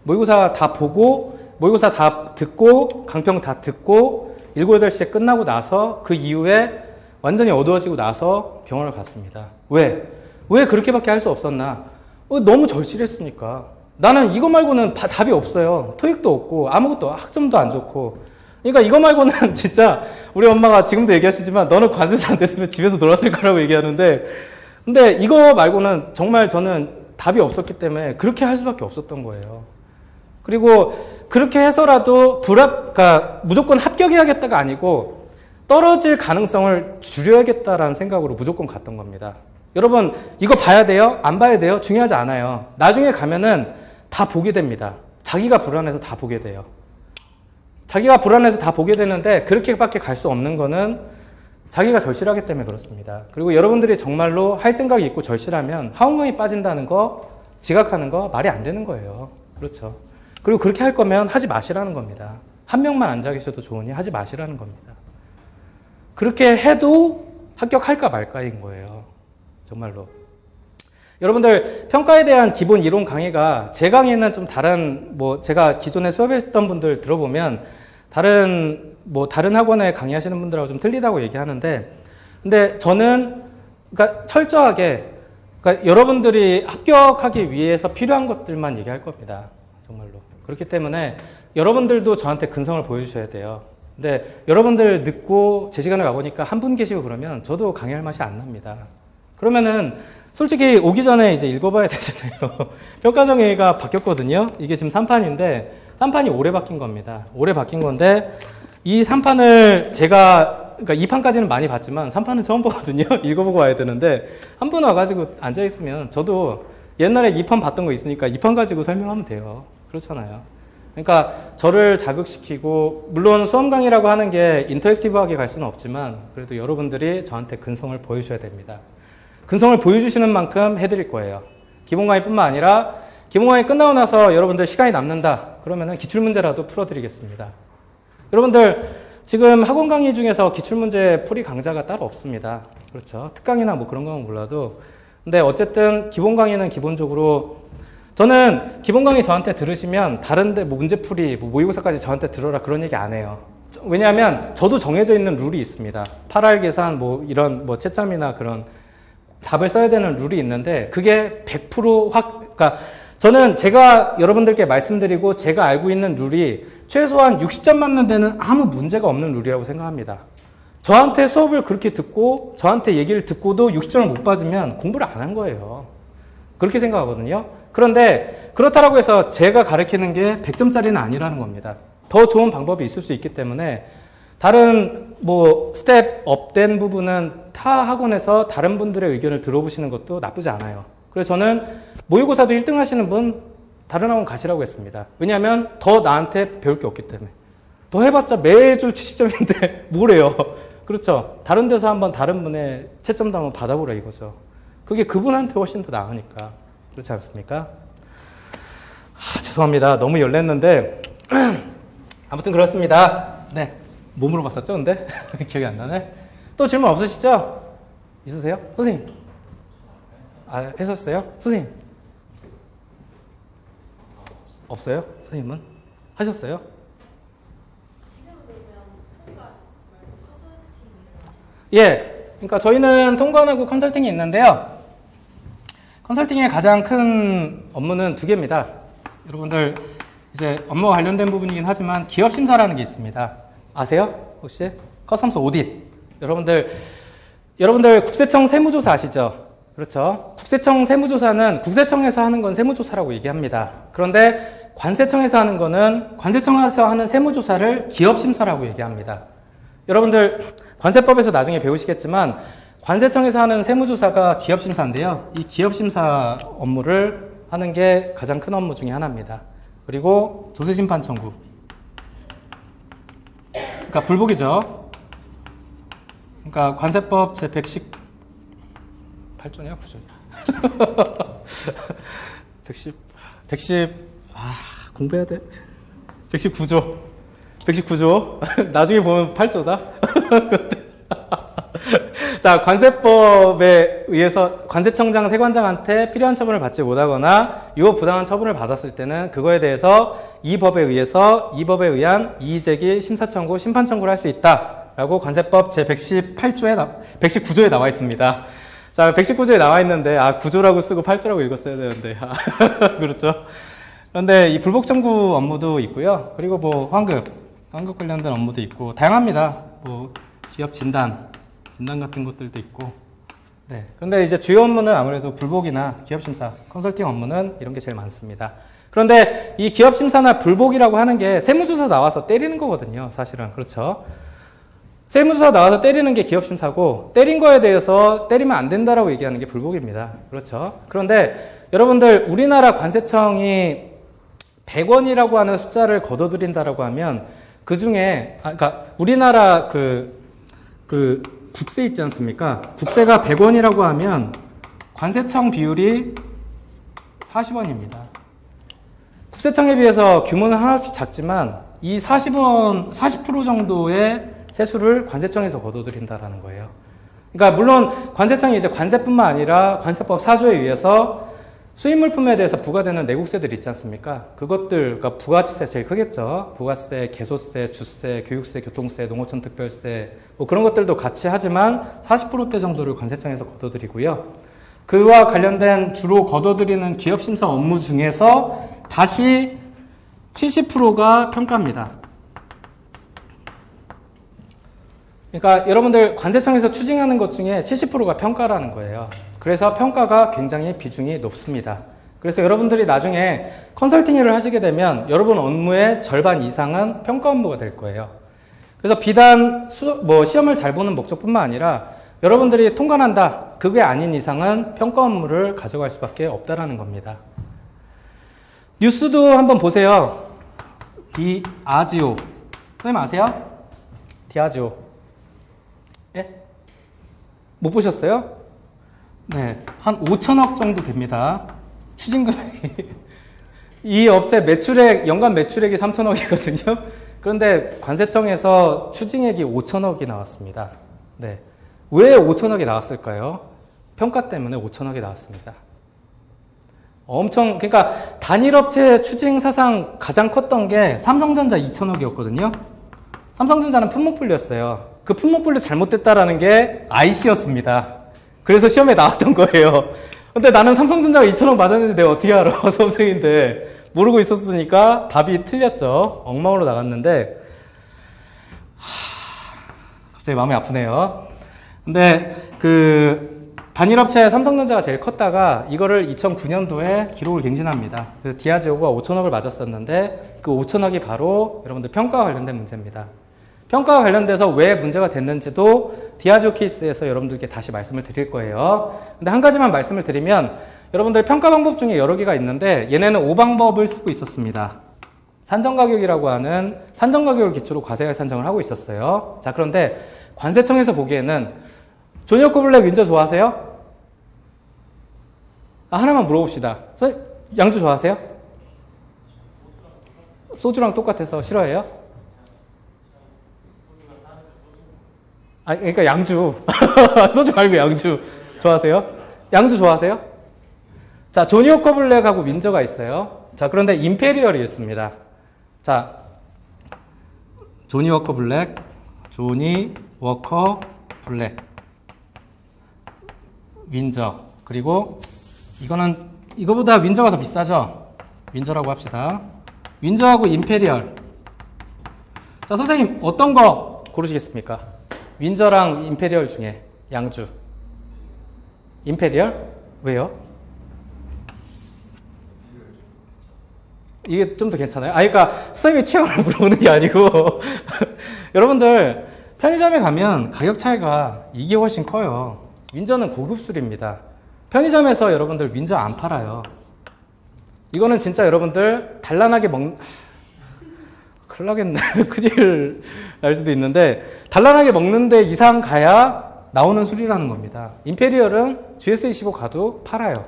모의고사 다 보고 모의고사 다 듣고 강평 다 듣고 7, 8시에 끝나고 나서 그 이후에 완전히 어두워지고 나서 병원을 갔습니다. 왜? 왜 그렇게밖에 할 수 없었나? 너무 절실했으니까. 나는 이거 말고는 답이 없어요. 토익도 없고 아무것도 학점도 안 좋고. 그러니까 이거 말고는 진짜 우리 엄마가 지금도 얘기하시지만 너는 관세사 안 됐으면 집에서 놀았을 거라고 얘기하는데 근데 이거 말고는 정말 저는 답이 없었기 때문에 그렇게 할 수밖에 없었던 거예요. 그리고 그렇게 해서라도 그러니까 무조건 합격해야겠다가 아니고 떨어질 가능성을 줄여야겠다라는 생각으로 무조건 갔던 겁니다. 여러분 이거 봐야 돼요? 안 봐야 돼요? 중요하지 않아요. 나중에 가면은 다 보게 됩니다. 자기가 불안해서 다 보게 돼요. 자기가 불안해서 다 보게 되는데 그렇게밖에 갈 수 없는 거는 자기가 절실하기 때문에 그렇습니다. 그리고 여러분들이 정말로 할 생각이 있고 절실하면 학원 강의 빠진다는 거, 지각하는 거 말이 안 되는 거예요. 그렇죠. 그리고 그렇게 할 거면 하지 마시라는 겁니다. 한 명만 앉아 계셔도 좋으니 하지 마시라는 겁니다. 그렇게 해도 합격할까 말까인 거예요. 정말로. 여러분들 평가에 대한 기본 이론 강의가 제 강의는 좀 다른 제가 기존에 수업했던 분들 들어보면 다른 학원에 강의하시는 분들하고 좀 틀리다고 얘기하는데 근데 저는 그러니까 철저하게 그러니까 여러분들이 합격하기 위해서 필요한 것들만 얘기할 겁니다. 정말로. 그렇기 때문에 여러분들도 저한테 근성을 보여주셔야 돼요. 근데 여러분들 늦고 제 시간에 와보니까 한 분 계시고 그러면 저도 강의할 맛이 안 납니다. 그러면은 솔직히 오기 전에 이제 읽어봐야 되잖아요. 평가정의가 바뀌었거든요. 이게 지금 3판인데 3판이 올해 바뀐 겁니다. 올해 바뀐 건데 이 3판을 제가 그러니까 2판까지는 많이 봤지만 3판은 처음 보거든요. 읽어보고 와야 되는데 한 분 와가지고 앉아있으면 저도 옛날에 2판 봤던 거 있으니까 2판 가지고 설명하면 돼요. 그렇잖아요. 그러니까 저를 자극시키고 물론 수험 강의라고 하는 게 인터랙티브하게 갈 수는 없지만 그래도 여러분들이 저한테 근성을 보여주셔야 됩니다. 근성을 보여주시는 만큼 해드릴 거예요. 기본 강의뿐만 아니라 기본 강의 끝나고 나서 여러분들 시간이 남는다. 그러면은 기출문제라도 풀어드리겠습니다. 여러분들 지금 학원 강의 중에서 기출문제 풀이 강좌가 따로 없습니다. 그렇죠. 특강이나 뭐 그런 건 몰라도. 근데 어쨌든 기본 강의는 기본적으로 저는 기본 강의 저한테 들으시면 다른데 뭐 문제풀이, 뭐 모의고사까지 저한테 들어라 그런 얘기 안 해요. 왜냐하면 저도 정해져 있는 룰이 있습니다. 8할 계산 뭐 이런 뭐 채점이나 그런 답을 써야 되는 룰이 있는데 그게 100% 그러니까 저는 제가 여러분들께 말씀드리고 제가 알고 있는 룰이 최소한 60점 맞는 데는 아무 문제가 없는 룰이라고 생각합니다. 저한테 수업을 그렇게 듣고 저한테 얘기를 듣고도 60점을 못 받으면 공부를 안 한 거예요. 그렇게 생각하거든요. 그런데 그렇다고 해서 제가 가르치는 게 100점짜리는 아니라는 겁니다. 더 좋은 방법이 있을 수 있기 때문에 다른 뭐 스텝 업된 부분은 타 학원에서 다른 분들의 의견을 들어보시는 것도 나쁘지 않아요. 그래서 저는 모의고사도 1등 하시는 분 다른 학원 가시라고 했습니다. 왜냐하면 더 나한테 배울 게 없기 때문에. 더 해봤자 매주 70점인데 뭐래요. 그렇죠. 다른 데서 한번 다른 분의 채점도 한번 받아보라 이거죠. 그게 그분한테 훨씬 더 나으니까. 그렇지 않습니까? 죄송합니다. 너무 열냈는데 아무튼 그렇습니다. 네. 뭐 물어봤었죠, 근데? 기억이 안 나네. 또 질문 없으시죠? 있으세요? 선생님. 했었어요? 선생님. 없어요? 선생님은? 하셨어요? 지금은 그러면 통관 말고 컨설팅 일을 하시나요? 예. 그러니까 저희는 통관하고 컨설팅이 있는데요. 컨설팅의 가장 큰 업무는 두 개입니다. 여러분들 이제 업무와 관련된 부분이긴 하지만 기업 심사라는 게 있습니다. 아세요? 혹시? 커스텀스 오딧. 여러분들 국세청 세무조사 아시죠? 그렇죠. 국세청 세무조사는 국세청에서 하는 건 세무조사라고 얘기합니다. 그런데 관세청에서 하는 거는 관세청에서 하는 세무조사를 기업심사라고 얘기합니다. 여러분들 관세법에서 나중에 배우시겠지만 관세청에서 하는 세무조사가 기업심사인데요. 이 기업심사 업무를 하는 게 가장 큰 업무 중에 하나입니다. 그리고 조세심판 청구. 그러니까 불복이죠. 그러니까 관세법 제 118조냐 9조냐 110 공부해야 돼. 119조 나중에 보면 8조다. 자, 관세법에 의해서 관세청장 세관장한테 필요한 처분을 받지 못하거나 요 부당한 처분을 받았을 때는 그거에 대해서 이 법에 의한 이의제기, 심사청구, 심판청구를 할 수 있다라고 관세법 제 119조에 나와 있습니다. 자, 119조에 나와 있는데 9조라고 쓰고 8조라고 읽었어야 되는데 그렇죠. 그런데 이 불복 청구 업무도 있고요. 그리고 뭐 환급 관련된 업무도 있고 다양합니다. 뭐 기업 진단 같은 것들도 있고. 네. 그런데 이제 주요 업무는 아무래도 불복이나 기업심사, 컨설팅 업무는 이런 게 제일 많습니다. 그런데 이 기업심사나 불복이라고 하는 게 세무조사 나와서 때리는 거거든요. 사실은. 그렇죠. 세무조사 나와서 때리는 게 기업심사고 때린 거에 대해서 때리면 안 된다라고 얘기하는 게 불복입니다. 그렇죠. 그런데 여러분들 우리나라 관세청이 100원이라고 하는 숫자를 거둬들인다라고 하면 그 중에 그러니까 우리나라 국세 있지 않습니까? 국세가 100원이라고 하면 관세청 비율이 40원입니다. 국세청에 비해서 규모는 하나씩 작지만 이 40% 정도의 세수를 관세청에서 거둬들인다라는 거예요. 그러니까 물론 관세청이 이제 관세뿐만 아니라 관세법 4조에 의해서 수입물품에 대해서 부과되는 내국세들 있지 않습니까? 그것들, 그러니까 부가지세 제일 크겠죠. 부가세, 개소세, 주세, 교육세, 교통세, 농어촌 특별세 뭐 그런 것들도 같이 하지만 40%대 정도를 관세청에서 거둬들이고요. 그와 관련된 주로 거둬들이는 기업심사 업무 중에서 다시 70%가 평가입니다. 그러니까 여러분들 관세청에서 추징하는 것 중에 70%가 평가라는 거예요. 그래서 평가가 굉장히 비중이 높습니다. 그래서 여러분들이 나중에 컨설팅 일을 하시게 되면 여러분 업무의 절반 이상은 평가 업무가 될 거예요. 그래서 비단 시험을 잘 보는 목적뿐만 아니라 여러분들이 통과한다. 그게 아닌 이상은 평가 업무를 가져갈 수밖에 없다라는 겁니다. 뉴스도 한번 보세요. 디아지오. 선생님 아세요? 디아지오. 예? 못 보셨어요? 네. 한 5천억 정도 됩니다. 추징금액이. 이 업체 연간 매출액이 3천억이거든요. 그런데 관세청에서 추징액이 5천억이 나왔습니다. 네. 왜 5천억이 나왔을까요? 평가 때문에 5천억이 나왔습니다. 그러니까 단일업체 추징 사상 가장 컸던 게 삼성전자 2천억이었거든요. 삼성전자는 품목분류였어요. 그 품목분류 잘못됐다라는 게 IC였습니다. 그래서 시험에 나왔던 거예요. 근데 나는 삼성전자가 2천억 맞았는데 내가 어떻게 알아? 수험생인데. 모르고 있었으니까 답이 틀렸죠. 엉망으로 나갔는데 갑자기 마음이 아프네요. 근데 단일업체 삼성전자가 제일 컸다가 이거를 2009년도에 기록을 갱신합니다. 그래서 디아지오가 5천억을 맞았었는데 그 5천억이 바로 여러분들 평가와 관련된 문제입니다. 평가와 관련돼서 왜 문제가 됐는지도 디아지오 케이스에서 여러분들께 다시 말씀을 드릴 거예요. 근데 한 가지만 말씀을 드리면 여러분들 평가 방법 중에 여러 개가 있는데 얘네는 5방법을 쓰고 있었습니다. 산정가격이라고 하는 산정가격을 기초로 과세가 산정을 하고 있었어요. 자, 그런데 관세청에서 보기에는 조니어코 블랙 윈저 좋아하세요? 하나만 물어봅시다. 양주 좋아하세요? 소주랑 똑같아서 싫어해요? 그러니까 양주. 소주 말고 양주 좋아하세요? 양주 좋아하세요? 자, 조니어코 블랙하고 윈저가 있어요. 자, 그런데 임페리얼이 있습니다. 자, 조니 워커 블랙, 조니 워커 블랙, 윈저. 그리고 이거는 이거보다 윈저가 더 비싸죠? 윈저라고 합시다. 윈저하고 임페리얼. 자, 선생님 어떤 거 고르시겠습니까? 윈저랑 임페리얼 중에 양주. 임페리얼? 왜요? 이게 좀 더 괜찮아요? 그러니까 선생님이 취향을 물어보는 게 아니고 여러분들 편의점에 가면 가격 차이가 이게 훨씬 커요. 윈저는 고급 술입니다. 편의점에서 여러분들 윈저 안 팔아요. 이거는 진짜 여러분들 단란하게 큰일 나겠네. 큰일 날 수도 있는데 단란하게 먹는데 이상 가야 나오는 술이라는 겁니다. 임페리얼은 GS25 가도 팔아요.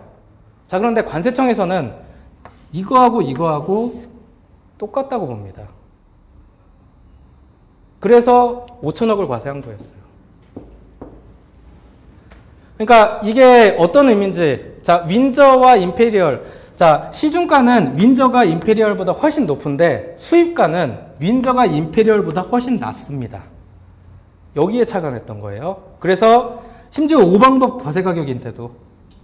자, 그런데 관세청에서는 이거하고 이거하고 똑같다고 봅니다. 그래서 5천억을 과세한 거였어요. 그러니까 이게 어떤 의미인지, 자, 윈저와 임페리얼. 자, 시중가는 윈저가 임페리얼보다 훨씬 높은데 수입가는 윈저가 임페리얼보다 훨씬 낮습니다. 여기에 착안했던 거예요. 그래서 심지어 5방법 과세 가격인데도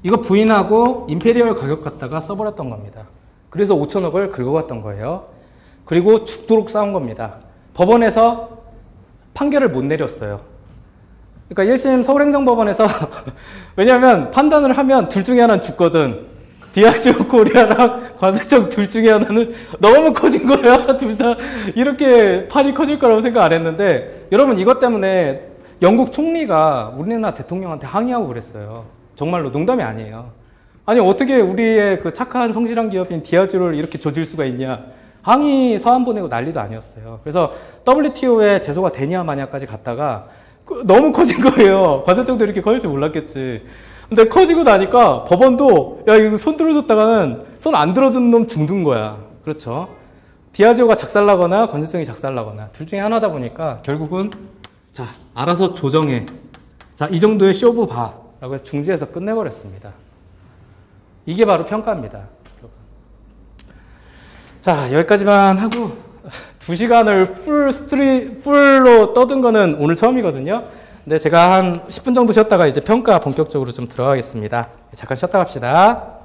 이거 부인하고 임페리얼 가격 갖다가 써버렸던 겁니다. 그래서 5천억을 긁어갔던 거예요. 그리고 죽도록 싸운 겁니다. 법원에서 판결을 못 내렸어요. 그러니까 1심 서울행정법원에서 왜냐하면 판단을 하면 둘 중에 하나는 죽거든. 디아지오 코리아랑 관세청 둘 중에 하나는 너무 커진 거야. 둘 다 이렇게 판이 커질 거라고 생각 안 했는데 여러분 이것 때문에 영국 총리가 우리나라 대통령한테 항의하고 그랬어요. 정말로 농담이 아니에요. 아니 어떻게 우리의 그 착한 성실한 기업인 디아지오를 이렇게 조질 수가 있냐. 항의 서한 보내고 난리도 아니었어요. 그래서 WTO에 제소가 되냐 마냐까지 갔다가 너무 커진 거예요. 관세청도 이렇게 커질 줄 몰랐겠지. 근데 커지고 나니까 법원도 야 이거 손 들어줬다가는 손 안 들어준 놈 죽는 거야. 그렇죠. 디아지오가 작살나거나 관세청이 작살나거나 둘 중에 하나다 보니까 결국은 자 알아서 조정해. 자 이 정도의 쇼부 봐 라고 해서 중지해서 끝내버렸습니다. 이게 바로 평가입니다. 자 여기까지만 하고 2시간을 풀로 떠든 거는 오늘 처음이거든요. 근데 제가 한 10분 정도 쉬었다가 이제 평가 본격적으로 좀 들어가겠습니다. 잠깐 쉬었다 갑시다.